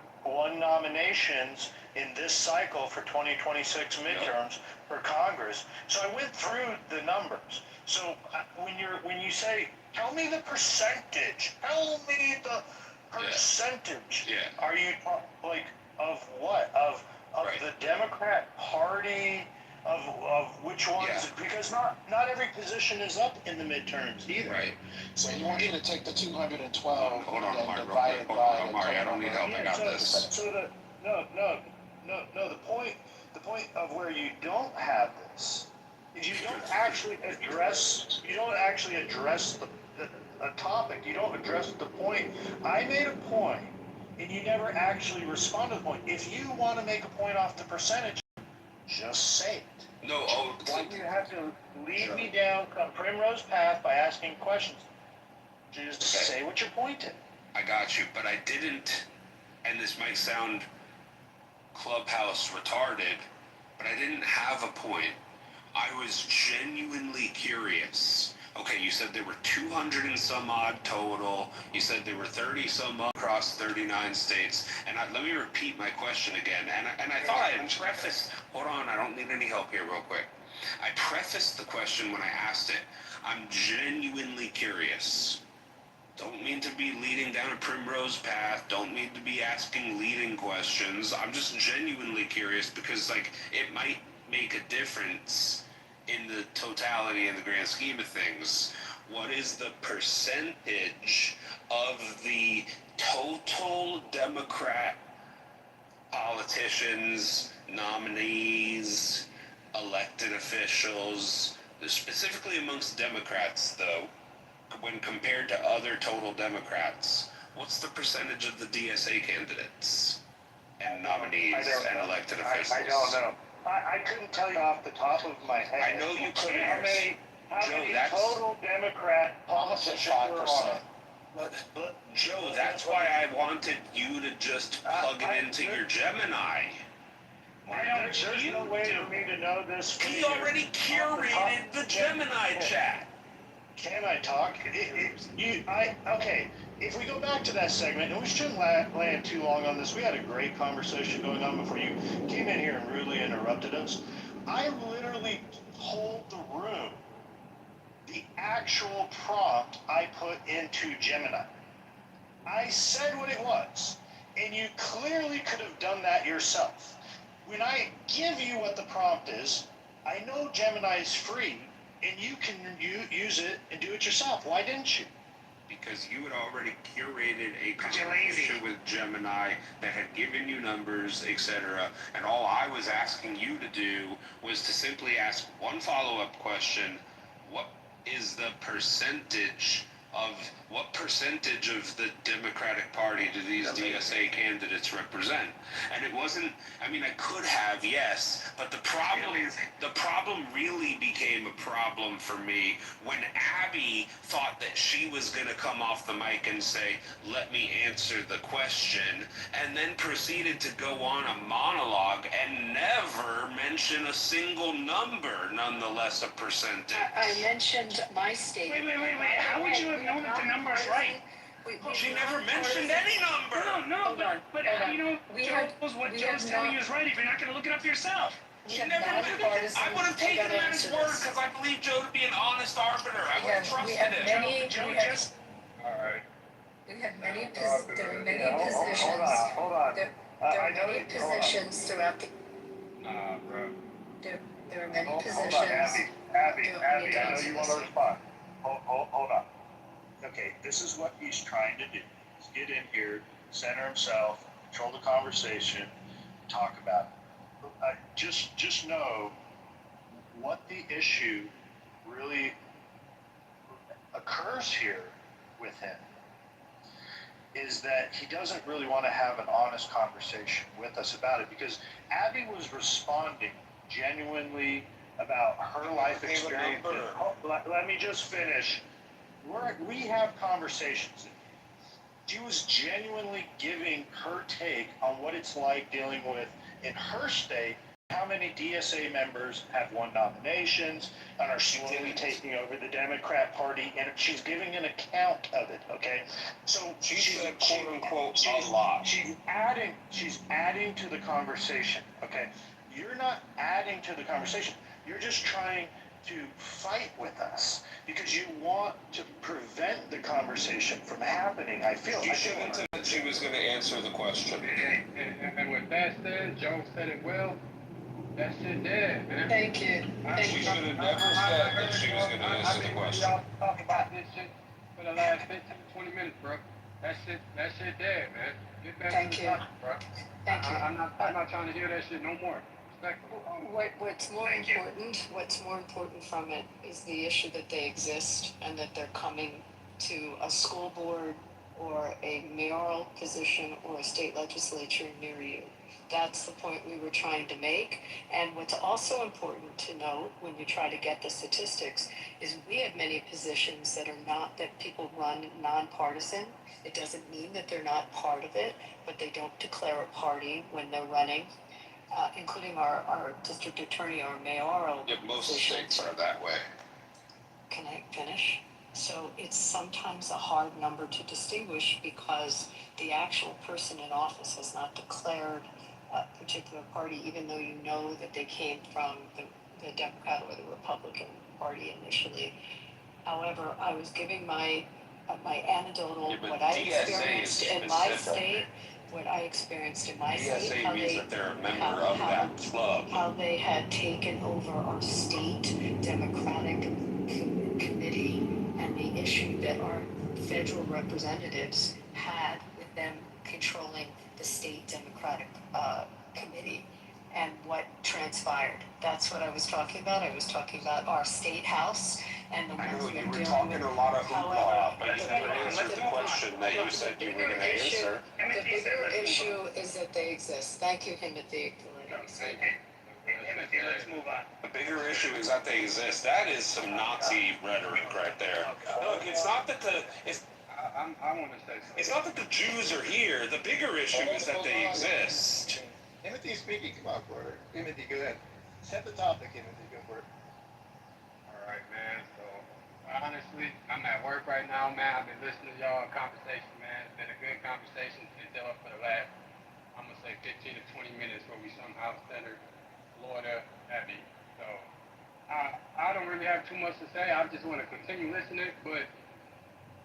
nominations in this cycle for 2026 midterms for Congress. So I went through the numbers. So when you say, tell me the percentage, tell me the percentage. Are you like of what? Of the Democrat Party? Of which ones, because not every position is up in the midterms either. Right. So you want me to take the 212 hold on, and Mark, divide it by Mark, I don't need help. I got this. So the point of where you don't have this is you don't actually address a topic. You don't address the point. I made a point, and you never actually respond to the point. If you want to make a point off the percentage, just say it. No, Why do you have to lead me down a primrose path by asking questions? Just say what your point is. I got you, but I didn't, and this might sound clubhouse retarded, but I didn't have a point. I was genuinely curious. Okay, you said there were 200 and some odd total. You said there were 30 some odd across 39 states. And let me repeat my question again. And I thought I had prefaced, hold on, I don't need any help here real quick. I prefaced the question when I asked it. I'm genuinely curious. Don't mean to be leading down a primrose path. Don't mean to be asking leading questions. I'm just genuinely curious because, like, it might make a difference in the totality and the grand scheme of things. What is the percentage of the total Democrat politicians, nominees, elected officials, specifically amongst Democrats, though, when compared to other total Democrats, what's the percentage of the DSA candidates and nominees and elected officials? I don't know. I couldn't tell you off the top of my head. I know you couldn't. How many total Democrat politicians were on? But Joe, that's why I wanted you to just plug it into your Gemini. There's no way for me to know this. He already curated the Gemini chat. Can I talk? Okay. If we go back to that segment, and we shouldn't land too long on this, we had a great conversation going on before you came in here and rudely interrupted us. I literally told the room the actual prompt I put into Gemini. I said what it was, and you clearly could have done that yourself. When I give you what the prompt is, I know Gemini is free, and you can use it and do it yourself. Why didn't you? Because you had already curated a conversation with Gemini that had given you numbers, etc. And all I was asking you to do was to simply ask one follow-up question. What is the percentage of the Democratic Party do these DSA candidates represent? And it wasn't, I mean, I could have, yes, but the problem really became a problem for me when Abby thought that she was going to come off the mic and say, let me answer the question, and then proceeded to go on a monologue and never mention a single number, nonetheless a percentage. I mentioned my state. Wait. How would you have known that the number is right? She never mentioned any number. No, but how do you know what Joe's telling you is right if you're not going to look it up yourself? I would have taken him at his word because I believe Joe to be an honest arbiter. I would have trusted him. There are many positions. Hold on. There are many positions throughout the. There are many positions. Hold on, Abby, I know you want to respond. Hold on. Okay, this is what he's trying to do. to get in here, center himself, control the conversation, talk about it. Just know what the issue really occurs here with him is that he doesn't really want to have an honest conversation with us about it, because Abby was responding genuinely about her life experience. Let me just finish. We have conversations. She was genuinely giving her take on what it's like dealing with, in her state, how many DSA members have won nominations and are slowly taking over the Democrat Party, and she's giving an account of it, okay? So she's quote unquote a lot. She's adding to the conversation, okay? You're not adding to the conversation. You're just trying to fight with us because you want to prevent the conversation from happening. I feel You shouldn't have said she was going to answer the question. And with that said, Joe said it well. That shit dead, man. Thank you. She should have never said that she was going to answer the question. Y'all talk about this shit for the last 15 to 20 minutes, bro. That shit dead, man. Get back to the topic, bro. Thank you. I'm not trying to hear that shit no more. What's more important from it is the issue that they exist and that they're coming to a school board or a mayoral position or a state legislature near you. That's the point we were trying to make. And what's also important to note when you try to get the statistics is we have many positions that people run nonpartisan. It doesn't mean that they're not part of it, but they don't declare a party when they're running. Including our district attorney, our mayoral Most positions. states are that way. Can I finish? So it's sometimes a hard number to distinguish because the actual person in office has not declared a particular party, even though you know that they came from the Democrat or the Republican Party initially. However, I was giving my anecdotal, what I experienced in my state. What I experienced in my state, how means that they're a member of that club. How they had taken over our state Democratic committee and the issue that our federal representatives had with them controlling the state Democratic committee and what transpired. That's what I was talking about. I was talking about our state house and the ones that You were dealing talking with. a lot of hoopla, but you However, never answered the question that you said you were going to answer. The bigger issue is that they exist. Thank you, Timothy, for letting me say that. Timothy, let's move on. The bigger issue is that they exist. That is some Nazi rhetoric right there. Look, it's not that I want to say something. it's not that the Jews are here. The bigger issue is that they exist. Timothy is speaking. Come on, Porter. Timothy, go ahead. Set the topic, Timothy. Go for it. All right, man. So, honestly, I'm at work right now, man. I've been listening to y'all conversation, man. It's been a good conversation until for the last, I'm going to say 15 to 20 minutes where we somehow centered Florida Abbey. So, I don't really have too much to say. I just want to continue listening, but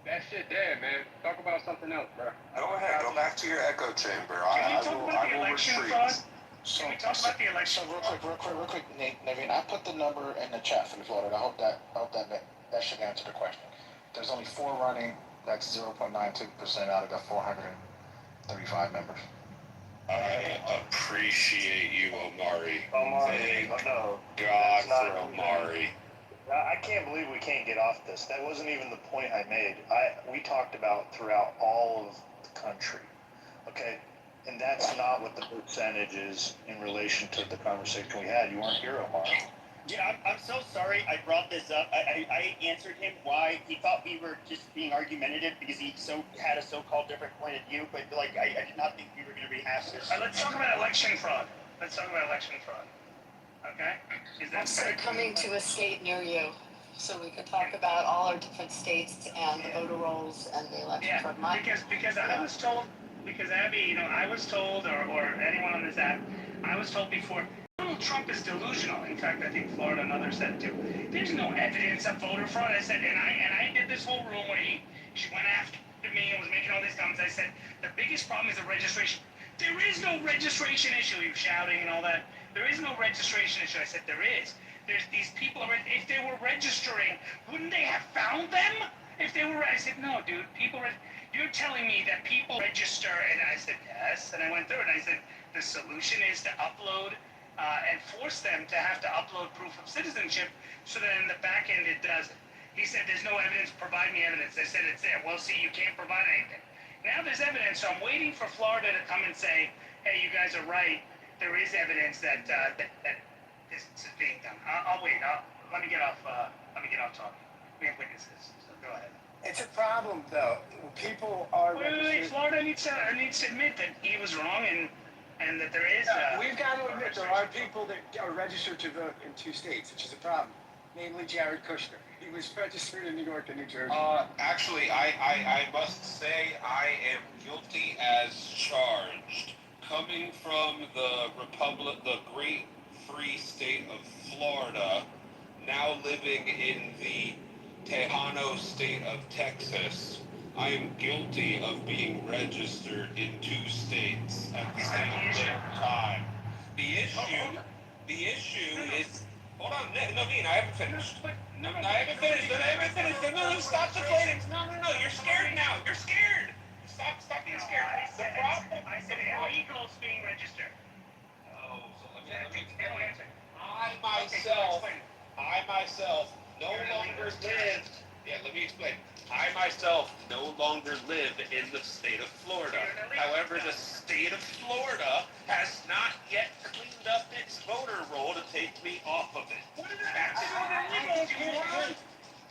that shit dead, man. Talk about something else, bro. Go ahead. Go back to your echo chamber. Can we talk about the election fraud? Can we talk about the election? Real quick, Naveen, I put the number in the chat for the Florida. I hope that should answer the question. There's only 4 running. That's 0.92% out of the 435 members. I appreciate you, Omari. Omari, Thank no. God for Omari. I can't believe we can't get off this. That wasn't even the point I made. We talked about throughout all of the country, okay? And that's not what the percentage is in relation to the conversation we had. You weren't here, Omar. Yeah, I'm so sorry I brought this up. I answered him why he thought we were just being argumentative because he had a so-called different point of view, but like I did not think we were going to rehash this. Let's talk about election fraud. Okay? They're coming to a state near you, so we can talk about all our different states and the voter rolls and the election fraud. Because I was told, because Abby, I was told, or anyone on this app, I was told before, Donald Trump is delusional. In fact, I think Florida and others said too. There's no evidence of voter fraud. I said, and I did this whole room where she went after me and was making all these comments. I said, the biggest problem is the registration. There is no registration issue. You're shouting and all that. There is no registration issue. I said, there is. There's these people, if they were registering, wouldn't they have found them If they were, I said, no, dude, you're telling me that people register, and I said, yes, and I went through it, and I said, the solution is to upload and force them to have to upload proof of citizenship so that in the back end it does it. He said, there's no evidence, provide me evidence. I said, it's there. Well, see, you can't provide anything. Now there's evidence, so I'm waiting for Florida to come and say, hey, you guys are right. There is evidence that this is being done. I'll wait. Let me get off talking. We have witnesses, so go ahead. It's a problem, though. People are Wait. Florida needs to admit that he was wrong and that there is. We've got to admit there are people that are registered to vote in 2 states, which is a problem. Namely, Jared Kushner. He was registered in New York and New Jersey. Actually, I must say I am guilty as charged. Coming from the great free state of Florida, now living in the Tejano state of Texas, I am guilty of being registered in 2 states at the same time. The issue is, hold on, Naveen, I haven't finished. I haven't finished. No, stop deflating. No, you're scared now. You're scared. Stop being scared. I said illegals being registered. Oh, so let me explain. I myself no longer live. Yeah, let me explain. I myself no longer live in the state of Florida. However, the state of Florida has not yet cleaned up its voter roll to take me off of it. What does that have to do with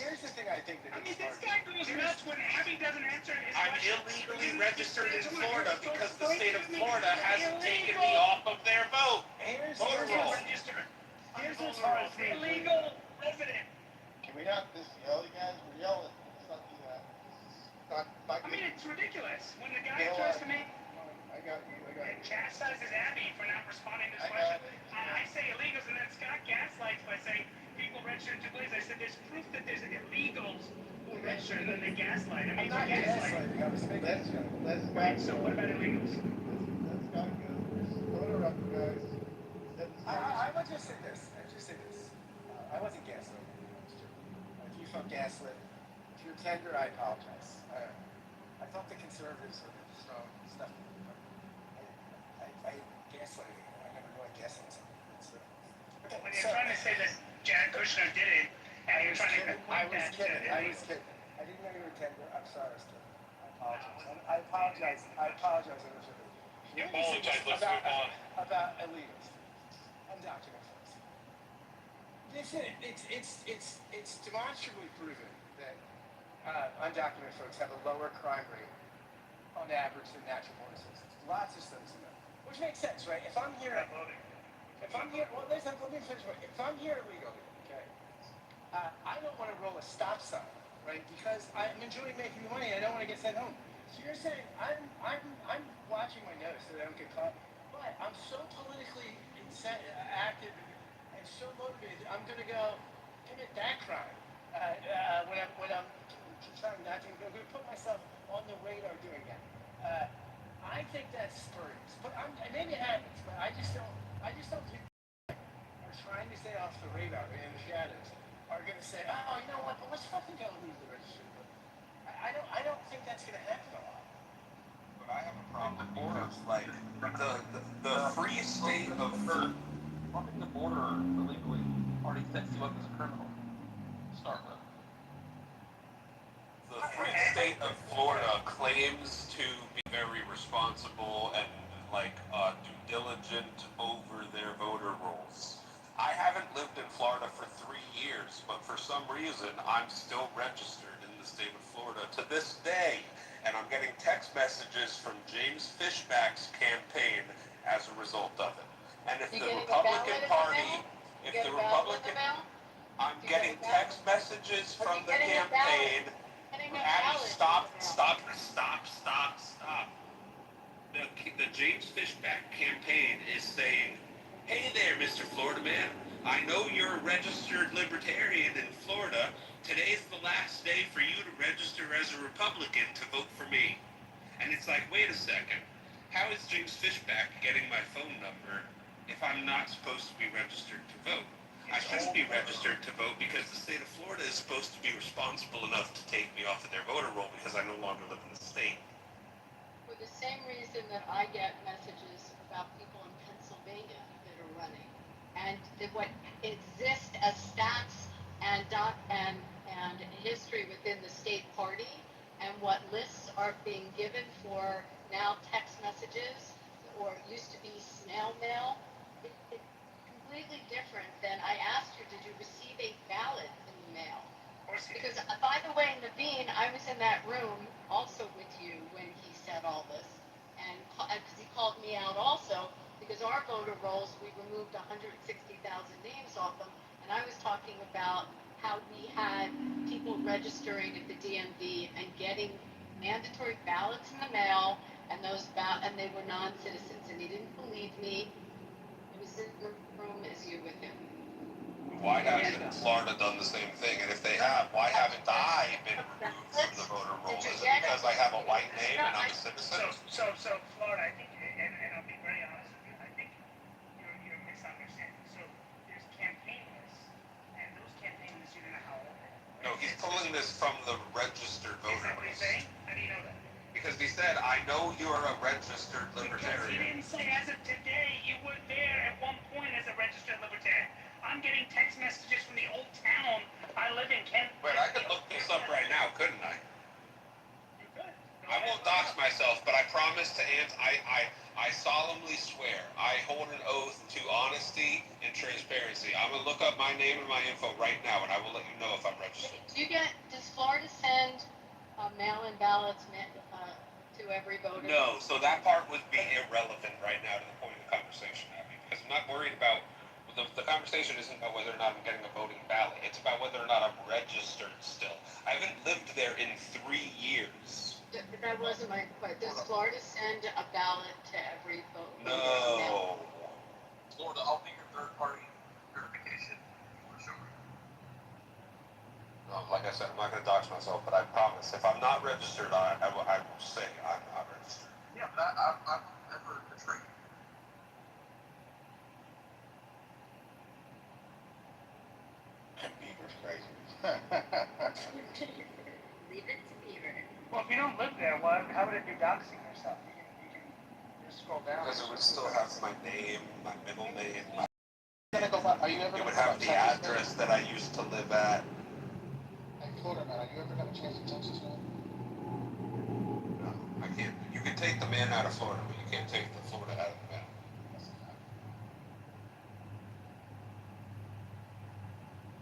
Here's the thing I think that this guy goes nuts when Abby doesn't answer his I'm question. illegally registered in Florida because the state of Florida hasn't taken me off of their vote. Voter roll. Here's what's hard. Illegal resident. Can we not just yell, you guys? We're yelling. Let's not do that. I mean, it's ridiculous. When the guy tries to make I got you. chastises Abby for not responding to this question, I say illegals, and then Scott gaslights by saying people registered in 2 places. I said there's proof that there's illegals who register, and then they gaslight. I mean, I'm not gaslighting. I was making Let's right. So what about illegals? Let's go. Voter up, guys. I would just say this. I wasn't gaslit. If you felt gaslit, if you're tender, I apologize. I thought the conservatives were throwing stuff. I gaslit. I never really gaslit something. When you're trying to say that Jared Kushner did it, and you're trying to I was kidding. I didn't know you were tender. I'm sorry, I was kidding. I apologize. I apologize. You apologize. Let's move on. About illegals. Undocumented folks. Listen, it's demonstrably proven that undocumented folks have a lower crime rate on average than natural born citizens. Lots of studies on that, which makes sense, right? If I'm here, well, listen, let me finish. If I'm here illegally, okay, I don't want to roll a stop sign, right? Because I'm enjoying making money. I don't want to get sent home. So you're saying I'm watching my nose so that I don't get caught, but I'm so politically active and so motivated. I'm going to go commit that crime when I'm trying not to. I'm going to put myself on the radar doing that. I think that's spurious, but maybe it happens. But I just don't think are trying to stay off the radar and in the shadows are going to say, oh, you know what? But let's fucking go leave the registry. I don't think that's going to happen a lot. But I have a problem with borders. Like the free state of Crossing the border illegally already sets you up as a criminal. Start with. The free state of Florida claims to be very responsible and due diligent over their voter rolls. I haven't lived in Florida for 3 years, but for some reason I'm still registered in the state of Florida to this day, and I'm getting text messages from James Fishback's campaign as a result of it. And if the Republican Party, I'm getting text messages from the campaign. Abby, stop. The James Fishback campaign is saying, hey there, Mr. Florida man. I know you're a registered libertarian in Florida. Today's the last day for you to register as a Republican to vote for me. And it's like, wait a second. How is James Fishback getting my phone number if I'm not supposed to be registered to vote? I shouldn't be registered to vote because the state of Florida is supposed to be responsible enough to take me off the because I no longer live in the state. For the same reason that I get messages about people in Pennsylvania that are running, and what exists as stats and history within the state party, and what lists are being given for now text messages, or it used to be snail mail. It's completely different than I asked you, did you receive a ballot in the mail? Because, by the way, Naveen, I was in that room also with you when he said all this, and because he called me out also, because our voter rolls, we removed 160,000 names off them, and I was talking about how we had people registering at the DMV and getting mandatory ballots in the mail, and and they were non-citizens, and he didn't believe me. He was in the room as you with him. Why hasn't Florida done the same thing? And if they have, why haven't I been removed from the voter roll? Is it because I have a white name and I'm a citizen? So Florida, I think, and I'll be very honest with you, I think you're misunderstanding. So there's campaign lists, and those campaign lists, you don't know how old they are. No, he's pulling this from the registered voter Is that what he's saying? How do you know that? Because he said, I know you're a registered Because he libertarian. didn't say as of today, you were there at one point as a registered libertarian. I'm getting text messages from the old town I live in, Kent. But I could look this up right now, couldn't I? You could. I won't dox myself, but I promise to I solemnly swear, I hold an oath to honesty and transparency. I'm gonna look up my name and my info right now, and I will let you know if I'm registered. Does Florida send mail-in ballots to every voter? No, so that part would be irrelevant right now to the point of the conversation, Abby, because I'm not worried about, the conversation isn't about whether or not I'm getting a voting ballot. It's about whether or not I'm registered still. I haven't lived there in 3 years. That wasn't my question. Does Florida send a ballot to every voter? No. Florida, I'll be your third party verification for sure. No, like I said, I'm not going to dox myself, but I promise, if I'm not registered, I will say I'm not registered. Yeah, but I've never betrayed you. Beaver's crazy. Leave it to Beaver. Well, if you don't live there, how would it be doxing yourself? You can just scroll down. Because it would still have my name, my middle name, Are you ever it would gonna have go the back to address that I used to live at. Hey, Florida man, are you ever gonna change to Texas, man? No, I can't. You can take the man out of Florida, but you can't take the Florida out of the man.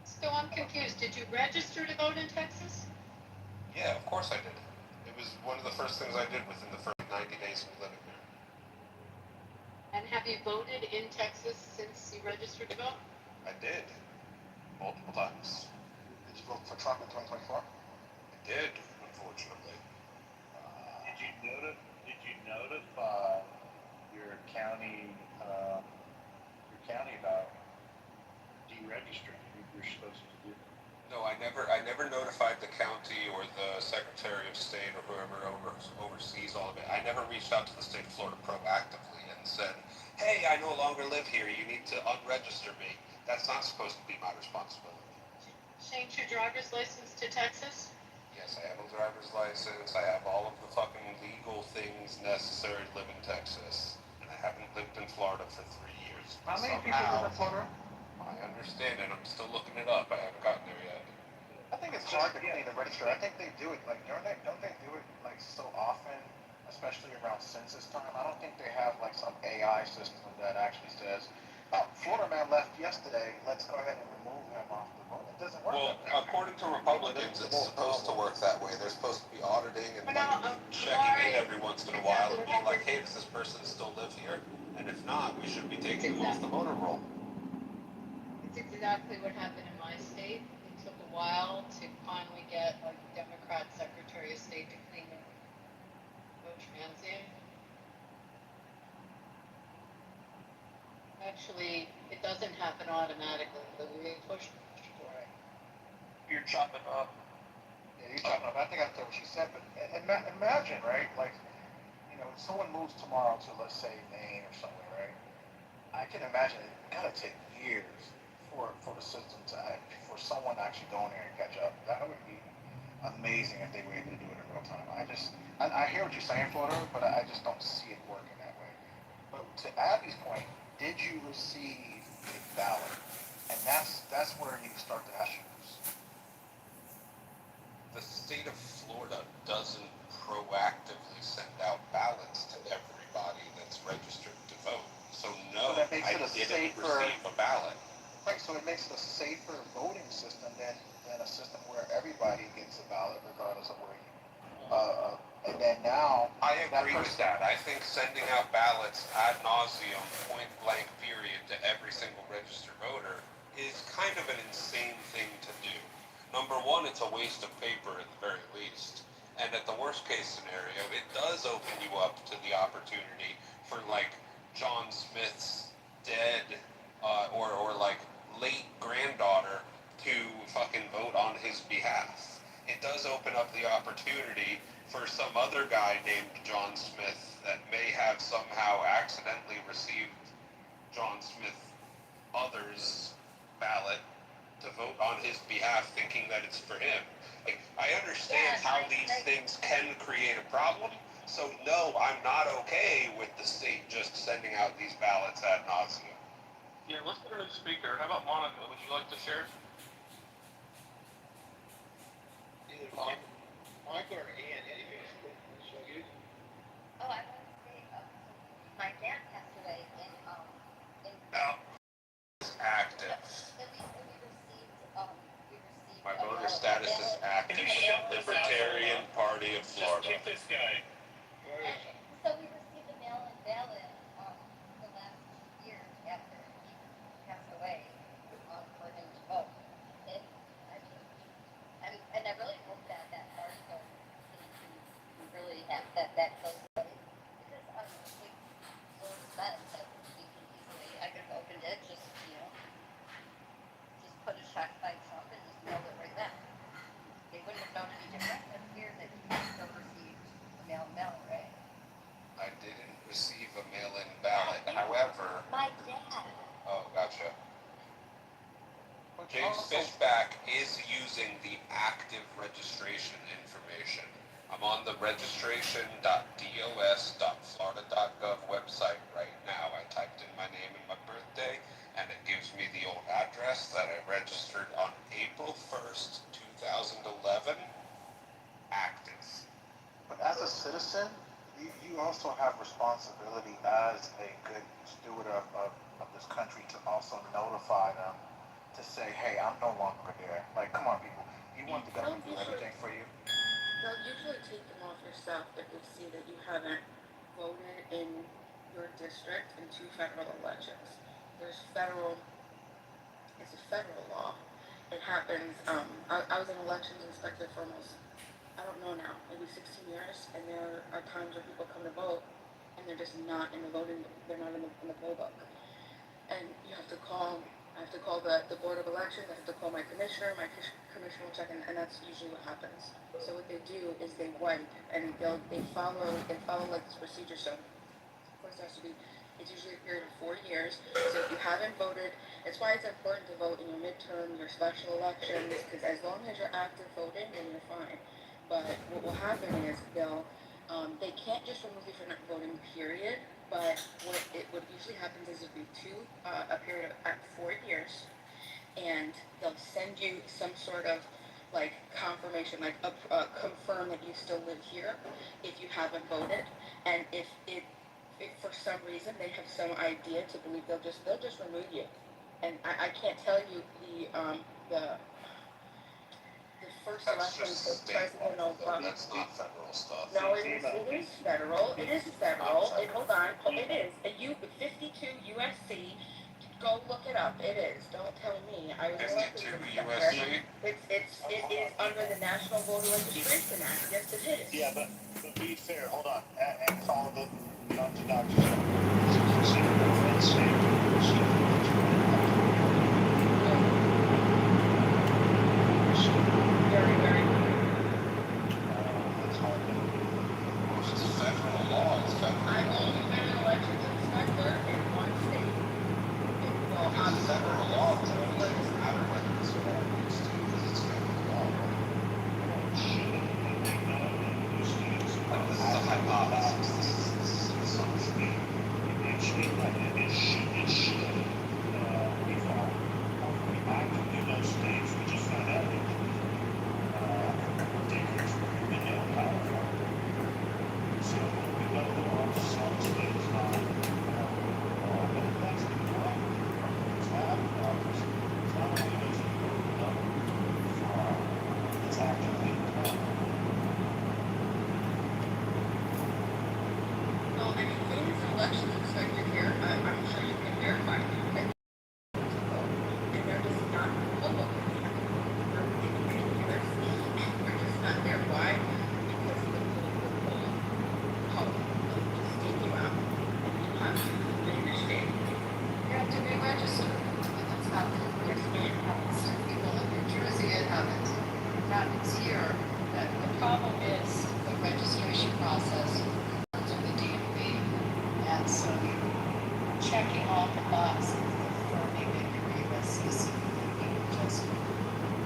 So I'm confused. Did you register to vote in Texas? Yeah, of course I did. It was one of the first things I did within the first 90 days of living there. And have you voted in Texas since you registered to vote? I did. Multiple times. Did you vote for Trump in 2024? I did, unfortunately. Did you notify your county about deregistering? You're supposed to do. No, I never notified the county or the Secretary of State or whoever oversees all of it. I never reached out to the state of Florida proactively and said, hey, I no longer live here, you need to unregister me. That's not supposed to be my responsibility. Change your driver's license to Texas? Yes, I have a driver's license, I have all of the fucking legal things necessary to live in Texas, and I haven't lived in Florida for 3 years. How many people live in Florida? I understand it, I'm still looking it up, I haven't gotten there yet. I think it's hard to clean the register. I think they do it, like, don't they do it, like, so often, especially around census time? I don't think they have, like, some AI system that actually says, oh, Florida man left yesterday, let's go ahead and remove him off the vote. It doesn't work Well, that way. according to Republicans, it's supposed to work that way. They're supposed to be auditing and checking in every once in a while and being like, hey, does this person still live here? And if not, we should be taking them off the voter roll. It's exactly what happened in my state. It took a while to finally get a Democrat Secretary of State to clean the vote transient. Actually, it doesn't happen automatically, but we push for it. You're chopping up. Yeah, you're chopping up. I think I understand what she said, but imagine, right? Like, you know, if someone moves tomorrow to, let's say, Maine or somewhere, right? I can imagine it gotta take years for the system to, for someone to actually go in there and catch up. That would be amazing if they were able to do it real time. I hear what you're saying, Florida, but I just don't see it working that way. But to Abby's point, did you receive a ballot? And that's where you start to have issues. The state of Florida doesn't proactively send out ballots to everybody that's registered to vote. So no, So that makes I it a didn't safer, receive a ballot. right, so it makes it a safer voting system than a system where everybody gets a ballot regardless of where you, and then now. I agree with that. I think sending out ballots ad nauseum, point blank period, to every single registered voter is kind of an insane thing to do. Number one, it's a waste of paper at the very least. And at the worst case scenario, it does open you up to the opportunity for like John Smith's dead or like late granddaughter to fucking vote on his behalf. It does open up the opportunity for some other guy named John Smith that may have somehow accidentally received John Smith others' ballot to vote on his behalf thinking that it's for him. Like, I understand how these things can create a problem, so no, I'm not okay with the state just sending out these ballots ad nauseum. Yeah, let's put a new speaker. How about Monica? Would you like to share? Either Monica or Ann, anyway. Shall you? Oh, I want to say, my dad passed away in It's active. we received My voter status is active. Libertarian Party of Florida. Just kick this guy. So we received a mail-in ballot the last 2 years after he passed away for him to vote. And I really hope that party don't really have that close voting because honestly, so expensive that we can easily, I could have opened it, just put a check by Trump and just mailed it right back. They wouldn't have known any different. It's weird that you still received a mail-in ballot, right? I didn't receive a mail-in ballot. However, My dad. oh, gotcha. James Fishback is using the active registration information. I'm on the registration.dos.florida.gov website right now. I typed in my name and my birthday, and it gives me the old address that I registered on April 1st, 2011. Active. But as a citizen, you also have responsibility as a good steward of this country to also notify them to say, hey, I'm no longer there. Like, come on, people. You want the government to do everything for you? They'll usually take them off your stuff if they see that you haven't voted in your district in 2 federal elections. It's a federal law. It happens, I was an elections inspector for almost, I don't know now, maybe 16 years, and there are times where people come to vote and they're just not in the voting, they're not in the poll book. And you have to call, I have to call the Board of Elections, I have to call my commissioner will check, and that's usually what happens. So what they do is they wipe, and they follow like this procedure. So of course there has to be, it's usually a period of 4 years. So if you haven't voted, it's why it's important to vote in your midterm, your special elections, because as long as you're active voting, then you're fine. But what will happen is they can't just remove you from not voting, period. But what usually happens is it'll be a period of 4 years, and they'll send you some sort of like confirmation, like confirm that you still live here if you haven't voted, and if for some reason they have some idea to believe they'll just remove you. And I can't tell you the first election for president Obama. That's not federal stuff. No, it is federal. It is federal. Hold on. It is. 52 USC. Go look it up. It is. Don't tell me. I was 52 USC? It is under the National Voter Registration Act. Yes, it is. Yeah, but be fair. Hold on. And follow the Dr. Very, very. It's federal law. It's federal. I've only been an elections inspector in one state. Well, I'm federal law. It doesn't matter whether it's federal. It's federal law. that policy. It should evolve. I can do those things. We just found out that daycares were in California. So we know that our some states not, but that's the problem. It's not ours. It's not only those people who know it's actively done. Well, I mean, things election inspector here, I'm sure you can verify that and they're just not public. They're just not there. Why? Because the political public just take you out and you have to leave your state. You have to be registered. And that's happened. Yes, ma'am. Some people in New Jersey, it happens. It happens here. That the problem is the registration process to the DMV. And so you're checking off the box, confirming that you're a U.S. citizen. You just,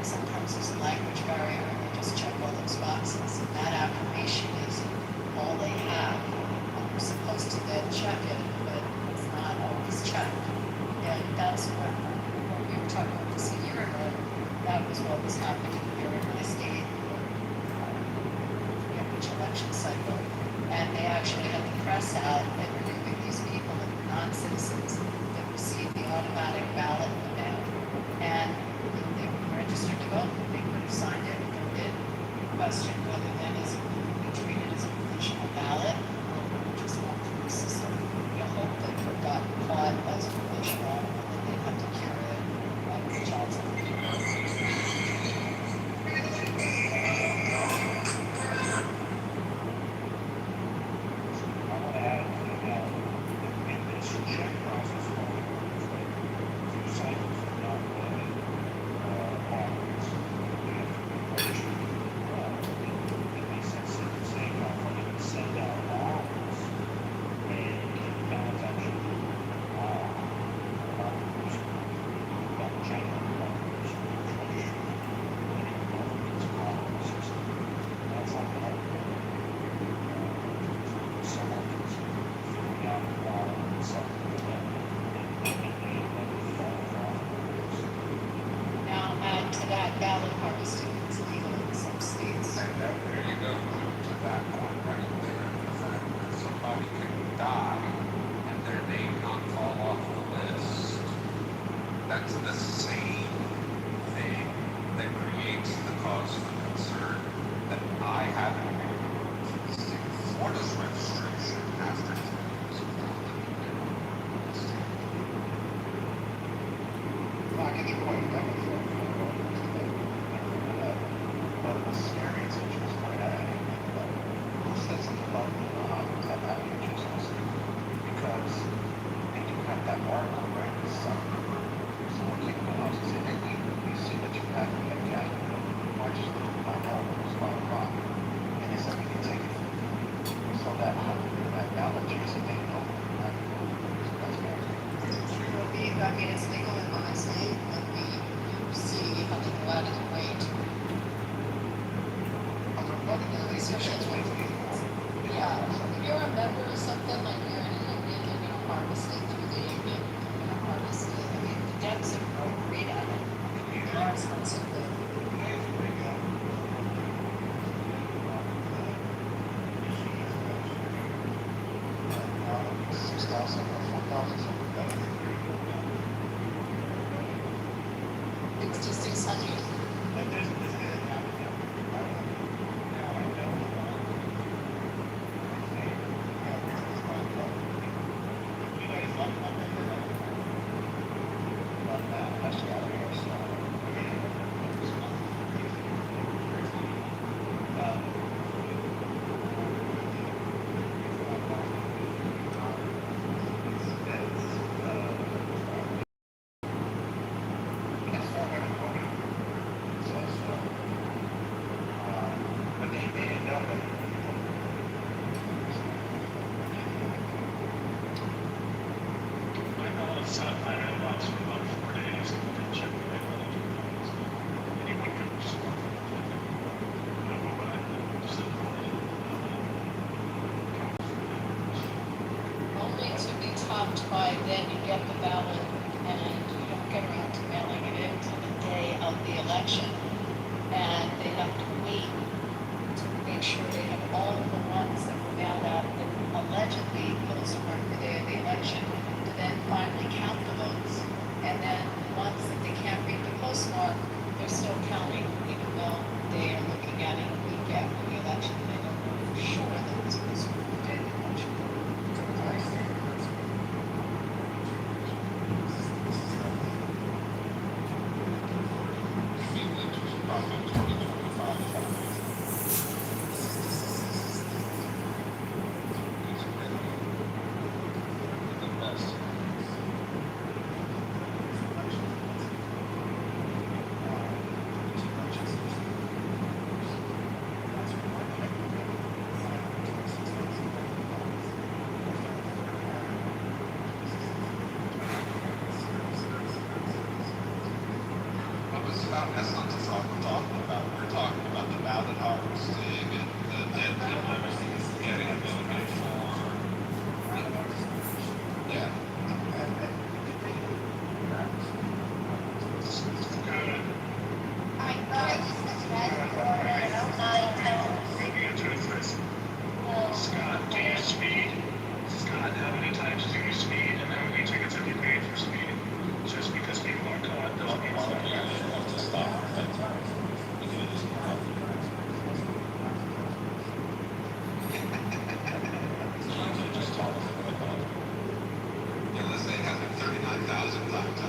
sometimes there's a language barrier and they just check all those boxes. And that affirmation is all they have. And you're supposed to then check it, but it's not always checked. And that's what we were talking about this a year ago. That was what was happening here in my state, which election cycle. And they actually had the press out that were giving these people that were non-citizens that received the automatic ballot in the mail. And they were registered to vote. They could have signed it, but did question whether then is it be treated as a provisional ballot or just one through the system. You hope that it got caught as provisional and then they have to carry it like the Johnson. Now add to that ballot harvesting is legal in some states. And then there you go to that point right there. The fact that somebody can die and their name not fall off the list. That's the same thing that creates the cause for concern that I haven't been able to see. What is registration after 2 years of I can get one done before one of the scary situations where who said something about that having business because they do have that article right this summer. Someone came to the house and said, hey, we see that you have a cat. Why don't you look at my album, it's my rock. And they said we can take it from you. So that allergy is a thing, you know. I mean, it's legal in my state, but we see how they go out of the way to especially 24 years. Yeah, if you're a member of something like you're in a union, you're going to harvest it through the union, you're going to harvest it. I mean, the debts are great at it. They are expensive. by then you get the ballot and you don't get around to mailing it in till the day of the election. And they have to wait to make sure they have all the ones that were mailed out that allegedly postmarked the day of the election to then finally count the votes. And then the ones that they can't read the postmark, they're still counting, even though they are looking at it a week after the election. They don't know for sure that it's postmarked the day of the election. That's not the talk we're talking about. We're talking about the ballot harvesting and the dead people getting voted for. Yeah. Scott, do you speed? Scott, how many times do you speed and how many tickets have you paid for speeding? Just because people are caught doesn't mean something has to stop. Yeah, let's say it has 39,000 times.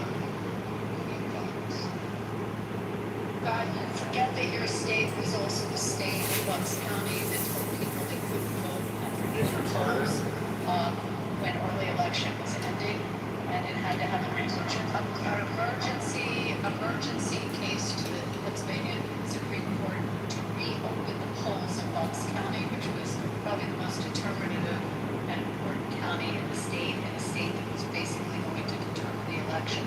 God, forget that your state was also the state of Bucks County that told people they couldn't vote for different terms when early election was ending, and it had to have an emergency case to the Pennsylvania Supreme Court to reopen the polls in Bucks County, which was probably the most determinative and important county in the state, and a state that was basically going to determine the election.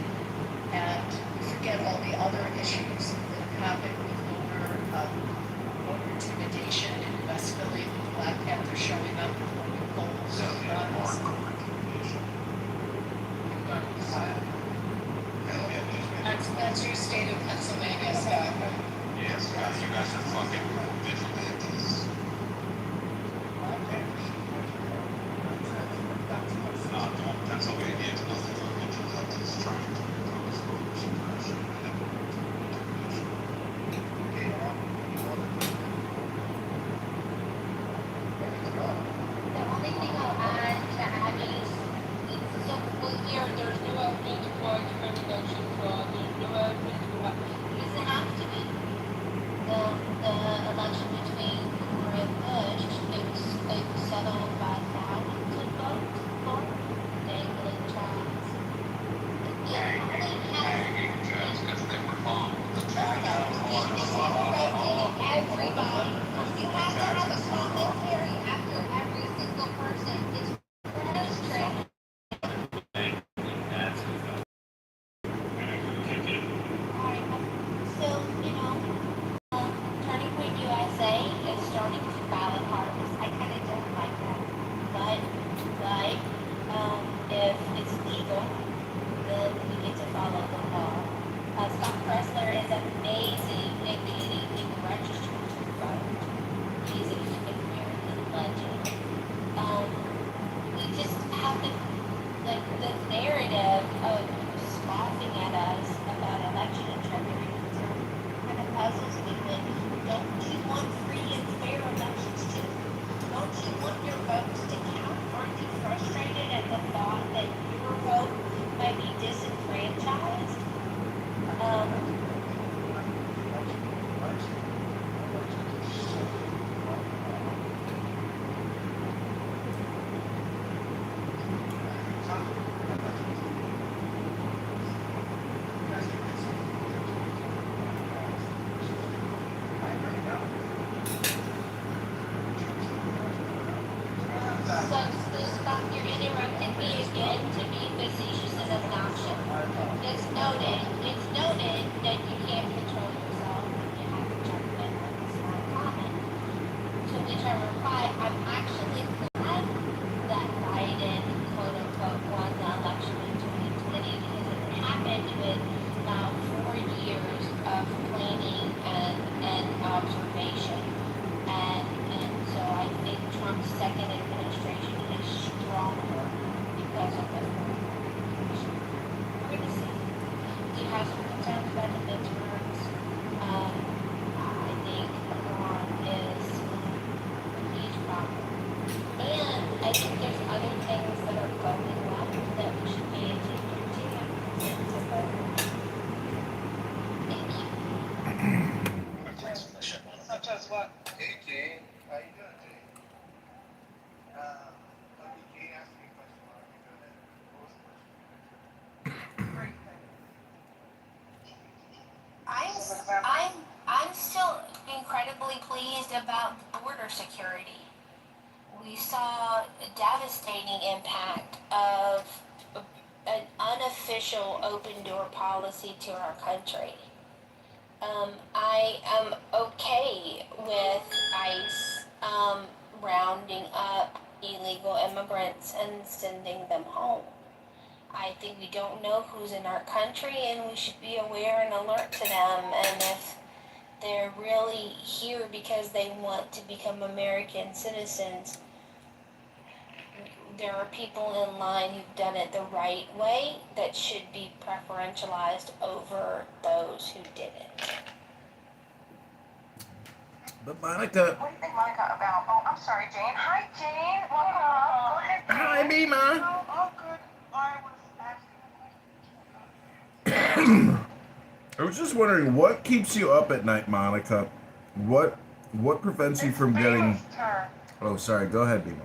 And forget all the other issues happened with voter intimidation in West Philly, with Black Panther showing up with voting polls. That's your state of Pennsylvania, Scott. Yeah, Scott, you guys are fucking vigilantes. Pennsylvania is nothing but vigilantes trying to impose voter suppression. The only thing I'll add to Abby's, so here there's no evidence for discrimination fraud, there's no evidence for, because it has to be. The election between Gore and Bush, it was settled by thousands of votes for dangling child. Everybody, you have to have a commentary after every single person is frustrated. Alright, so, Turning Point USA is starting to ballot harvest. I kind of don't like that. But, if it's legal, then we get to follow the law. Scott Pressler is amazing at getting people registered to vote. He's an American legend. We just have the narrative of scoffing at us about election integrity kind of puzzles me. But don't you want free and fair elections too? Don't you want your votes to count? Aren't you frustrated at the thought that your vote might be disenfranchised? Scott, you're interrupting me again to be facetious and obnoxious. It's noted that you can't control yourself when you have to jump in with a small comment. To which I reply, I'm actually glad that Biden, quote unquote, won the election I think there's other things that are going well that we should pay attention to and present to voters. Thank you. Such as what? Hey Jane, how you doing, Jane? Okay, Jane asked me a question. Why don't you go ahead and pose the question? I'm still incredibly pleased about border security. We saw a devastating impact of an unofficial open door policy to our country. I am okay with ICE rounding up illegal immigrants and sending them home. I think we don't know who's in our country and we should be aware and alert to them. And if they're really here because they want to become American citizens, there are people in line who've done it the right way that should be preferentialized over those who didn't. But Monica. What do you think, Monica, about? Oh, I'm sorry, Jane. Hi, Jane. Welcome up. Go ahead, Jane. Hi, Bima. Oh, good. I was asking. I was just wondering, what keeps you up at night, Monica? What prevents you from getting... Turn. Oh, sorry. Go ahead, Bima.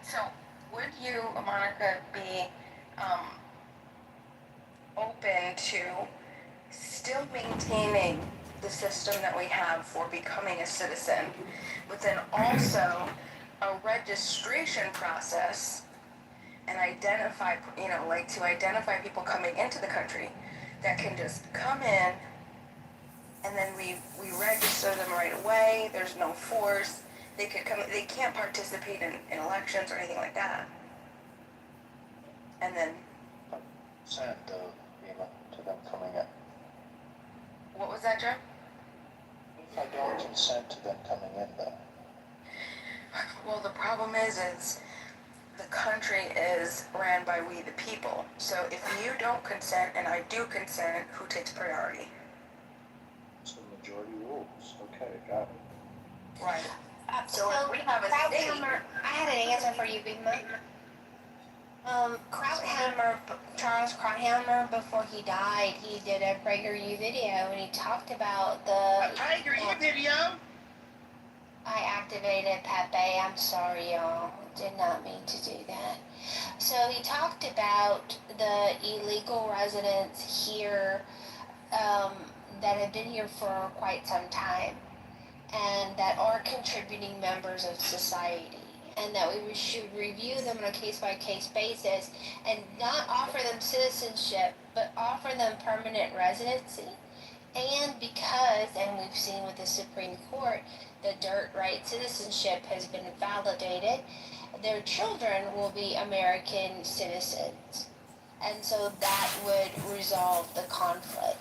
So, would you, Monica, be open to still maintaining the system that we have for becoming a citizen, but then also a registration process and identify, to identify people coming into the country that can just come in and then we register them right away. There's no force. They can't participate in elections or anything like that. And then, Send to them coming in. what was that, Joe? If I don't consent to them coming in, though. Well, the problem is the country is ran by we the people. So if you don't consent and I do consent, who takes priority? So majority rules. Okay, got it. Right. So we have a state. I had an answer for you, Bigma. Charles Krauthammer, before he died, he did a PragerU video and he talked about A PragerU video? I activated Pepe. I'm sorry, y'all. Did not mean to do that. So he talked about the illegal residents here that have been here for quite some time and that are contributing members of society, and that we should review them on a case-by-case basis and not offer them citizenship, but offer them permanent residency. And because, and we've seen with the Supreme Court, the dirt right citizenship has been validated, their children will be American citizens. And so that would resolve the conflict.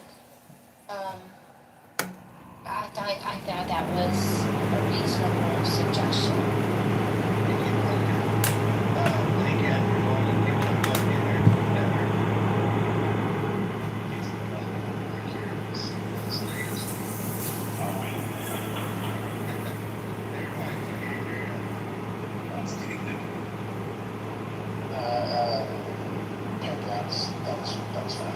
I thought that was a reasonable suggestion. That's fine.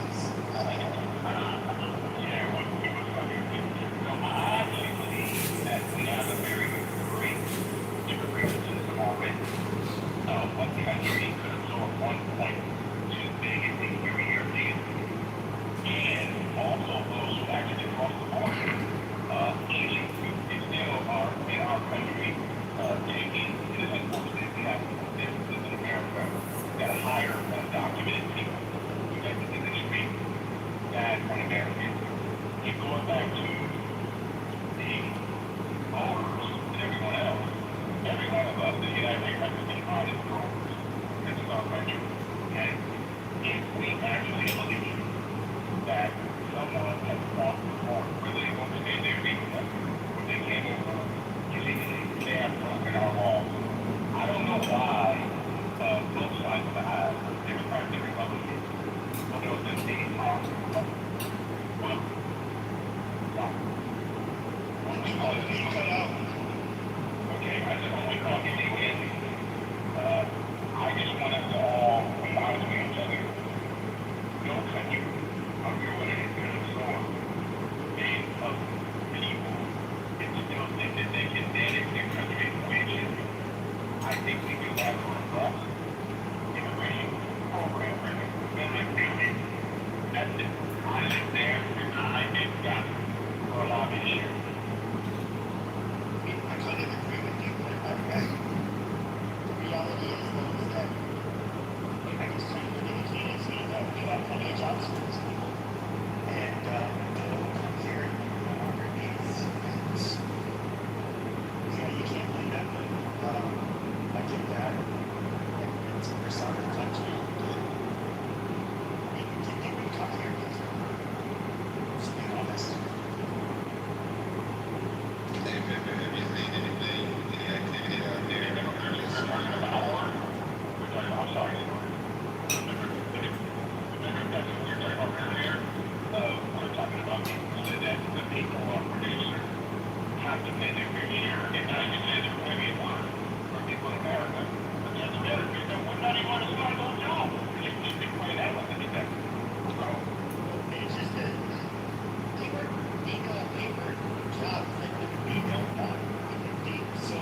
have to pay their fair share. And I understand there's going to be work for people in America. But that's the other thing that would not even want to start those jobs. Just to play that one, I think that. So, It's just that they were favored jobs that we don't want. So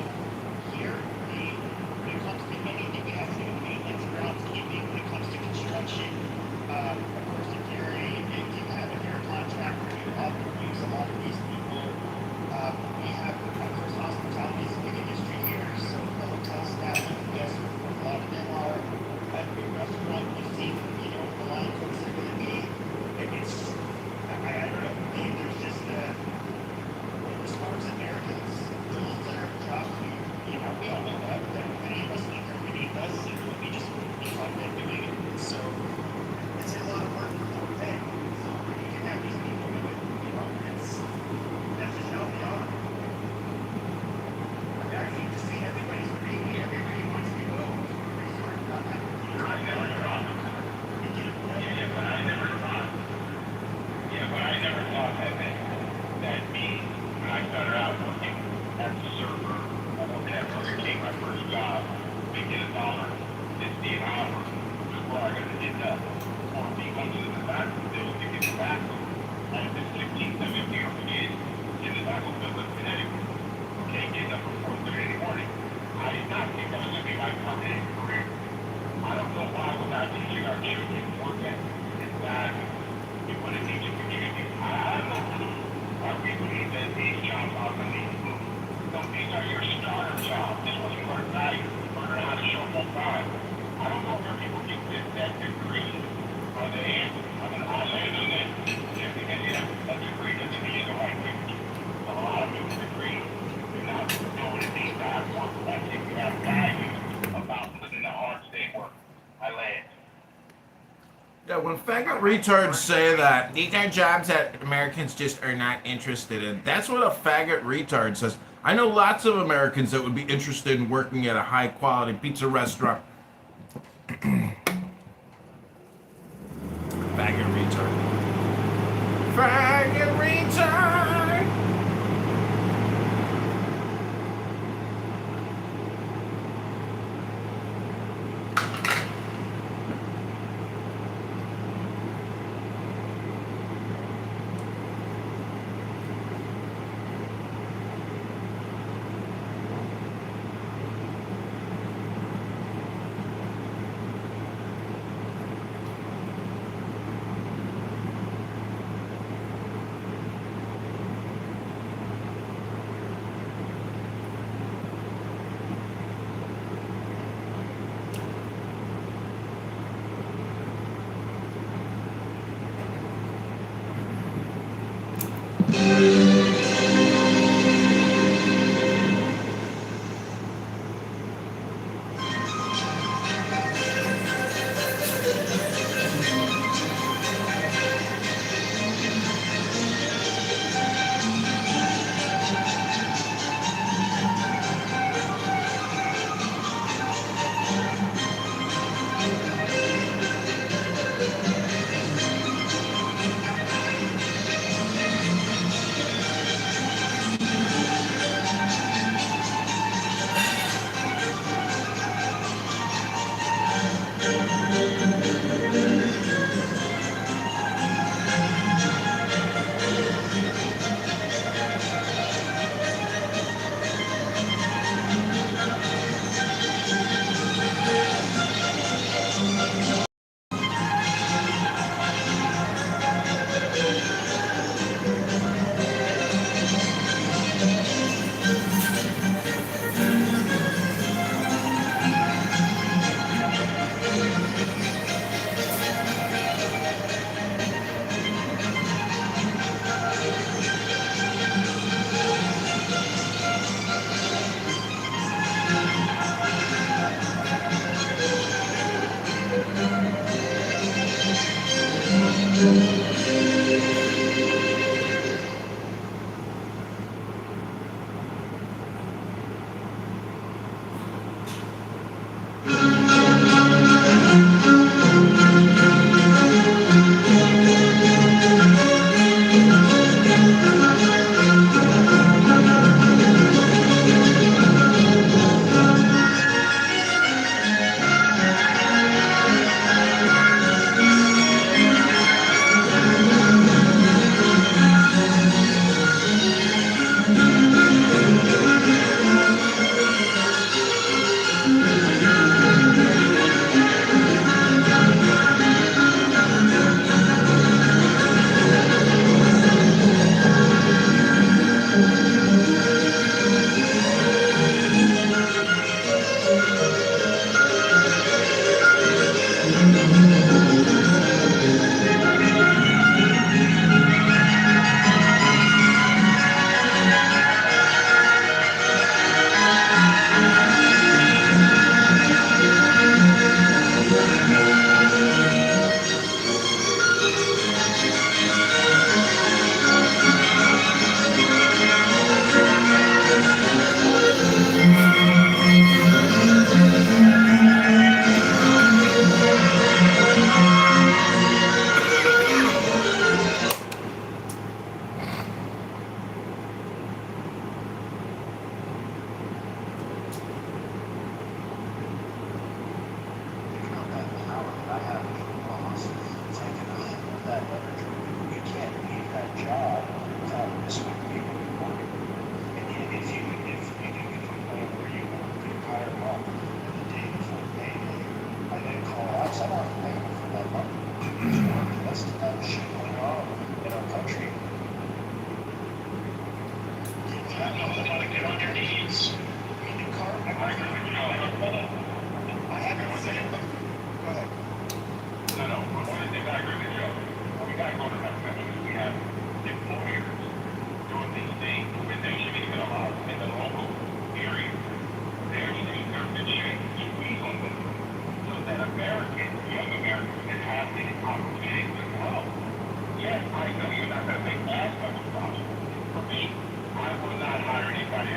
here, when it comes to anything we have to do with maintenance, groundskeeping, when it comes to construction, of course, if you're a contractor, you have to use a lot of these people. We have, of course, hospitality is a big industry here, so the hotel staff, yes, a lot of them are at the restaurant, you see, the line folks are going to be, it's, I don't know, there's just, as far as Americans, those that are jobs, we all know that many of us think are beneath us, and we just be fun at doing it. So, it's a lot of work for no pay. So, when you can have these people do it, that's just how we are. I hate to see everybody's greedy, everybody wants to go to a resort, not have to do it. But I never thought that me, when I started out working as a server, working at Burger King, my first job, making $1.50 an hour, before I got to get that 4 feet into the tobacco field to get tobacco. I had been 16, 17 years old in the tobacco field in Connecticut. Okay, getting up at 4:30 in the morning. I did not think that was going to be my permanent career. I don't know why we're not teaching our children work ethic and values. We want to teach the community. I don't know why we believe that these jobs are really good. No, these are your starter jobs. This was you learn values, learn how to show more pride. I don't know where people get that degree on the end. I mean, I land on that. Just because you have a degree doesn't mean you're the right way. A lot of people degree. You're not doing it. These guys work ethic. You have values about putting in the hard day work. I land. Yeah, when faggot retards say that these are jobs that Americans just are not interested in, that's what a faggot retard says. I know lots of Americans that would be interested in working at a high quality pizza restaurant. Faggot retard. Faggot retard!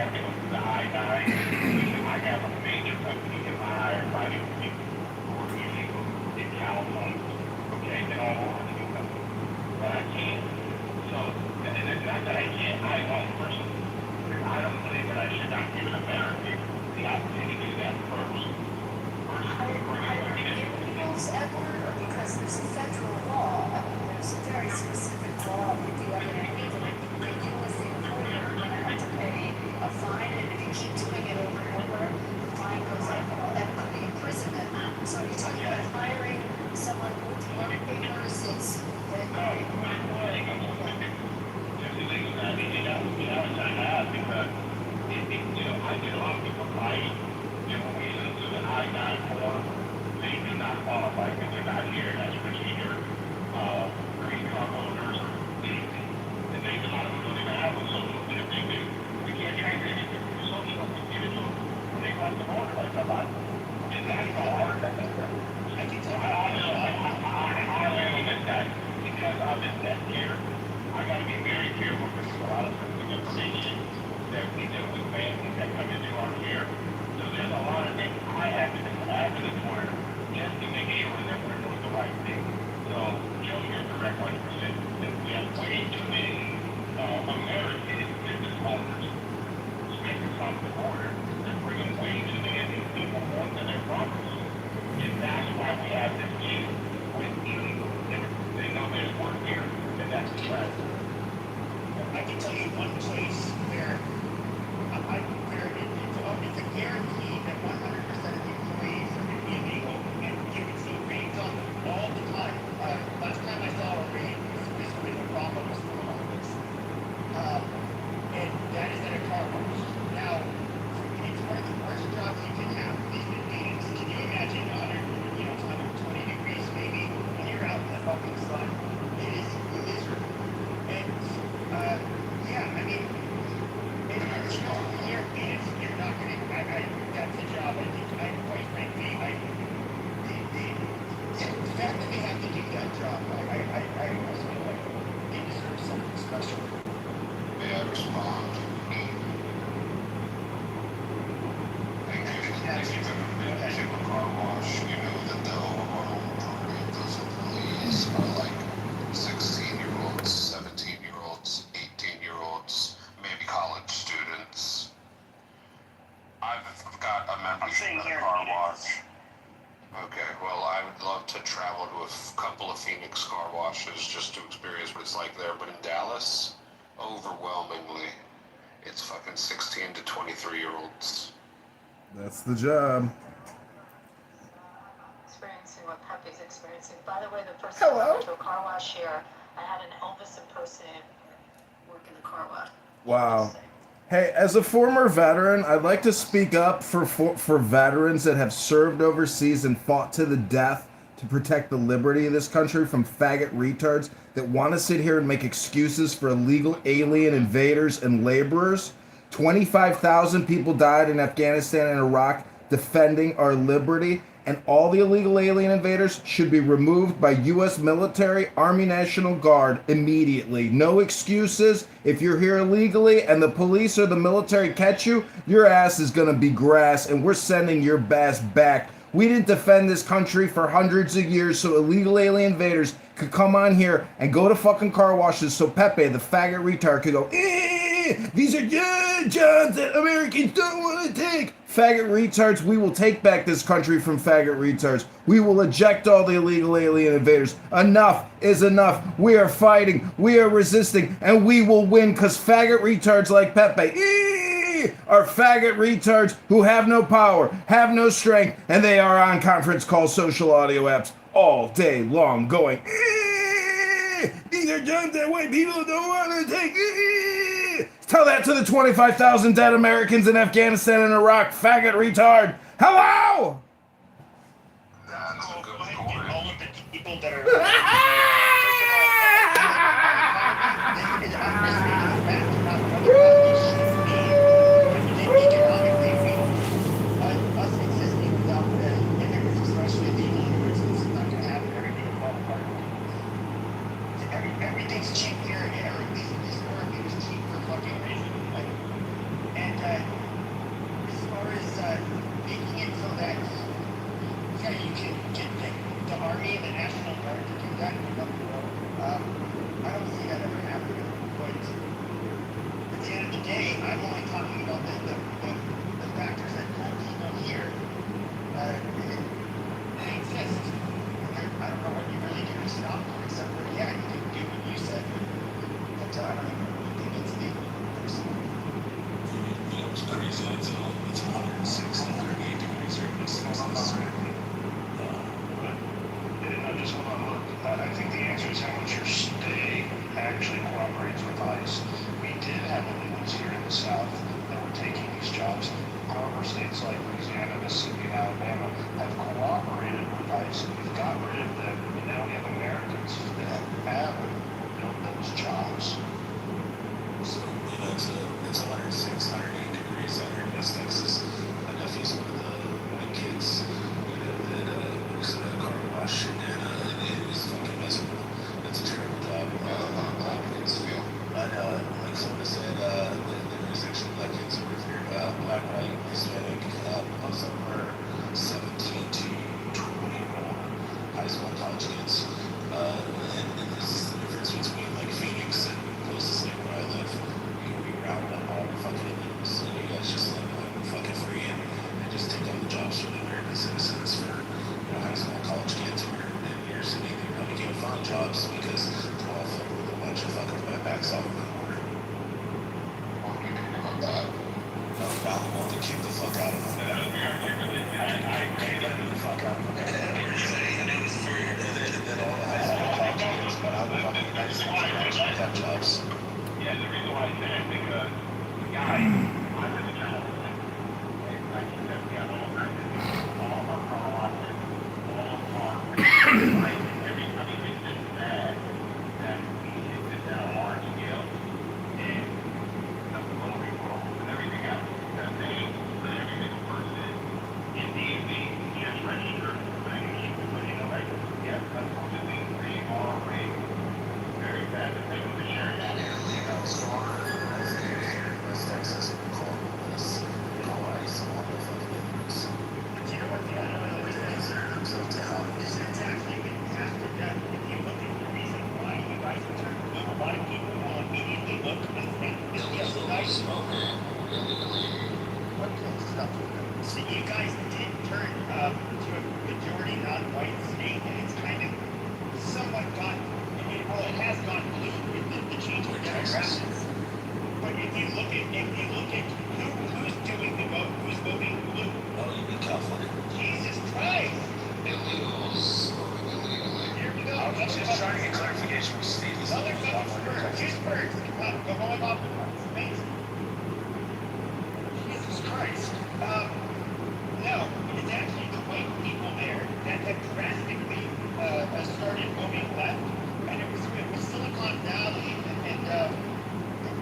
have to go through the I-9. I have a major company in my hire fighting people who are illegal in California. Okay, and all over the new company. But I can't. So, and it's not that I can't, I won't personally. I don't believe that I should not give an American the opportunity to do that first. Rules ever, or because there's a federal law, I mean, there's a very specific law, if you ever read it, they do as the employer, you're gonna have to pay a fine, and if you keep doing it over and over, the fine goes up, that could be imprisonment. So you're talking about hiring someone with one versus then. I get a lot of people fighting, reasons to the I-9 form. They do not qualify because they're not here. That's procedure. Green card holders or anything. And they do not even have a social. But if they do, we can't change anything for social. We give it to them when they cross the border like somebody. And that's how hard that is. I can tell you, I am this guy because I've been that here. I got to be very careful because a lot of things that we do with families that come into our care. So there's a lot of things I have to do after the border just to make sure that we're doing the right thing. So, Joe, you're correct 100%. That we have way too many American business owners speaking from the border that bringing way too many people onto their property. And that's why we have this issue with illegal immigrants. They know there's work here, and that's the tragedy. I can tell you one place where it's a guarantee that 100% of the employees are going to be illegal, and you can see raids on them all the time. Last time I saw a raid was when the problem was full of this. And that is at a car wash. Now, it's one of the worst jobs you can have, these meetings. Can you imagine 120 degrees maybe, when you're out in the fucking sun? It is miserable. And, yeah, I mean, it's not here, and you're not going to, that's the job, I think, quite frankly, the fact that they have to do that job, I feel like they deserve something special. May I respond? If you've ever been to a car wash, you know that the overwhelming majority of those employees are like 16-year-olds, 17-year-olds, 18-year-olds, maybe college students. I've got a membership at a car wash. Okay, well, I would love to travel to a couple of Phoenix car washes just to experience what it's like there. But in Dallas, overwhelmingly, it's fucking 16 to 23-year-olds. That's the job. Experiencing what Pepe's experiencing. By the way, the first time I went to a car wash here, I had an Elvis impersonator working the car wash. Wow. Hey, as a former veteran, I'd like to speak up for veterans that have served overseas and fought to the death to protect the liberty of this country from faggot retards that want to sit here and make excuses for illegal alien invaders and laborers. 25,000 people died in Afghanistan and Iraq defending our liberty, and all the illegal alien invaders should be removed by U.S. military, Army National Guard immediately. No excuses. If you're here illegally and the police or the military catch you, your ass is going to be grass, and we're sending your ass back. We didn't defend this country for hundreds of years so illegal alien invaders could come on here and go to fucking car washes so Pepe, the faggot retard, could go, these are jobs that Americans don't want to take. Faggot retards, we will take back this country from faggot retards. We will eject all the illegal alien invaders. Enough is enough. We are fighting, we are resisting, and we will win because faggot retards like Pepe are faggot retards who have no power, have no strength, and they are on conference call social audio apps all day long going, these are jobs that white people don't want to take. Tell that to the 25,000 dead Americans in Afghanistan and Iraq, faggot retard. Hello! All of the people that are everything's cheap here, or at least historically it was cheap for fucking reason. And as far as making it so that you can get the Army and the National Guard to do that and up the road, I don't see that ever happening. But at the end of the day, I'm only talking about the factors that pull people here. They exist. I don't know what you really do to stop them, except for, yeah, you can do what you said. But I don't even think it's legal, personally. You know, it's crazy. It's 106, 108 degrees here in the Celsius. I just want to look. I think the answer is how much your state actually cooperates with ICE. We did have illegals here in the South that were taking these jobs. However, states like Louisiana, Mississippi, and Alabama have cooperated with ICE. We've got rid of them, and now we have Americans that have built those jobs. So, you know, it's 106, 108 degrees out here in West Texas. My nephew's one of the white kids, you know, that works at a car wash, and it is fucking miserable. It's a terrible job. But like someone said, there's actually black kids over here, black, white, Hispanic, most of them are 17 to 21 high school and college kids. And this is the difference between like Phoenix and places like where I live. We round up all the fucking illegals, so you guys just let them fucking free and just take all the jobs from the American citizens for, you know, high school and college kids who are in your city. They probably can't find jobs because they're all filled with a bunch of fucking wetbacks all over the border. No, I want to kick the fuck out of them. I kick the fuck out of them. And then all the high school and college kids, but I would fucking United States and actually have jobs. Yeah, the reason why I say it, because the guy, I live in California, in 1970, I know all of our car washes, all of our, everybody thinks it's bad that we hit this at a large scale, and the motor world and everything else, that they put every single person in DMV, just register, but you know, like, yes, unfortunately, they are very bad at taking the sharing. West Texas, we call this, you know, ICE on the fucking immigrants. But you know what the other one is? They consider themselves to help. It's actually been after death. If you look at the reason why you guys are turning blue, a lot of people will immediately look and think, yes, guys, what kind of stuff? So you guys did turn to a majority non-white state, and it's kind of somewhat gone, well, it has gone blue with the change in demographics. But if you look at who's doing the vote, who's voting blue? Oh, you mean California? Jesus Christ! Illegals voting illegally. Here we go. I was just trying to get clarification from Steve. Motherfucking Spurs. Two Spurs. Go going off the front. It's amazing. Jesus Christ. No, it's actually the white people there that have drastically started voting left, and it was Silicon Valley and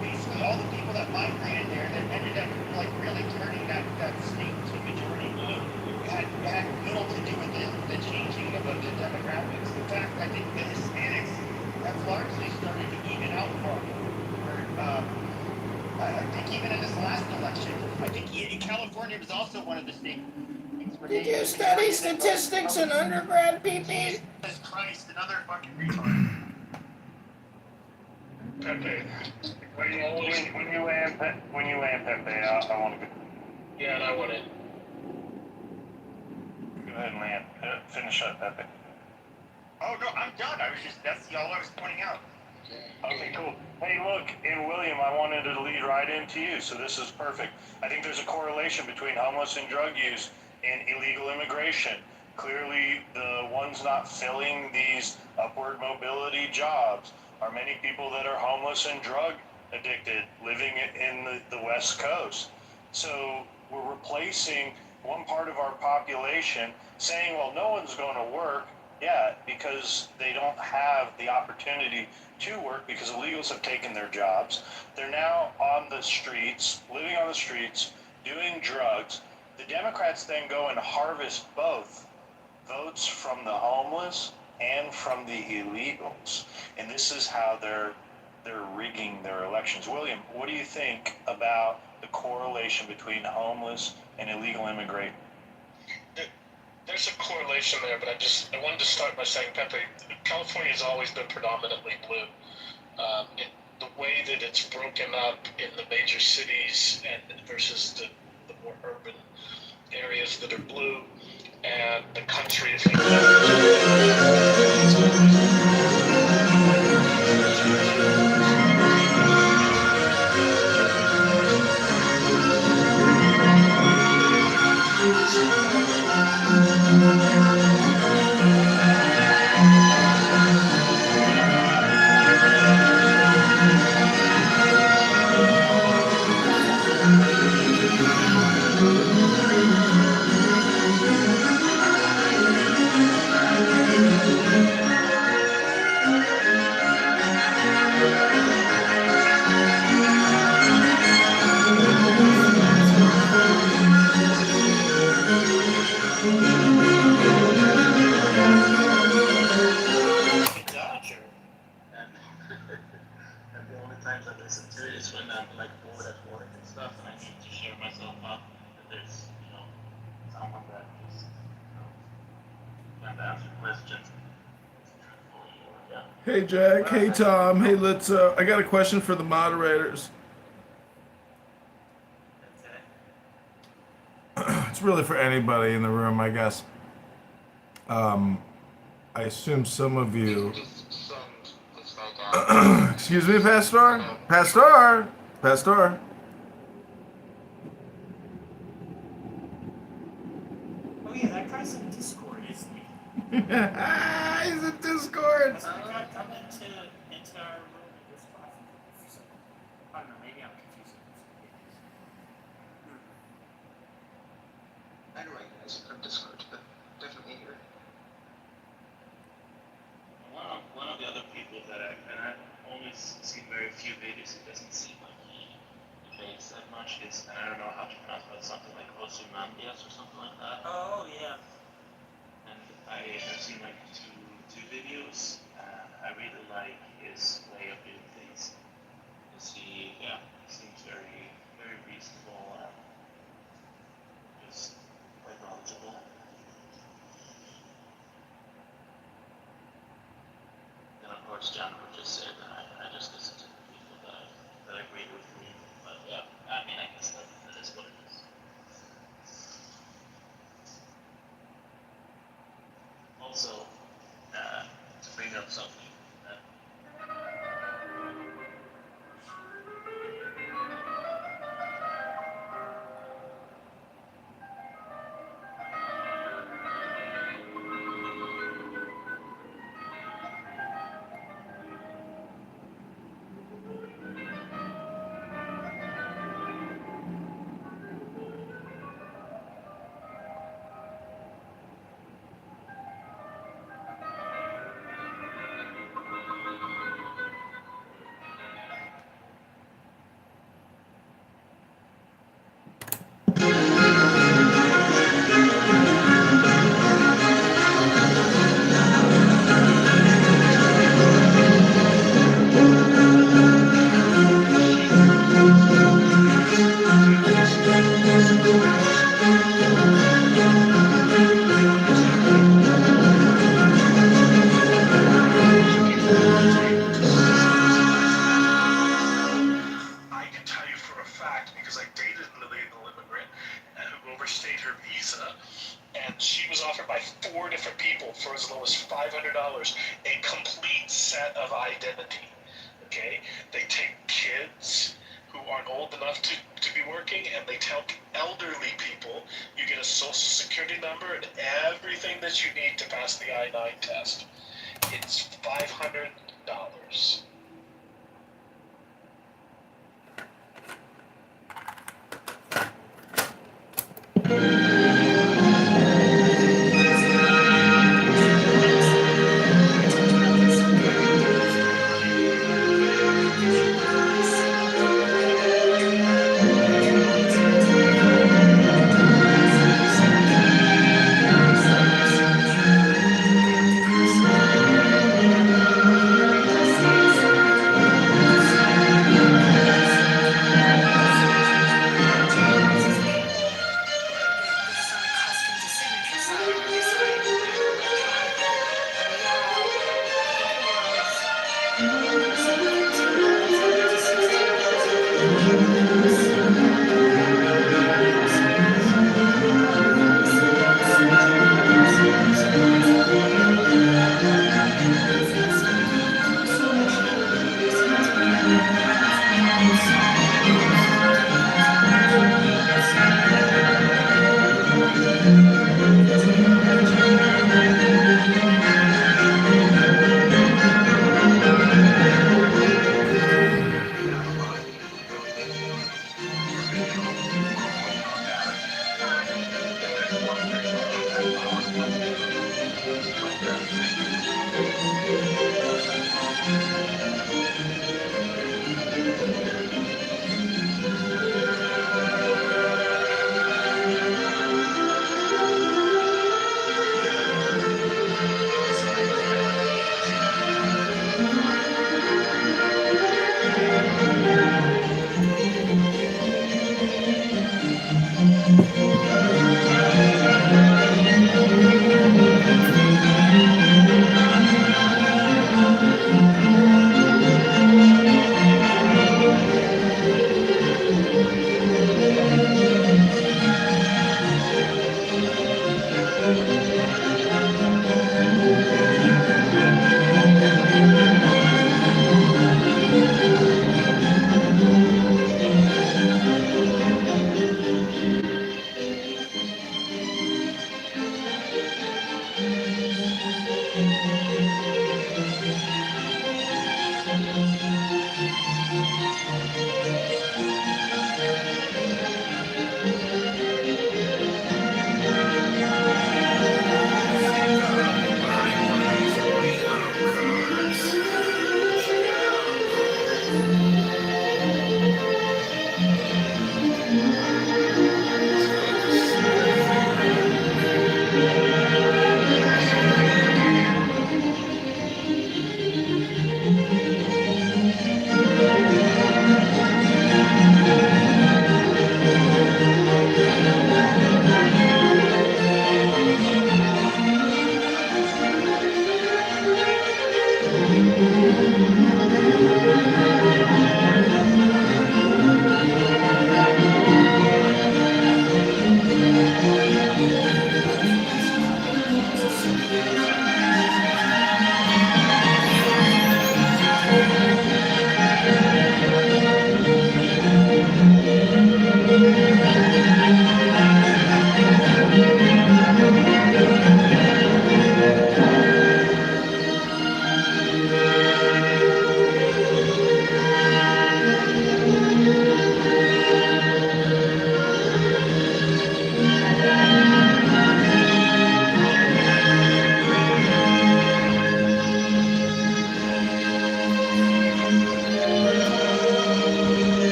basically all the people that migrated there that ended up like really turning that state to majority blue had little to do with the changing of the demographics. In fact, I think the Hispanics have largely started to even out for I think even in this last election, I think California was also one of the states. Did you study statistics in undergrad, PP? Jesus Christ, another fucking retard. Okay. When you land Pepe, I want to go. Yeah, and I want it. Go ahead and land. Finish up, Pepe. Oh no, I'm done. That's all I was pointing out. Okay, cool. Hey, look, and William, I wanted to lead right into you, so this is perfect. I think there's a correlation between homeless and drug use and illegal immigration. Clearly, the ones not filling these upward mobility jobs are many people that are homeless and drug addicted living in the West Coast. So we're replacing one part of our population saying, well, no one's going to work. Yeah, because they don't have the opportunity to work because illegals have taken their jobs. They're now on the streets, living on the streets, doing drugs. The Democrats then go and harvest both votes from the homeless and from the illegals. And this is how they're rigging their elections. William, what do you think about the correlation between homeless and illegal immigrant. There's a correlation there, but I wanted to start by saying, Pepe, California has always been predominantly blue. The way that it's broken up in the major cities and versus the more urban areas that are blue, and the country is times I listen to it is when I'm like bored at work and stuff, and I need to cheer myself up. That there's someone that just can answer questions. Hey Jack, hey Tom, hey let's I got a question for the moderators. It's really for anybody in the room, I guess. I assume some of you excuse me, Pastor? Pastor? Pastor? Oh yeah, that guy's in Discord, isn't he? He's in Discord. Come into our room at this platform. I don't know, maybe I'm confusing Anyway, guys, from Discord, but definitely here. One of the other people that I've only seen very few videos, it doesn't seem like he debates that much, is, and I don't know how to pronounce it, but something like Ozymandias or something like that. Oh yeah. And I have seen like two videos. I really like his way of doing things. Because he seems very, very reasonable and just quite knowledgeable. And of course, John would just say that I just listen to the people that agree with me. But yeah, I mean, I guess that is what it is. Also, to bring up something I can tell you for a fact because I dated an illegal immigrant who overstayed her visa, and she was offered by 4 different people for as low as $500 a complete set of identity. Okay, they take kids who aren't old enough to be working, and they tell elderly people you get a social security number and everything that you need to pass the I-9 test. It's $500.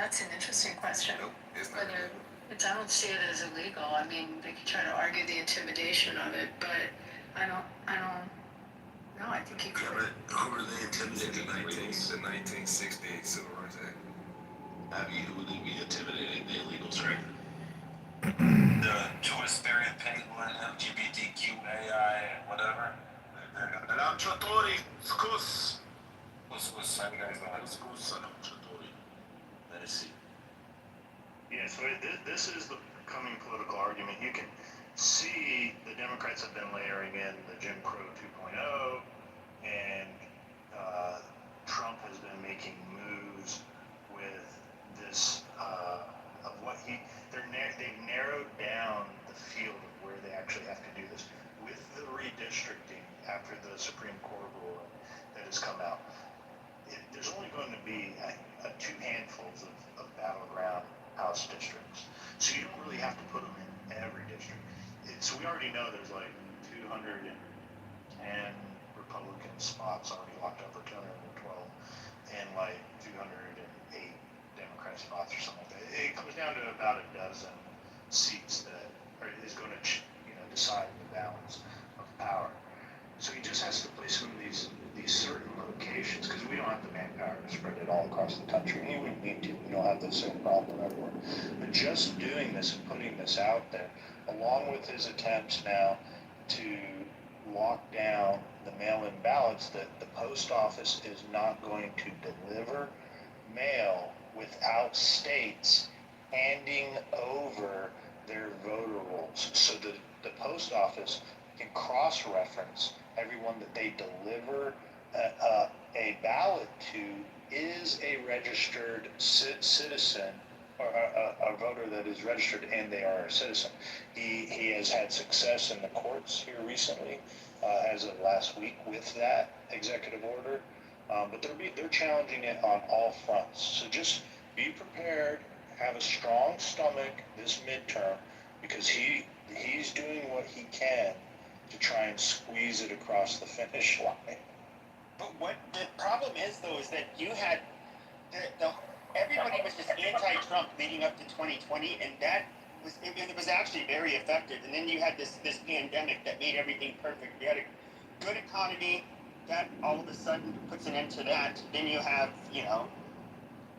That's an interesting question. Whether I don't see it as illegal. I mean, they could try to argue the intimidation of it, but I don't know. I think you could. Yeah, but who were they intimidating in the 1968 Civil Rights Act? I mean, who would they be intimidating? The illegals, right? The Jewish variant penguin, LGBTQAI, whatever. Lanciatori, scus. Scus, how do you guys know how to scus? Lanciatori. Let us see. Yeah, so this is the coming political argument. You can see the Democrats have been layering in the Jim Crow 2.0, and Trump has been making moves with this of what they've narrowed down the field of where they actually have to do this with the redistricting after the Supreme Court ruling that has come out. There's only going to be two handfuls of battleground House districts. So you don't really have to put them in every district. So we already know there's like 210 Republican spots already locked up, or 212, and like 208 Democrat spots or something like that. It comes down to about a dozen seats that is going to decide the balance of power. So he just has to place some of these certain locations, because we don't have the manpower to spread it all across the country. And you wouldn't need to. We don't have the same problem everywhere. But just doing this and putting this out there, along with his attempts now to lock down the mail-in ballots, that the post office is not going to deliver mail without states handing over their voter rolls. So the post office can cross-reference everyone that they deliver a ballot to is a registered citizen, or a voter that is registered and they are a citizen. He has had success in the courts here recently, as of last week, with that executive order, but they're challenging it on all fronts. So just be prepared, have a strong stomach this midterm, because he's doing what he can to try and squeeze it across the finish line. But what the problem is, though, is that you had everybody was just anti-Trump leading up to 2020, and that was it was actually very effective. And then you had this pandemic that made everything perfect. You had a good economy, that all of a sudden puts an end to that. Then you have,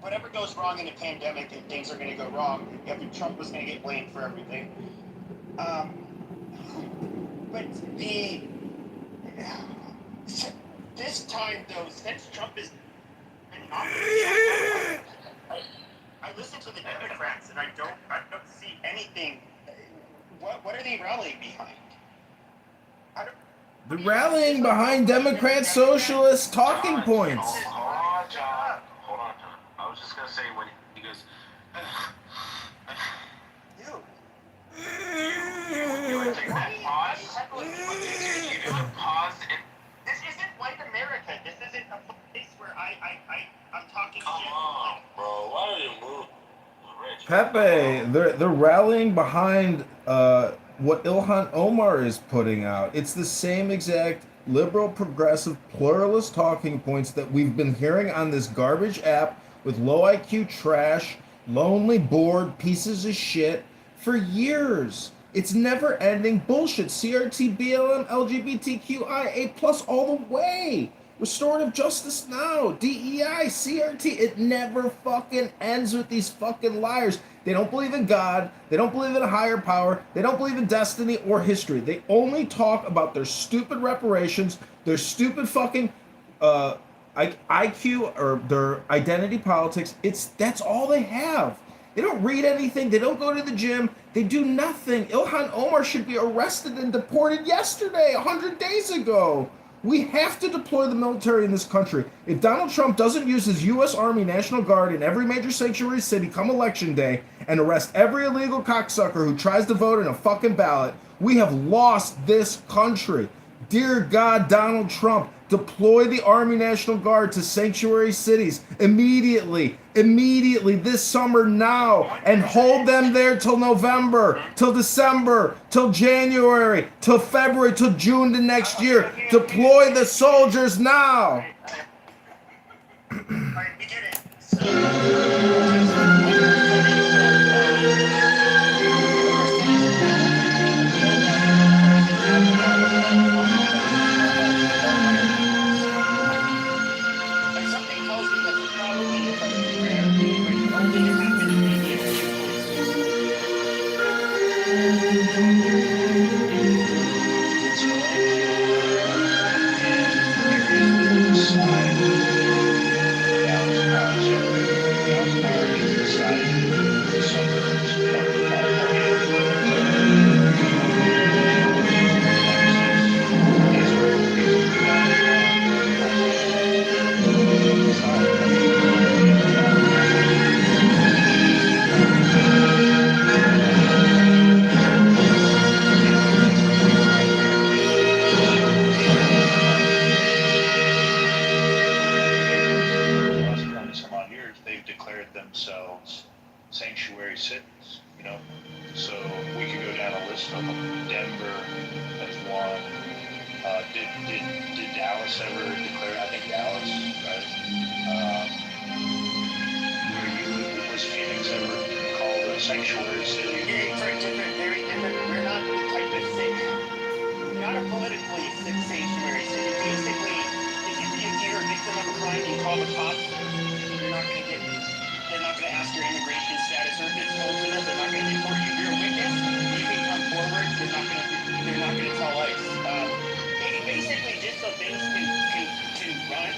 whatever goes wrong in a pandemic, and things are going to go wrong. Trump was going to get blamed for everything. But this time, though, since Trump is in office, I listen to the Democrats, and I don't see anything. What are they rallying behind? They're rallying behind Democrat socialist talking points. Hold on, John. I was just gonna say when he goes, you would take that pause. You would pause and. This isn't white America. This isn't a place where I'm talking Come shit. on, bro. Why do you move? Rich. Pepe, they're rallying behind what Ilhan Omar is putting out. It's the same exact liberal, progressive, pluralist talking points that we've been hearing on this garbage app with low IQ trash, lonely, bored pieces of shit for years. It's never ending bullshit. CRT, BLM, LGBTQIA plus all the way. Restorative justice now. DEI, CRT. It never fucking ends with these fucking liars. They don't believe in God. They don't believe in a higher power. They don't believe in destiny or history. They only talk about their stupid reparations, their stupid fucking IQ or their identity politics. That's all they have. They don't read anything. They don't go to the gym. They do nothing. Ilhan Omar should be arrested and deported yesterday, 100 days ago. We have to deploy the military in this country. If Donald Trump doesn't use his U.S. Army National Guard in every major sanctuary city come election day and arrest every illegal cocksucker who tries to vote in a fucking ballot, we have lost this country. Dear God, Donald Trump, deploy the Army National Guard to sanctuary cities immediately this summer now, and hold them there till November, till December, till January, till February, till June the next year. Deploy the soldiers now. Alright, we get it. So, something tells me that it's probably fucking rare, but only it happens maybe a few they've declared themselves sanctuary cities, So we could go down a list of them. Denver as one. Did Dallas ever declare? I think Dallas, right? Was Phoenix ever called a sanctuary city? Yeah, very different. We're not the type of city. We're not a politically sanctuary city. Basically, if you're a victim of a crime, you call the cops. They're not going to ask your immigration status, or if it's close enough, they're not going to deport you. If you're a witness, you can come forward. They're not going to tell lies. Basically, just so things can run,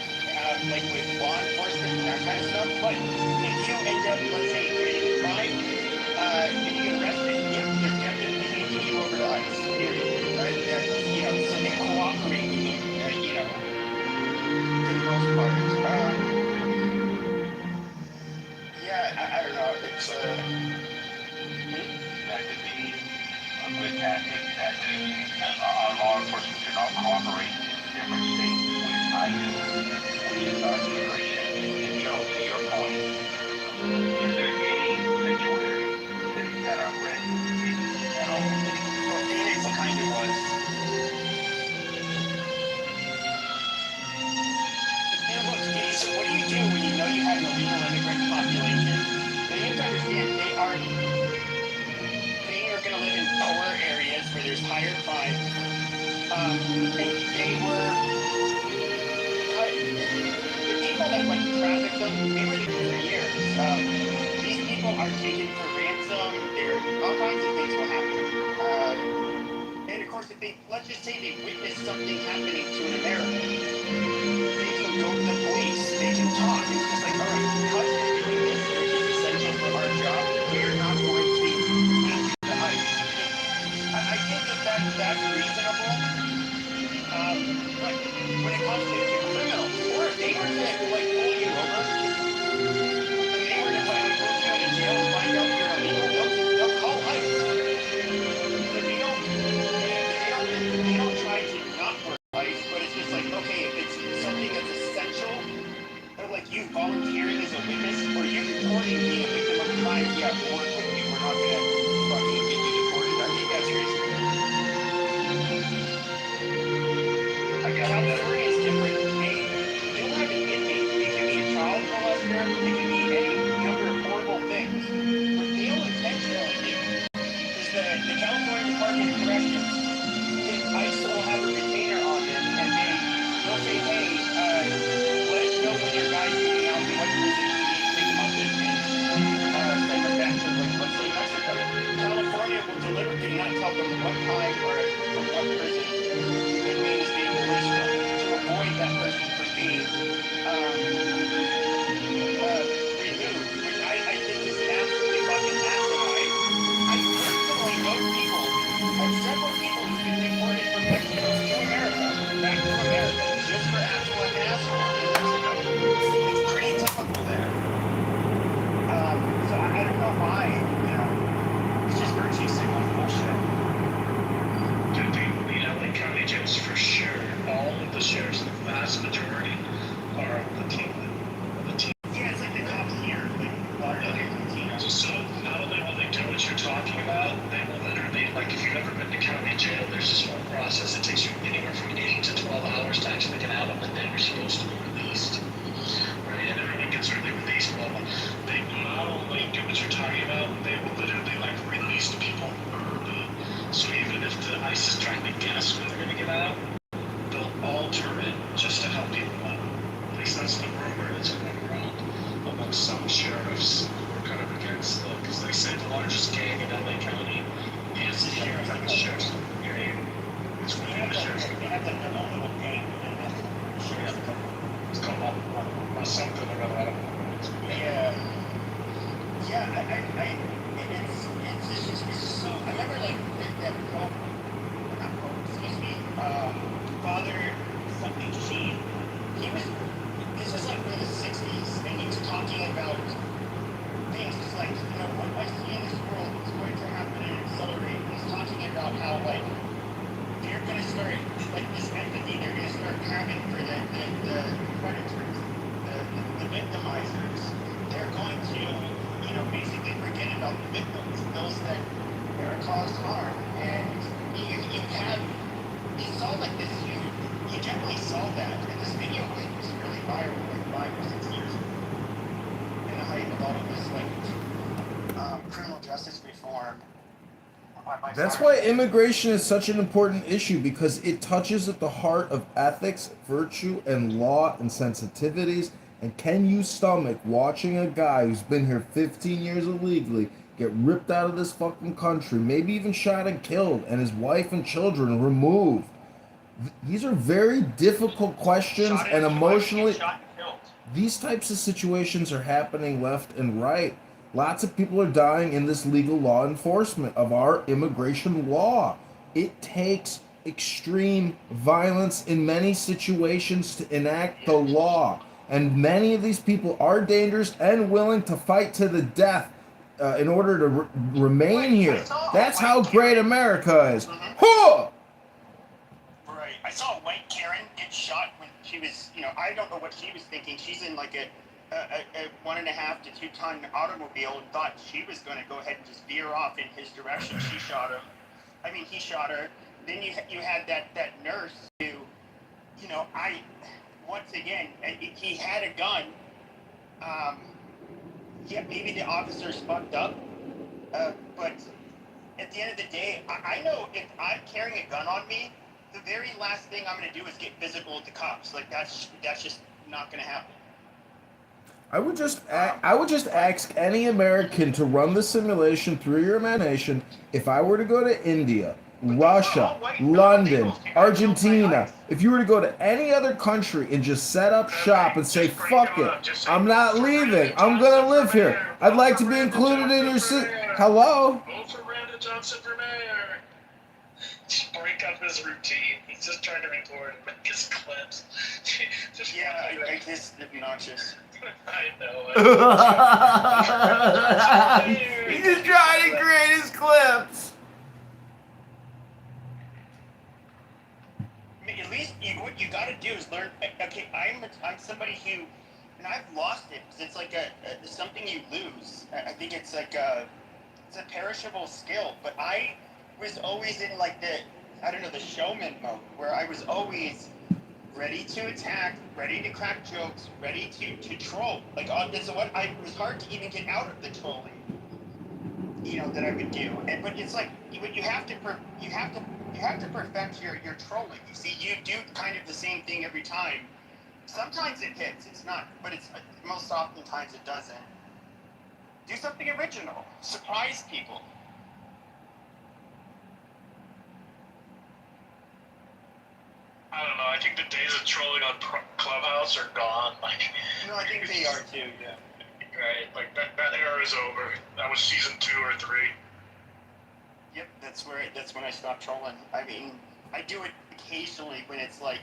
like with law enforcement and that kind of stuff. But if you end up, let's say, committing a crime, and you get arrested, they're definitely handing you over to ICE. Right? So they cooperate with you. For the most part. Yeah, I don't know. It's That could be a good tactic that our law enforcement could all cooperate in different states with ICE, with immigration. To your point, they were for years. These people are taken for ransom. All kinds of things will happen. And of course, if let's just say they witnessed something happening to an American, they can go to the police. They can talk. It's just like, all right, because you're doing this, which is essential for our job, we're not going to take you to ICE. I think that's reasonable. But when it comes to criminals, or if they were to pull you over, and they were to put you in a jail and find out you're illegal, they'll call ICE. But they don't try to not work ICE, but it's just like, okay, if it's something that's essential, or like you volunteering as a witness, or you reporting being a victim of a crime, yeah, we'll work with you. We're not gonna fucking get you deported. I think that's reasonable. California is different. You'll have an inmate. It can be a child molester. It can be any number of horrible things. What they'll intentionally do is the California Department of Corrections, ICE will have a retainer on them, and they'll say, hey, let us know when your guy's getting out and what prison you need to pick him up in, and send him back to, let's say, Mexico. California will deliberately not tell them what time or from what prison the inmate is being released from, to avoid that person from being removed, which I think is absolutely fucking asinine. I personally know people, several people who've been deported from Mexico to America, back to America, just for actual asshole in Mexico. It's pretty typical there. So I don't know why, it's just virtue signal bullshit. The LA County jails, for sure, all of the sheriffs, the vast majority, are of the team. Yeah, it's like the cops here, So not only will they do what you're talking about, they will literally, like if you've ever been to county jail, there's this whole process. It takes you anywhere from 8 to 12 hours to actually get out on the day you're supposed to be released. Right? And everyone gets early release, blah, blah. They will not only do what you're talking about, they will literally release people early. So even if the ICE is trying to guess when they're going to get out, they'll alter it just to help people out. At least that's the rumor that's going around among some sheriffs who are kind of against, because they say the largest gang in LA County is the sheriff's gang. It's really the sheriff's gang. It's called something or other. Yeah. Yeah, it's so, I remember that quote, not quote, excuse me, Father something Sheen, this was in the 60s, and he was talking about things like, what I see in this world is going to happen and accelerate. He's talking about how, they're going to start, this empathy, they're going to start having for the predators, the victimizers. They're going to, basically forget about the victims, those that are caused harm. And you saw this huge, you definitely saw that. And this video was really viral 5 or 6 years ago. In the height of all of this, criminal justice reform. That's why immigration is such an important issue, because it touches at the heart of ethics, virtue, and law and sensitivities. And can you stomach watching a guy who's been here 15 years illegally get ripped out of this fucking country, maybe even shot and killed, and his wife and children removed? These are very difficult questions, and emotionally, these types of situations are happening left and right. Lots of people are dying in this legal law enforcement of our immigration law. It takes extreme violence in many situations to enact the law. And many of these people are dangerous and willing to fight to the death in order to remain here. That's how great America is. Huh! Right. I saw a white Karen get shot when she was, I don't know what she was thinking. She's in a 1.5 to 2 ton automobile and thought she was going to go ahead and just veer off in his direction. She shot him. I mean, he shot her. Then you had that nurse who, once again, he had a gun. Yeah, maybe the officers fucked up. But at the end of the day, I know if I'm carrying a gun on me, the very last thing I'm going to do is get physical with the cops. That's just not going to happen. I would just ask any American to run the simulation through your imagination. If I were to go to India, Russia, London, Argentina, if you were to go to any other country and just set up shop and say, fuck it, I'm not leaving, I'm gonna live here, I'd like to be included in your hello? Vote for Brandon Johnson for mayor. Just break up his routine. He's just trying to record and make his clips. Just I just obnoxious. I know. He's just trying to create his clips. At least what you got to do is learn. Okay, I'm somebody who, and I've lost it because it's like something you lose. I think it's like it's a perishable skill. But I was always in like the showman mode where I was always ready to attack, ready to crack jokes, ready to troll. Like so what it was hard to even get out of the trolling, that I would do. But it's like you have to perfect your trolling. You see, you do kind of the same thing every time. Sometimes it hits, it's not, but it's most oftentimes it doesn't. Do something original. Surprise people. I don't know. I think the days of trolling on Clubhouse are gone. No, I think they are too. Yeah. Right. Like that era is over. That was season 2 or 3. Yep. That's when I stopped trolling. I mean, I do it occasionally when it's like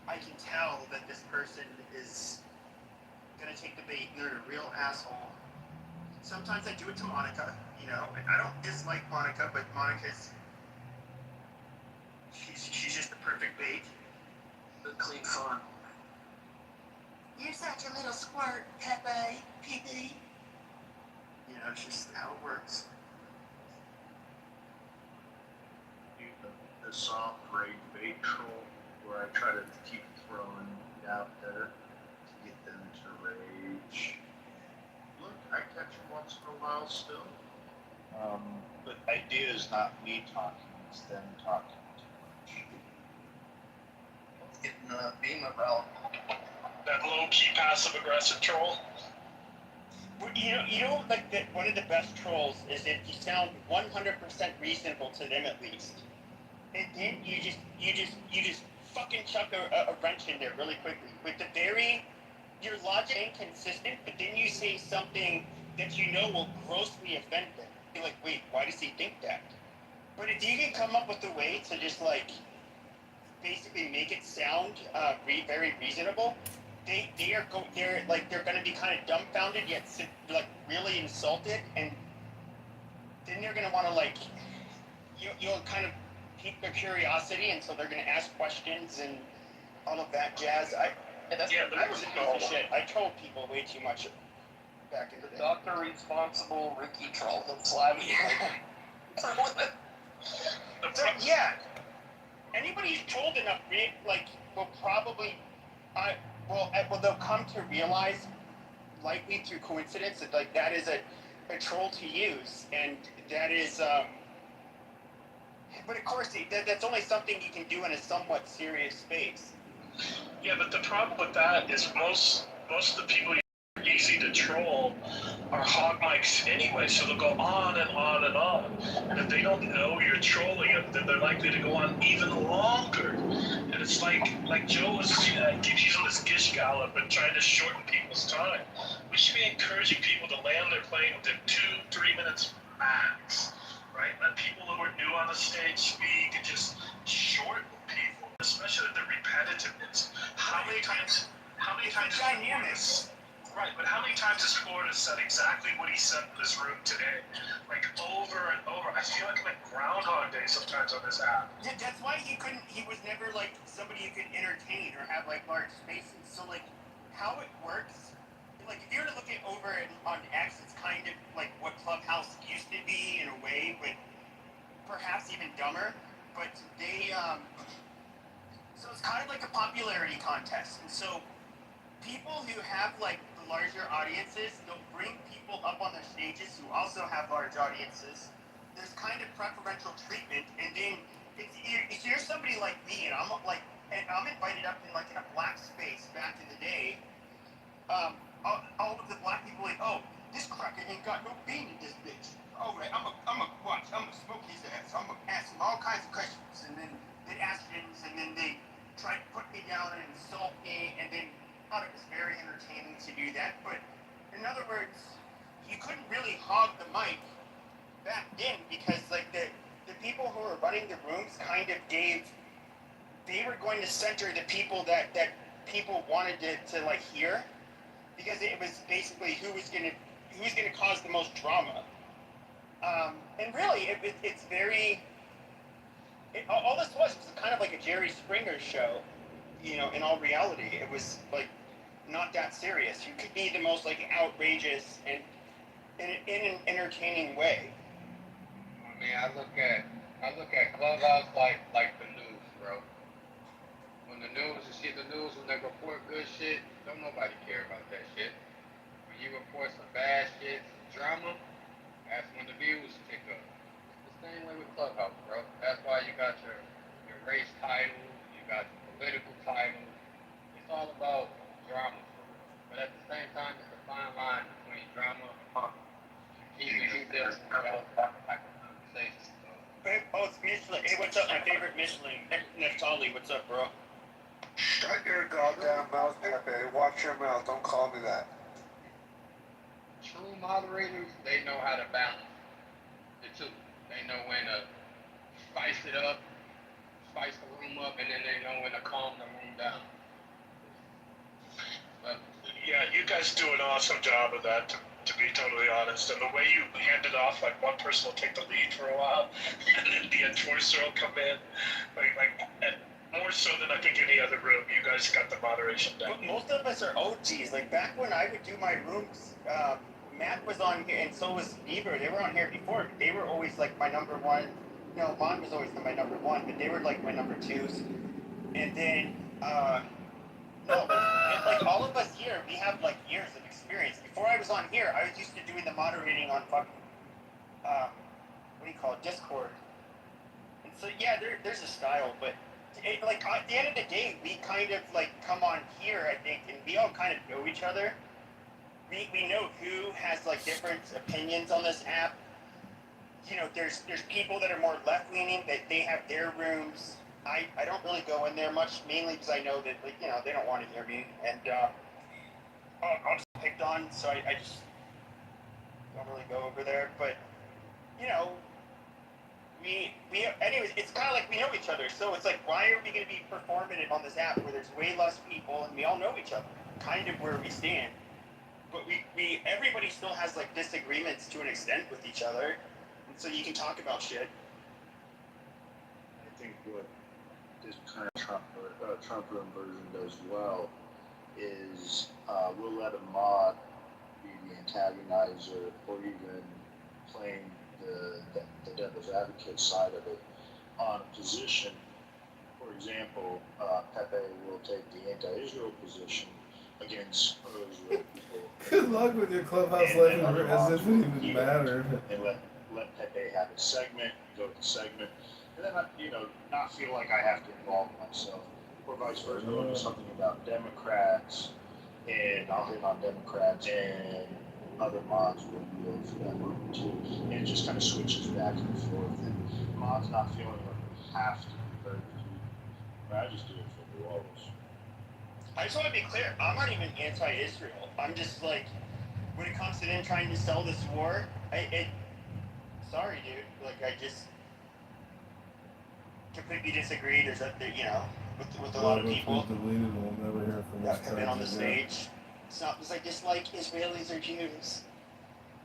I can tell that this person is gonna take the bait and they're a real asshole. Sometimes I do it to Monica. And I don't dislike Monica, but Monica's. She's just the perfect bait. The clean fun. You're such a little squirt, Pepe, Pee-Pee. It's just how it works. The soft grade bait troll where I try to keep throwing it out there to get them to rage. Look, I catch them once in a while still. The idea is not me talking, it's them talking. Getting a beam about. That low-key passive-aggressive troll. Like one of the best trolls is if you sound 100% reasonable to them at least, and then you just fucking chuck a wrench in there really quickly with your logic inconsistent, but then you say something that will grossly offend them. You're like, wait, why does he think that? But if you can come up with a way to just like basically make it sound very reasonable, they're going to be kind of dumbfounded yet like really insulted, and then they're going to want to like you'll kind of pique their curiosity, and so they're going to ask questions and all of that jazz. I was a piece of shit. I trolled people way too much back in the day. Dr. Responsible Ricky troll the Slavic. Yeah. Anybody who's trolled enough, will probably, they'll come to realize, likely through coincidence, that like that is a troll to use, and that is, but of course that's only something you can do in a somewhat serious space. Yeah, but the problem with that is most of the people easy to troll are hog mics anyway, so they'll go on and on and on. And if they don't know you're trolling them, then they're likely to go on even longer. And it's like Joe was keeps using this gish gallop and trying to shorten people's time. We should be encouraging people to land their plane within 2-3 minutes max, right? Let people who are new on the stage speak and just shorten people, especially the repetitiveness. How many times dynamics. Right, but how many times has Florida said exactly what he said in this room today? Like over and over. I feel like I'm at Groundhog Day sometimes on this app. Yeah, that's why he was never like somebody you could entertain or have like large spaces. So like how it works, like if you were to look at over on X, it's kind of like what Clubhouse used to be in a way, but perhaps even dumber. But they, so it's kind of like a popularity contest. And so people who have like the larger audiences, they'll bring people up on their stages who also have large audiences. There's kind of preferential treatment, and then if you're somebody like me, and I'm invited up in a black space back in the day, I'll to do that, but in other words, you couldn't really hog the mic back then because like the people who were running the rooms kind of they were going to center the people that people wanted to like hear, because it was basically who's gonna cause the most drama. And really, it's very. All this was kind of like a Jerry Springer show, you know. In all reality, it was like not that serious. You could be the most like outrageous and in an entertaining way. I mean, I look at Clubhouse like the news, bro. When the news, you see the news when they report good shit, don't nobody care about that shit. When you report some bad shit, some drama, that's when the views pick up. It's the same way with Clubhouse, bro. That's why you got your race title, you got your political title. It's all about drama, but at the same time, it's a fine line between drama and keeping it still type of conversation. Hey, oh, it's Michelin. Hey, what's up, my favorite Michelin? Neftali, what's up, bro? Shut your goddamn mouth, Pepe. Watch your mouth. Don't call me that. True moderators, they know how to balance the two. They know when to spice it up, spice the room up, and then they know when to calm the room down. But, Yeah, you guys do an awesome job of that, to be totally honest. And the way you hand it off, like one person will take the lead for a while, and then the enforcer will come in, and more so than I think any other room. You guys got the moderation down. But most of us are OGs. Like back when I would do my rooms, Matt was on here, and so was Bieber. They were on here before. They were always like my number one. No, Mon was always my number one, but they were like my number twos. And then, no, but like all of us here, we have like years of experience. Before I was on here, I was used to doing the moderating on fucking, what do you call it, Discord. And so yeah, there's a style, but like at the end of the day, we kind of like come on here, I think, and we all kind of know each other. We know who has like different opinions on this app. You know, there's people that are more left leaning, that they have their rooms. I don't really go in there much, mainly because I know that, like, you know, they don't want to hear me, and I'm just picked on, so I just don't really go over there. But you know, we anyways, it's kind of like we know each other, so it's like, why are we going to be performative on this app where there's way less people and we all know each other, kind of where we stand. But everybody still has like disagreements to an extent with each other, and so you can talk about shit. I think what this kind of Trump room version does well is we'll let a mod be the antagonizer or even playing the devil's advocate side of it on a position. For example, Pepe will take the anti-Israel position against pro-Israel people. Good luck with your Clubhouse life as if it even mattered. And let Pepe have a segment, go with the segment, and then not feel like I have to involve myself, or vice versa. We'll do something about Democrats, and I'll hit on Democrats, and other mods will be able for that room too, and it just kind of switches back and forth, and mods not feeling like they have to be heard. I just do it for the walls. I just want to be clear, I'm not even anti-Israel. I'm just like, when it comes to them trying to sell this war, sorry, dude. Like, I just completely disagree. There's you know, with a lot of people that have been on the stage. It's not because I dislike Israelis or Jews.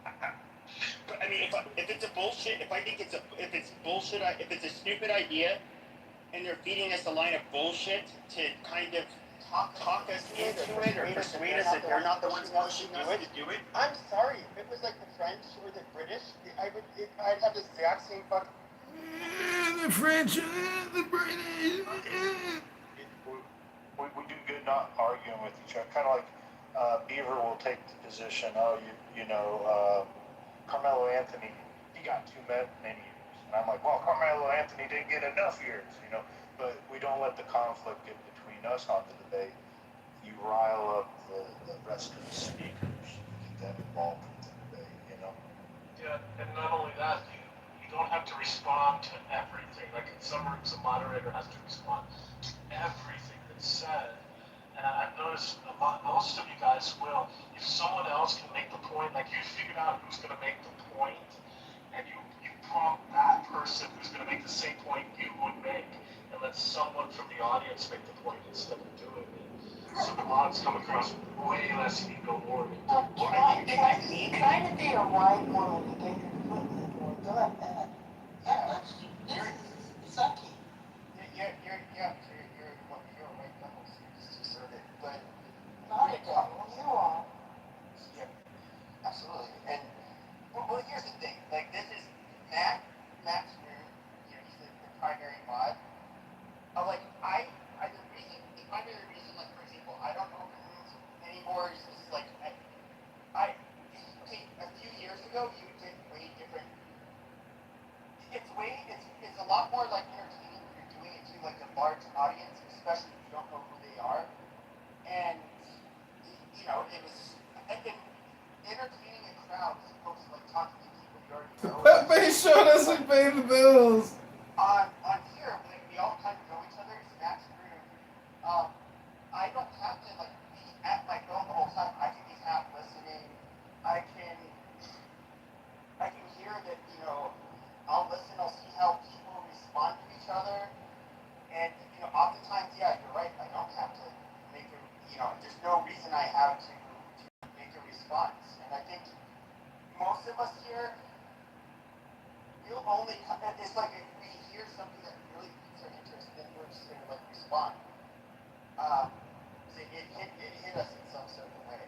But I mean, if it's a bullshit, if it's bullshit, if it's a stupid idea, and they're feeding us a line of bullshit to kind of talk us into it or persuade us that they're not the ones pushing us to do it. I'm sorry, if it was like the French or the British, I'd have the exact same fucking. The French, the British. We do good not arguing with each other. Kind of like Beaver will take the position, Carmelo Anthony, he got too many years. And I'm like, well, Carmelo Anthony didn't get enough years, But we don't let the conflict get between us on the debate. You rile up the rest of the speakers, get them involved with the debate, Yeah, and not only that, you don't have to respond to everything. Like in some rooms, a moderator has to respond to everything that's said. and I've noticed most of you guys will. If someone else can make the point, like you figured out who's going to make the point, and you prompt that person who's going to make the same point you would make, and let someone from the audience make the point instead of doing it. So the odds come across way less ego oriented. Trying to be a right woman to get your foot in the door. Go ahead. Yeah, this is sucky. You're a white couple, so you just deserve it. But Not a devil, you are. yeah, absolutely. And well, here's the thing. Like this is Matt's room. You know, he's the primary mod. The primary reason, like for example, I don't open rooms anymore is just like okay, a few years ago you did way different. It's a lot more like entertaining when you're doing it to like a large audience, especially if you don't know who they are. And you know, it was entertaining a crowd as opposed to like talking to people you already know. Pepe Show doesn't pay the bills. On here, like we all kind of know each other. It's Matt's room. I don't have to like be at my phone the whole time. I can be half listening. I can hear that, you know, I'll listen, I'll see how people respond to each other. And, you know, oftentimes, yeah, you're right, I don't have to make a, you know, there's no reason I have to make a response. And I think most of us here, we'll only, it's like if we hear something that really piques our interest, then we're just going to, like, respond. It hit us in some certain way.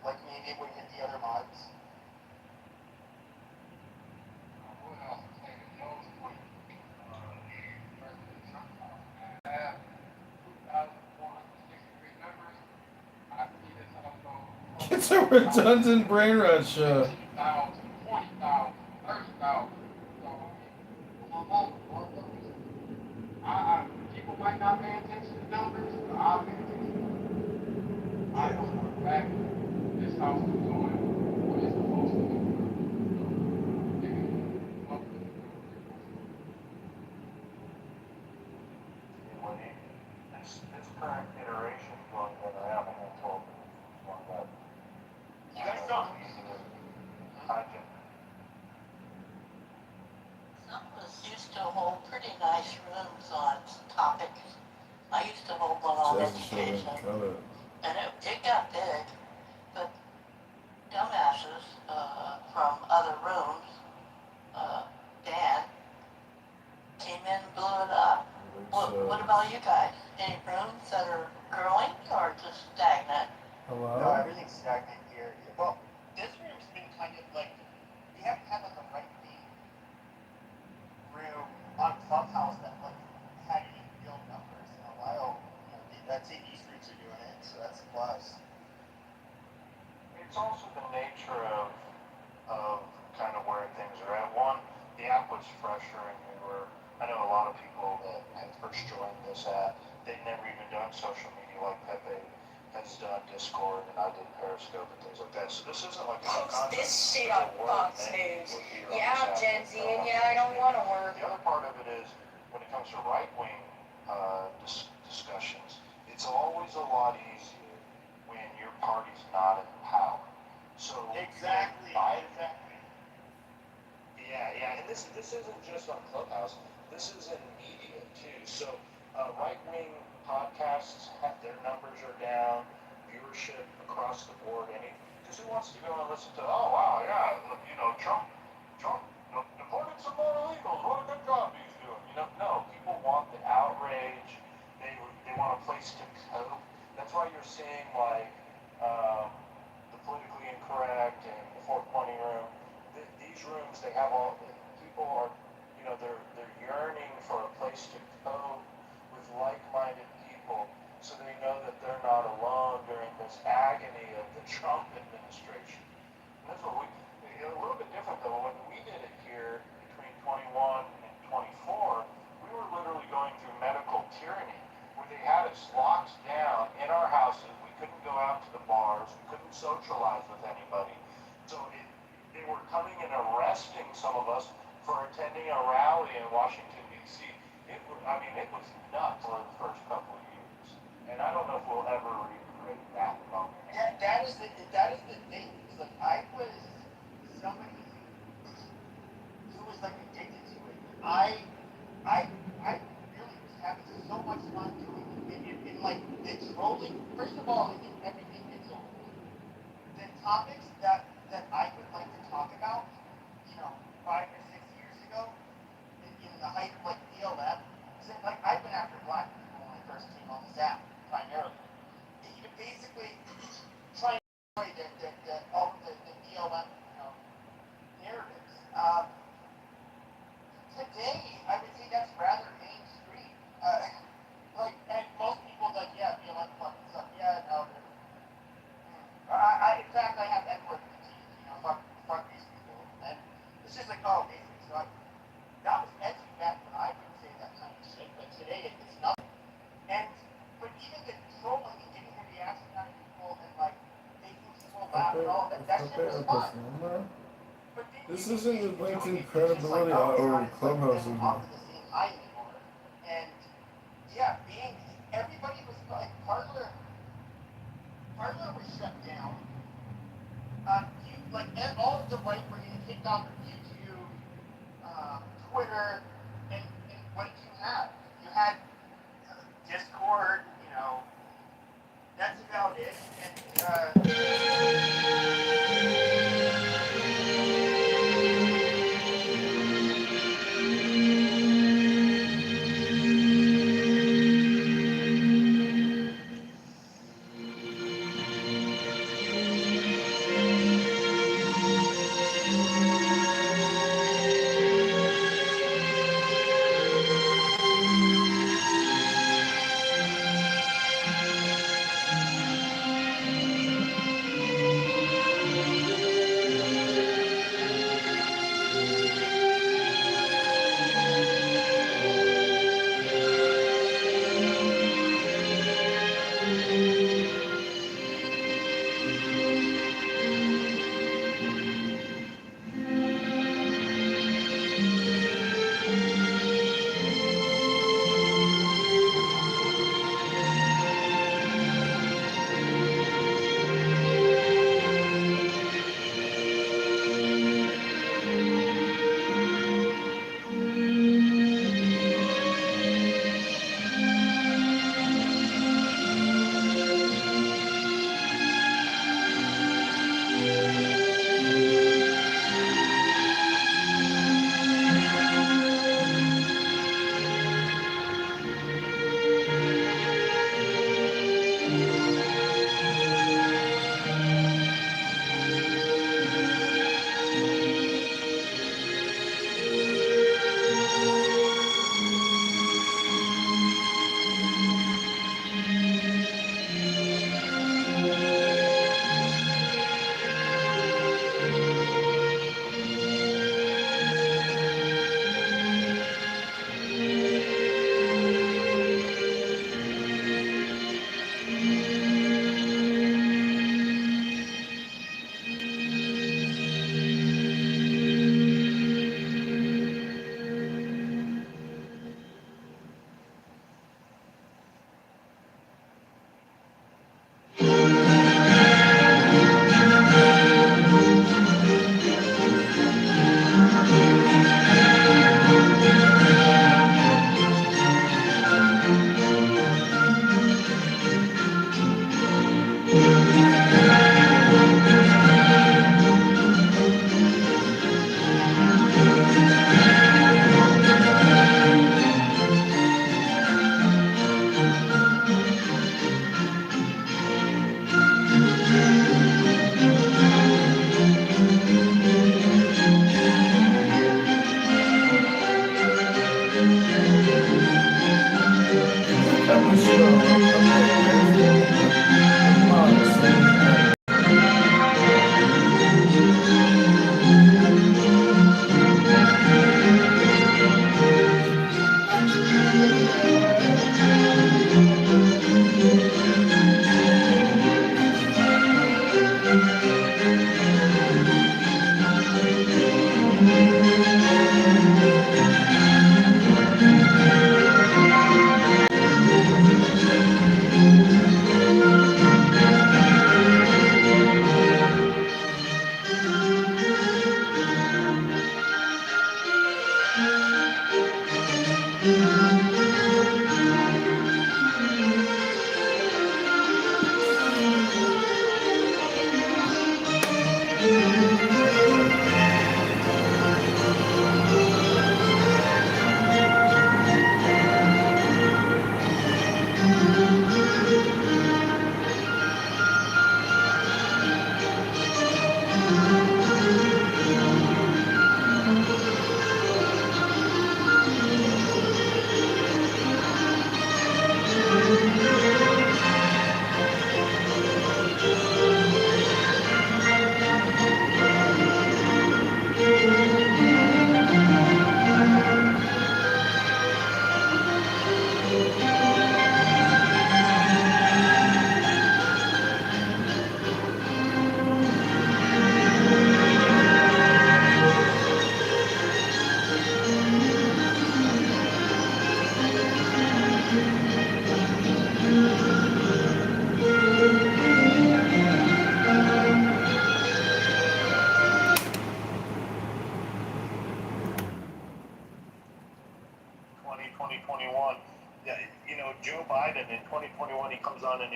Like maybe it would hit the other mods. It's a redundant brain rush. People might not pay attention to numbers, but I'll pay attention to numbers. I know for a fact this house is doing what it's supposed to do. This current iteration is one that I have a handful of one that You guys don't. Some of us used to hold pretty nice rooms on topics. I used to hold one on education, and it got big, but dumbasses from other rooms, Dan, came in and blew it up. What about you guys? Any rooms that are growing or just stagnant? Hello? No, everything's stagnant here. Well, this room's been kind of like, we haven't had like a right-wing room on Clubhouse that like had any real numbers in a while. You know, I'd say these rooms are doing it, so that's a plus. It's also the nature of kind of where things are at. One, the app was fresher and newer. I know a lot of people that had first joined this app, they'd never even done social media like Pepe has done Discord and I did Periscope and things like that. So this isn't like a Post this shit on Fox News. Yeah, I'm Gen Z and yeah, I don't want to work. The other part of it is when it comes to right-wing discussions, it's always a lot easier when your party's not in power. So exactly. Yeah, and this isn't just on Clubhouse. This is in media too. So right-wing podcasts, their numbers are down, viewership across the board. Because who wants to go and listen to? Oh wow, yeah, you know, Trump deported some more illegals. What a good job he's doing. You know, no, people want the outrage. They want a place to cope. That's why you're seeing like the politically incorrect and the 420 room. These rooms, they have all people are, you know, they're yearning for a place to cope with like-minded people, so they know that they're not alone during this agony of the Trump administration. And that's what a little bit different though. When we did it here between 21 and 24, we were literally going through medical tyranny, where they had us locked down in our houses. We couldn't go out to the bars. We couldn't socialize with anybody. So they were coming and arresting some of us for attending a rally in Washington, D.C. It was nuts for the first couple of years. And I don't know if we'll ever recreate that moment. That is the thing. It's like I was somebody who was like addicted to it. I really was having so much fun doing it. And like the trolling. First of all, I think everything gets old. The topics that I would like to talk about, 5 or 6 years ago, in the height of like BLM. So, like I've been after black people when I first came on this app, primarily. And you basically try and destroy all of the BLM, narratives. Today, I would say that's rather mainstream. And most people like, yeah, BLM fucking suck. Yeah, no. In fact, I have that word fatigue. Fuck these people. And it's just like, oh, basically, so that was edgy back when I would say that kind of shit. But today, it's nothing. But even the trolling and getting the reaction out of people and like making people laugh and all that shit was fun. This isn't the LinkedIn credibility or Clubhouse anymore. And yeah, everybody was like, Parlor was shut down. All of the right were getting kicked off of YouTube, Twitter, and what did you have? You had Discord, that's about it.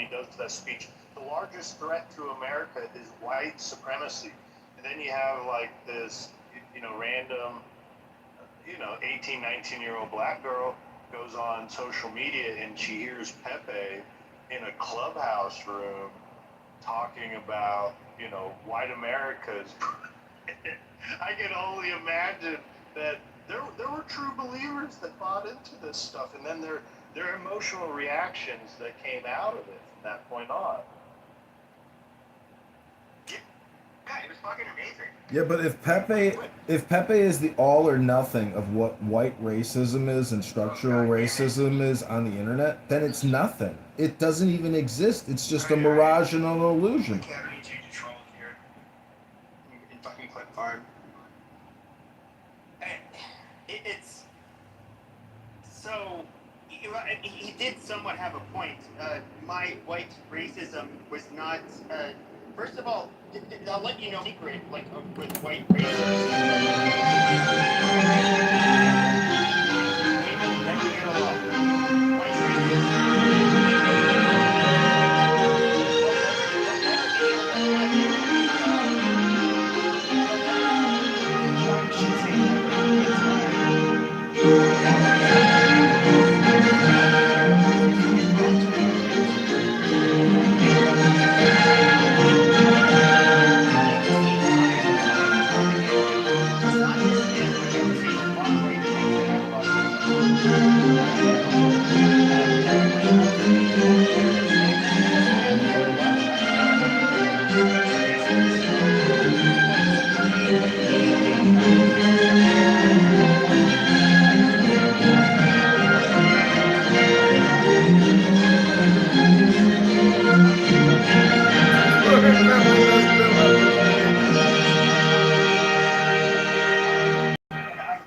he does that speech. The largest threat to America is white supremacy. And then you have like this, random, 18, 19-year-old black girl goes on social media and she hears Pepe in a clubhouse room talking about, white America's. I can only imagine that there were true believers that bought into this stuff, and then their emotional reactions that came out of it from that point on. Yeah, it was fucking amazing. Yeah, but if Pepe is the all or nothing of what white racism is and structural racism is on the internet, then it's nothing. It doesn't even exist. It's just a mirage and an illusion. Academy change of troll here in fucking clip farm. It's so he did somewhat have a point. My white racism was not. First of all, I'll let you know a secret, like with white racism. Never get along. White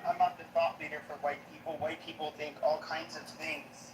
I'm not the thought leader for white people. White people think all kinds of things.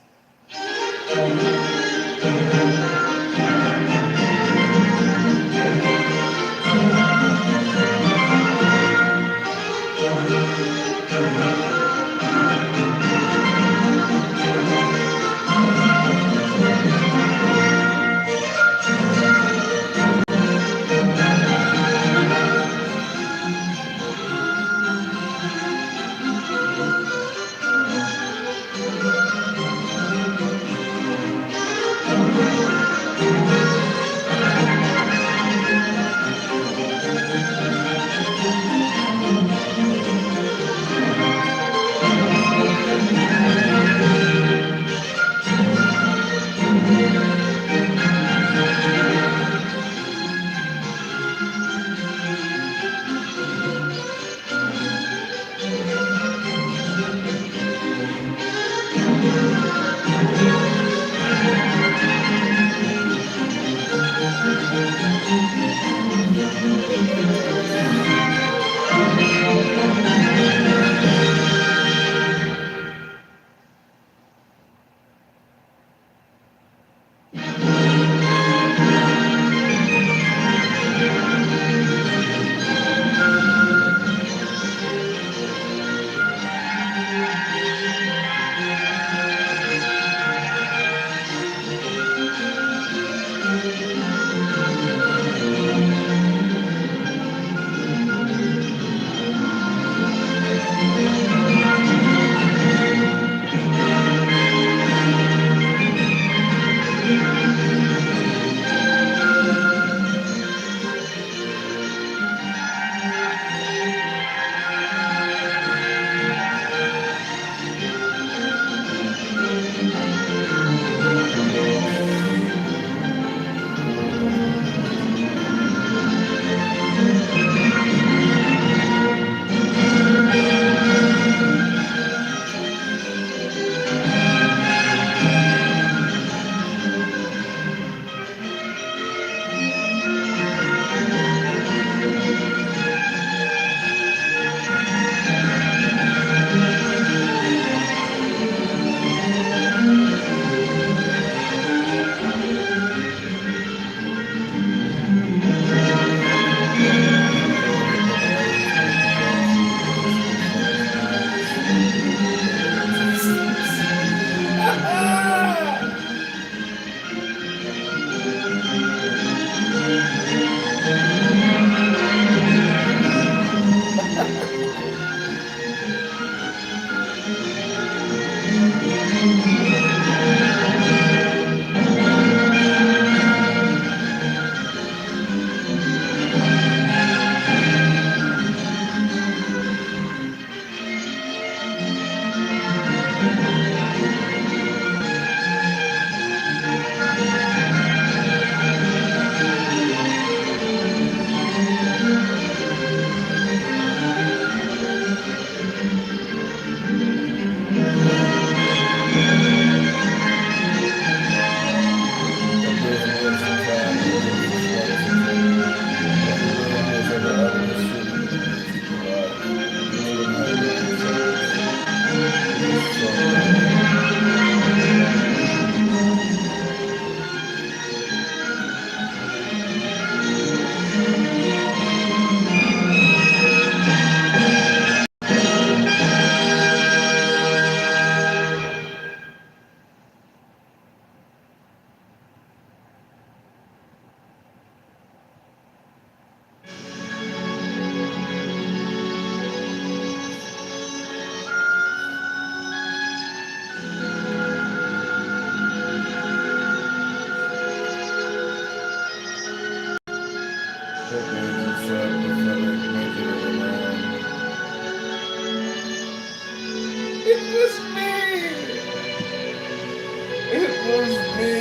Poor baby, sad, pathetic, make it alone. It was me! It was me!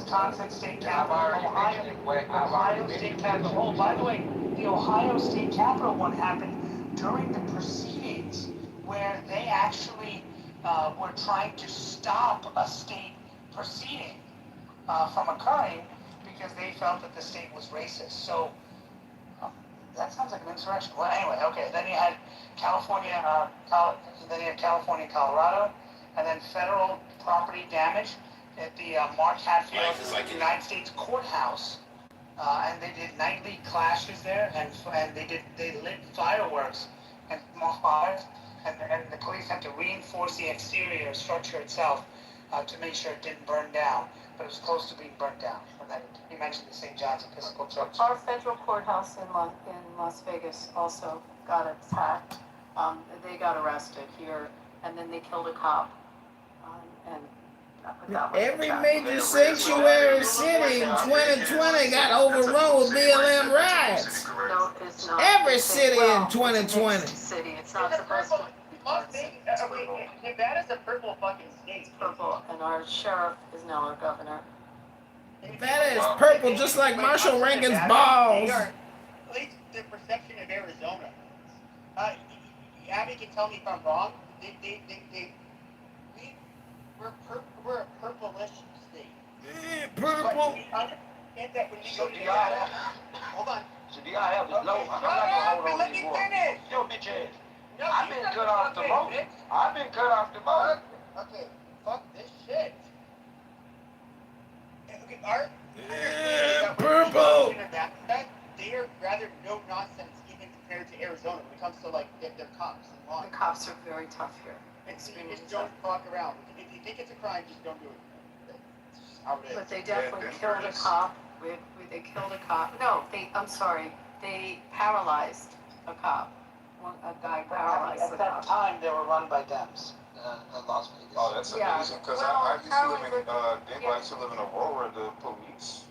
Wisconsin State Capitol, Ohio State Capitol. Oh, by the way, the Ohio State Capitol one happened during the proceedings where they actually were trying to stop a state proceeding from occurring because they felt that the state was racist. So that sounds like an insurrection. Well, anyway, okay. Then you had California, then you had California, Colorado, and then federal property damage at the Mark Hatfield United States Courthouse. And they did nightly clashes there, and they lit fireworks and small fires, and the police had to reinforce the exterior structure itself to make sure it didn't burn down, but it was close to being burnt down. And then you mentioned the St. John's Episcopal Church. Our federal courthouse in Las Vegas also got attacked. They got arrested here, and then they killed a cop. And that was Every attacked. major sanctuary city in 2020 got overrun with BLM riots. No, it's not. Every city in 2020. It's a city. It's not supposed to be partisan. Nevada's a purple fucking state. Purple, and our sheriff is now our governor. That is purple, just like Marshall Rankin's balls. They are, at least the perception of Arizona. Abby can tell me if I'm wrong. We're a purplish state. Purple. We understand that when we go to Do y'all have, hold on. so do y'all have the low? I'm not gonna hold on Let me anymore. finish. Yo, bitch ass. No, I've been cut off the boat. I've been cut off the boat. Okay, fuck this shit. Okay, our purple. They are rather no nonsense even compared to Arizona when it comes to like their cops and law. The cops are very tough here. And so you just don't fuck around. If you think it's a crime, just don't do it. That's how it is. But they definitely killed a cop. They killed a cop. No, I'm sorry. They paralyzed a cop. A guy paralyzed At a that cop. time, they were run by Dems in Las Vegas. Oh, that's Yeah. amazing. Because Well, I used to live in, yeah. I used to live in Aurora. The police,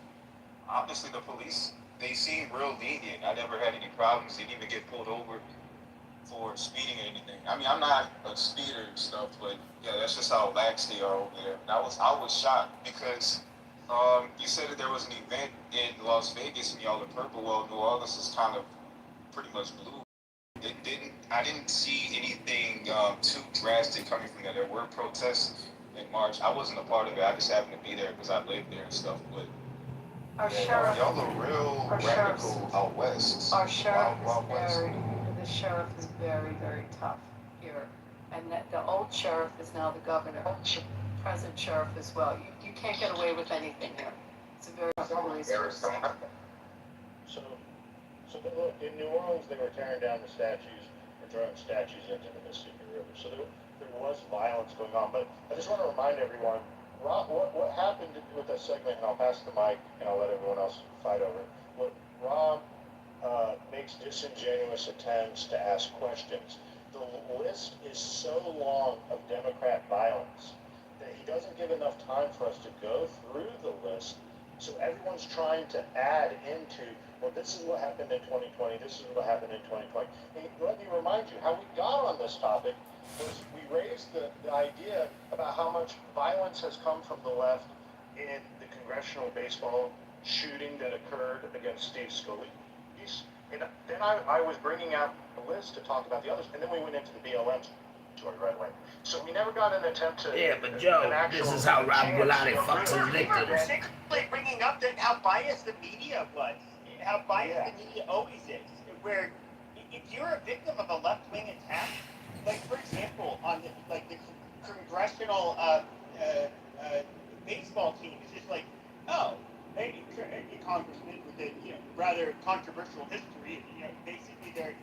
obviously the police, they seem real lenient. I never had any problems. Didn't even get pulled over for speeding or anything. I mean, I'm not a speeder and stuff, but yeah, that's just how lax they are over there. And I was shocked because you said that there was an event in Las Vegas and y'all are purple. Well, New Orleans is kind of pretty much blue. I didn't see anything too drastic coming from there. There were protests in March. I wasn't a part of it. I just happened to be there because I lived there and stuff. But Our sheriff. y'all are real radical out west. Our sheriff Wild West. the sheriff is very, very tough here. And the old sheriff is now the governor. The present sheriff as well. You can't get away with anything here. It's a very tough resource. So look, in New Orleans, they were tearing down the statues or throwing statues into the Mississippi River. So there was violence going on. But I just want to remind everyone, Rob, what happened with that segment, and I'll pass the mic and I'll let everyone else fight over it. What Rob makes disingenuous attempts to ask questions. The list is so long of Democrat violence that he doesn't give enough time for us to go through the list. So everyone's trying to add into, well, this is what happened in 2020, this is what happened in 2020. And let me remind you, how we got on this topic was we raised the idea about how much violence has come from the left in the congressional baseball shooting that occurred against Steve Scalise. And then I was bringing out a list to talk about the others, and then we went into the BLM story right away. So we never got an attempt to... Yeah, but Joe, this is how Rob Gulati fucks his victims. Particularly bringing up how biased the media was, how biased the media always is, where if you're a victim of a left-wing attack, like for example, on the congressional baseball team, it's just like, oh, a congressman with a rather controversial history, basically they're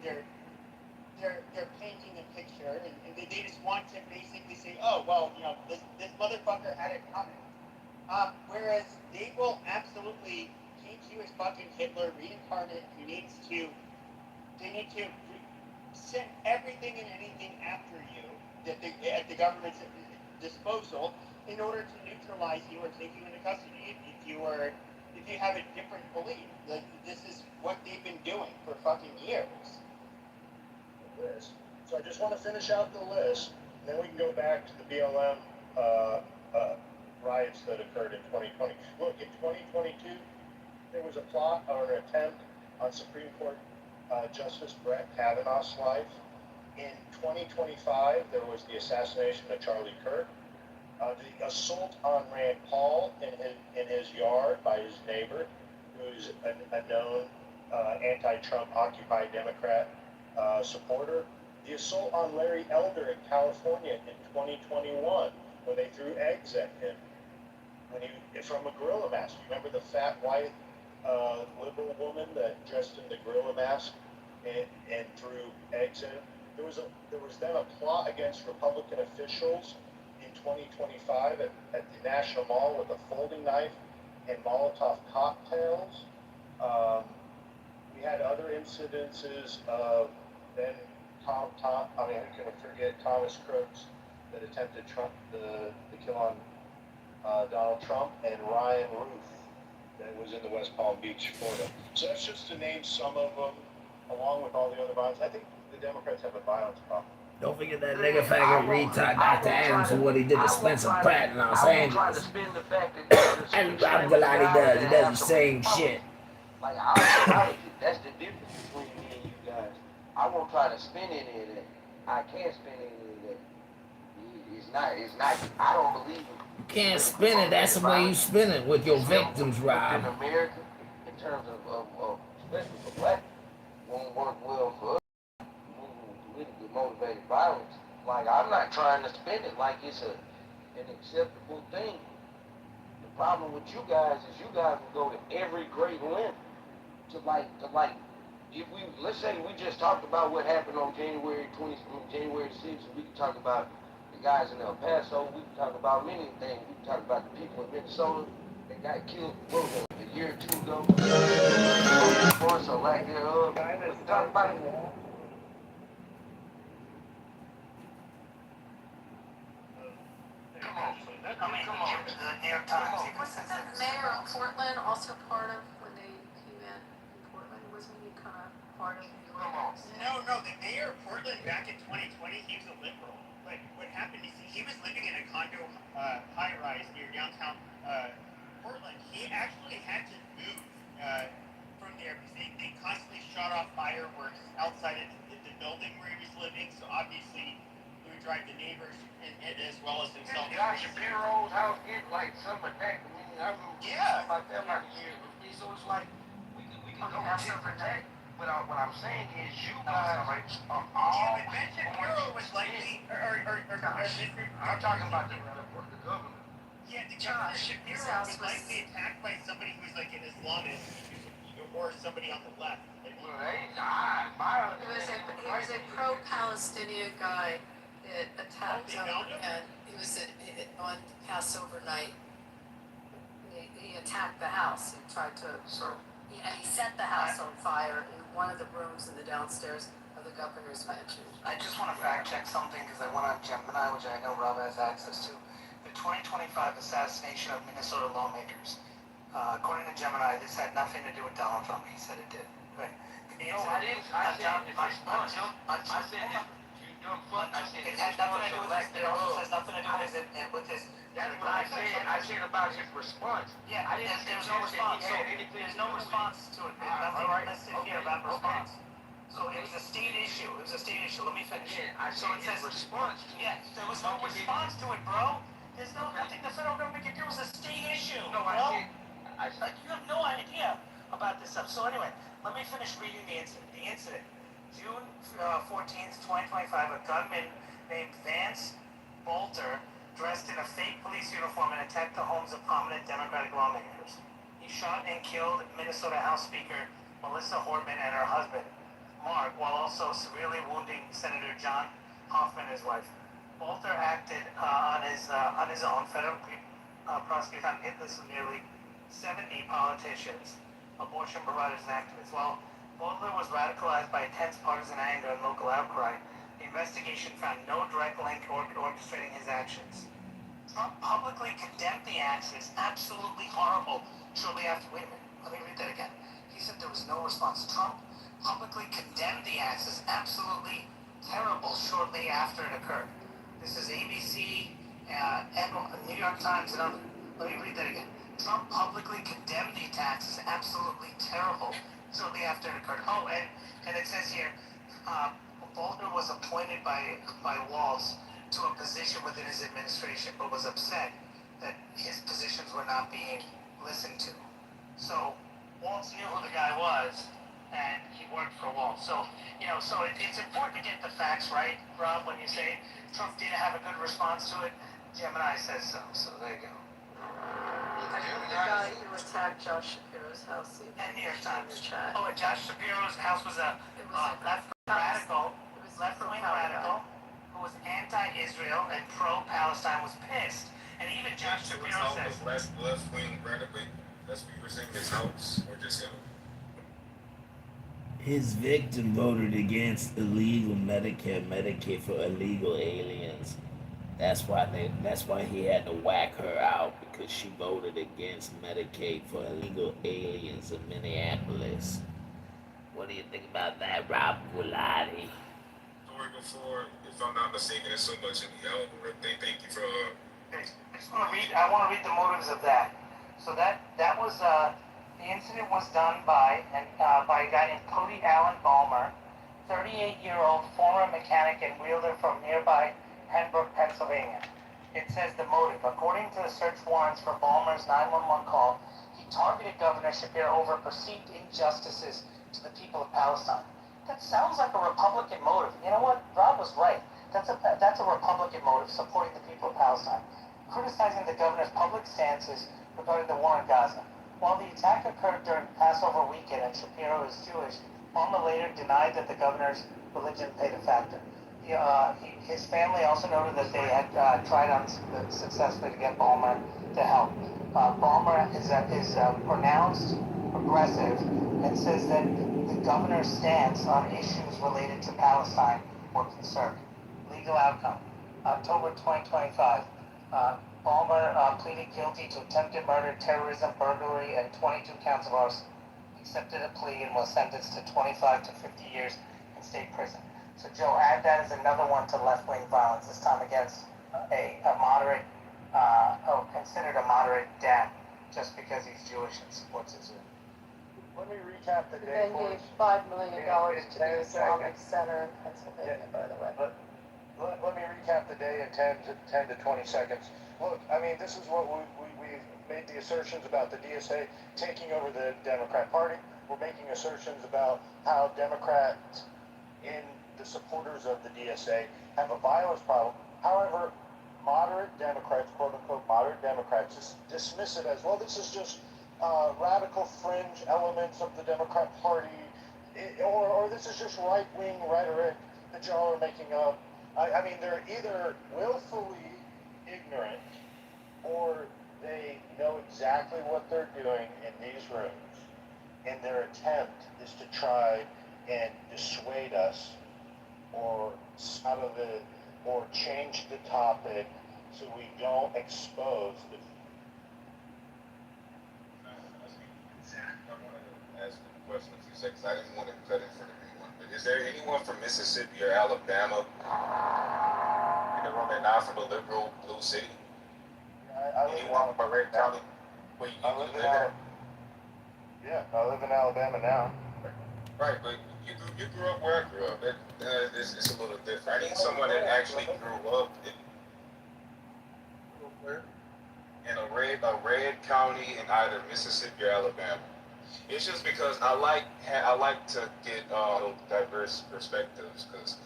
painting a picture, and they just want to basically say, oh, well, this motherfucker had it coming. Whereas they will absolutely paint you as fucking Hitler reincarnate who needs to, they need to send everything and anything after you that at the government's disposal in order to neutralize you or take you into custody if you have a different belief. Like, this is what they've been doing for fucking years. So I just want to finish out the list, and then we can go back to the BLM riots that occurred in 2020. Look, in 2022, there was a plot or an attempt on Supreme Court Justice Brett Kavanaugh's life. In 2025, there was the assassination of Charlie Kirk. The assault on Rand Paul in his yard by his neighbor, who's a known anti-Trump Occupy Democrat supporter. The assault on Larry Elder in California in 2021, when they threw eggs at him from a gorilla mask. Remember the fat white liberal woman that dressed in the gorilla mask and threw eggs at him? There was then a plot against Republican officials in 2025 at the National Mall with a folding knife and Molotov cocktails. We had other incidences of then I couldn't forget Thomas Crooks that attempted the kill on Donald Trump, and Ryan Roof that was in the West Palm Beach, Florida. So that's just to name some of them, along with all the other violence. I think the Democrats have a violence problem. Don't forget that nigga faggot retard Dr. Adams and what he did to Spencer Pratt in Los Angeles. And I'm glad he does. He does the same shit. Like, that's the difference between me and you guys. I won't try to spin any of that. I can't spin any of that. It's not, I don't believe it. You can't spin it. That's the way you spin it with your victims, Rob. In America, in terms of especially for black people, won't work well for us. Politically motivated violence. Like, I'm not trying to spin it like it's an acceptable thing. The problem with you guys is you guys will go to every great length to like if we, let's say we just talked about what happened on January 6th, and we can talk about the guys in El Paso, we can talk about many things. We can talk about the people in Minnesota that got killed, what was it, a year or two ago? Or lack thereof. We can talk about it. Wasn't the mayor of Portland also part of when they came in Portland? Wasn't he kind of part of the organization? No, the mayor of Portland back in 2020, he was a liberal. But what happened is he was living in a condo high-rise near downtown Portland. He actually had to move from there because they constantly shot off fireworks outside of the building where he was living. So obviously, it would drive the neighbors as well as himself. Josh Shapiro's house get like some attack. I remember about that about a year. So it's like we can go some attack. But what I'm saying is you guys are all. Yeah, but Ben Shapiro was likely, I'm talking about the governor. Yeah, the Governor Shapiro was likely attacked by somebody who's like an Islamist or somebody on the left. He was a pro-Palestinian guy that attacked him, and he was on Passover night. He attacked the house. He tried to and he set the house on fire in one of the rooms in the downstairs of the governor's mansion. I just want to fact check something because I went on Gemini, which I know Rob has access to. The 2025 assassination of Minnesota lawmakers. According to Gemini, this had nothing to do with Donald Trump. He said it did. Right. No, I didn't. I said it had nothing to do with this. It also says nothing to do with this. That's what I said. I said about his response. Yeah, there's no response. So there's no response to it. There's nothing listed here about response. So it was a state issue. Let me finish. Yeah, so it says response. Yeah, there was no response to it, bro. There's nothing the federal government can do. It was a state issue. No, I said. You have no idea about this stuff. So anyway, let me finish reading the incident. June 14th, 2025, a gunman named Vance Bolter dressed in a fake police uniform and attacked the homes of prominent Democratic lawmakers. He shot and killed Minnesota House Speaker Melissa Hortman and her husband, Mark, while also severely wounding Senator John Hoffman, his wife. Bolter acted on his own. Federal prosecutors found hit this with nearly 70 politicians, abortion providers, and activists. While Bolter was radicalized by intense partisan anger and local outcry, the investigation found no direct link orchestrating his actions. Trump publicly condemned the acts as absolutely horrible shortly after. Wait a minute, let me read that again. He said there was no response. Trump publicly condemned the acts as absolutely terrible shortly after it occurred. This is ABC, and New York Times, and others. Let me read that again. Trump publicly condemned the attacks as absolutely terrible shortly after it occurred. Oh, and it says here, Bolton was appointed by Walz to a position within his administration, but was upset that his positions were not being listened to. So Walz knew who the guy was, and he worked for Walz. So it's important to get the facts right, Rob. When you say Trump didn't have a good response to it, Gemini says so. So there you go. The guy who attacked Josh Shapiro's house. And New York Times. Oh, and Josh Shapiro's house was a left-wing radical who was anti-Israel and pro-Palestine, was pissed. And even Josh Shapiro says, left-wing radical. That's what you were saying, his house, or just him? His victim voted against illegal Medicare, Medicaid for illegal aliens. That's why he had to whack her out, because she voted against Medicaid for illegal aliens in Minneapolis. What do you think about that, Rob Gulati? Story before, if I'm not mistaken, there's so much in the algorithm. Thank you for. I want to read the motives of that. So that was the incident was done by a guy named Cody Allen Balmer, 38-year-old former mechanic and wielder from nearby Pembroke, Pennsylvania. It says the motive. According to the search warrants for Balmer's 911 call, he targeted Governor Shapiro over perceived injustices to the people of Palestine. That sounds like a Republican motive. You know what? Rob was right. That's a Republican motive, supporting the people of Palestine, criticizing the governor's public stances regarding the war in Gaza. While the attack occurred during Passover weekend and Shapiro is Jewish, Balmer later denied that the governor's religion played a factor. His family also noted that they had tried unsuccessfully to get Balmer to help. Balmer is pronounced progressive and says that the governor's stance on issues related to Palestine were conservative. Legal outcome. October 2025. Balmer pleaded guilty to attempted murder, terrorism, burglary, and 22 counts of arson. He accepted a plea and was sentenced to 25 to 50 years in state prison. So Joe, add that as another one to left-wing violence, this time against a moderate, considered a moderate Dem, just because he's Jewish and supports Israel. Let me recap the day. And then gave $5 million to the Islamic Center in Pennsylvania, by the way. Let me recap the day in 10 to 20 seconds. Look, I mean, this is what we've made the assertions about the DSA taking over the Democrat Party. We're making assertions about how Democrats in the supporters of the DSA have a violence problem. However, moderate Democrats, quote unquote moderate Democrats, just dismiss it as, well, this is just radical fringe elements of the Democrat Party, or this is just right-wing rhetoric that y'all are making up. I mean, they're either willfully ignorant or they know exactly what they're doing in these rooms, and their attempt is to try and dissuade us or out of it or change the topic so we don't expose the. I ask a question in a few seconds. I didn't want to cut in front of anyone, but is there anyone from Mississippi or Alabama in the room that not from a liberal blue city? Anyone from Red County? Where you live in? Yeah, I live in Alabama now. Right, but you grew up where I grew up. It's a little different. I need someone that actually grew up in a red county in either Mississippi or Alabama. It's just because I like to get diverse perspectives, because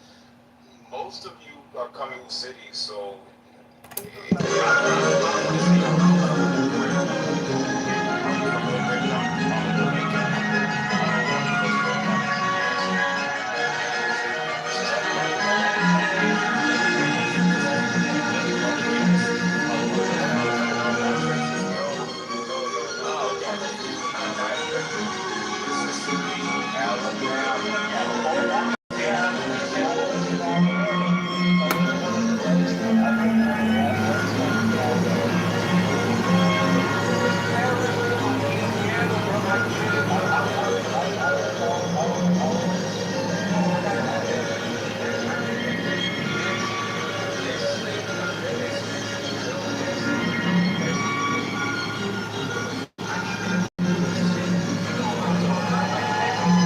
most of you are coming from cities, so.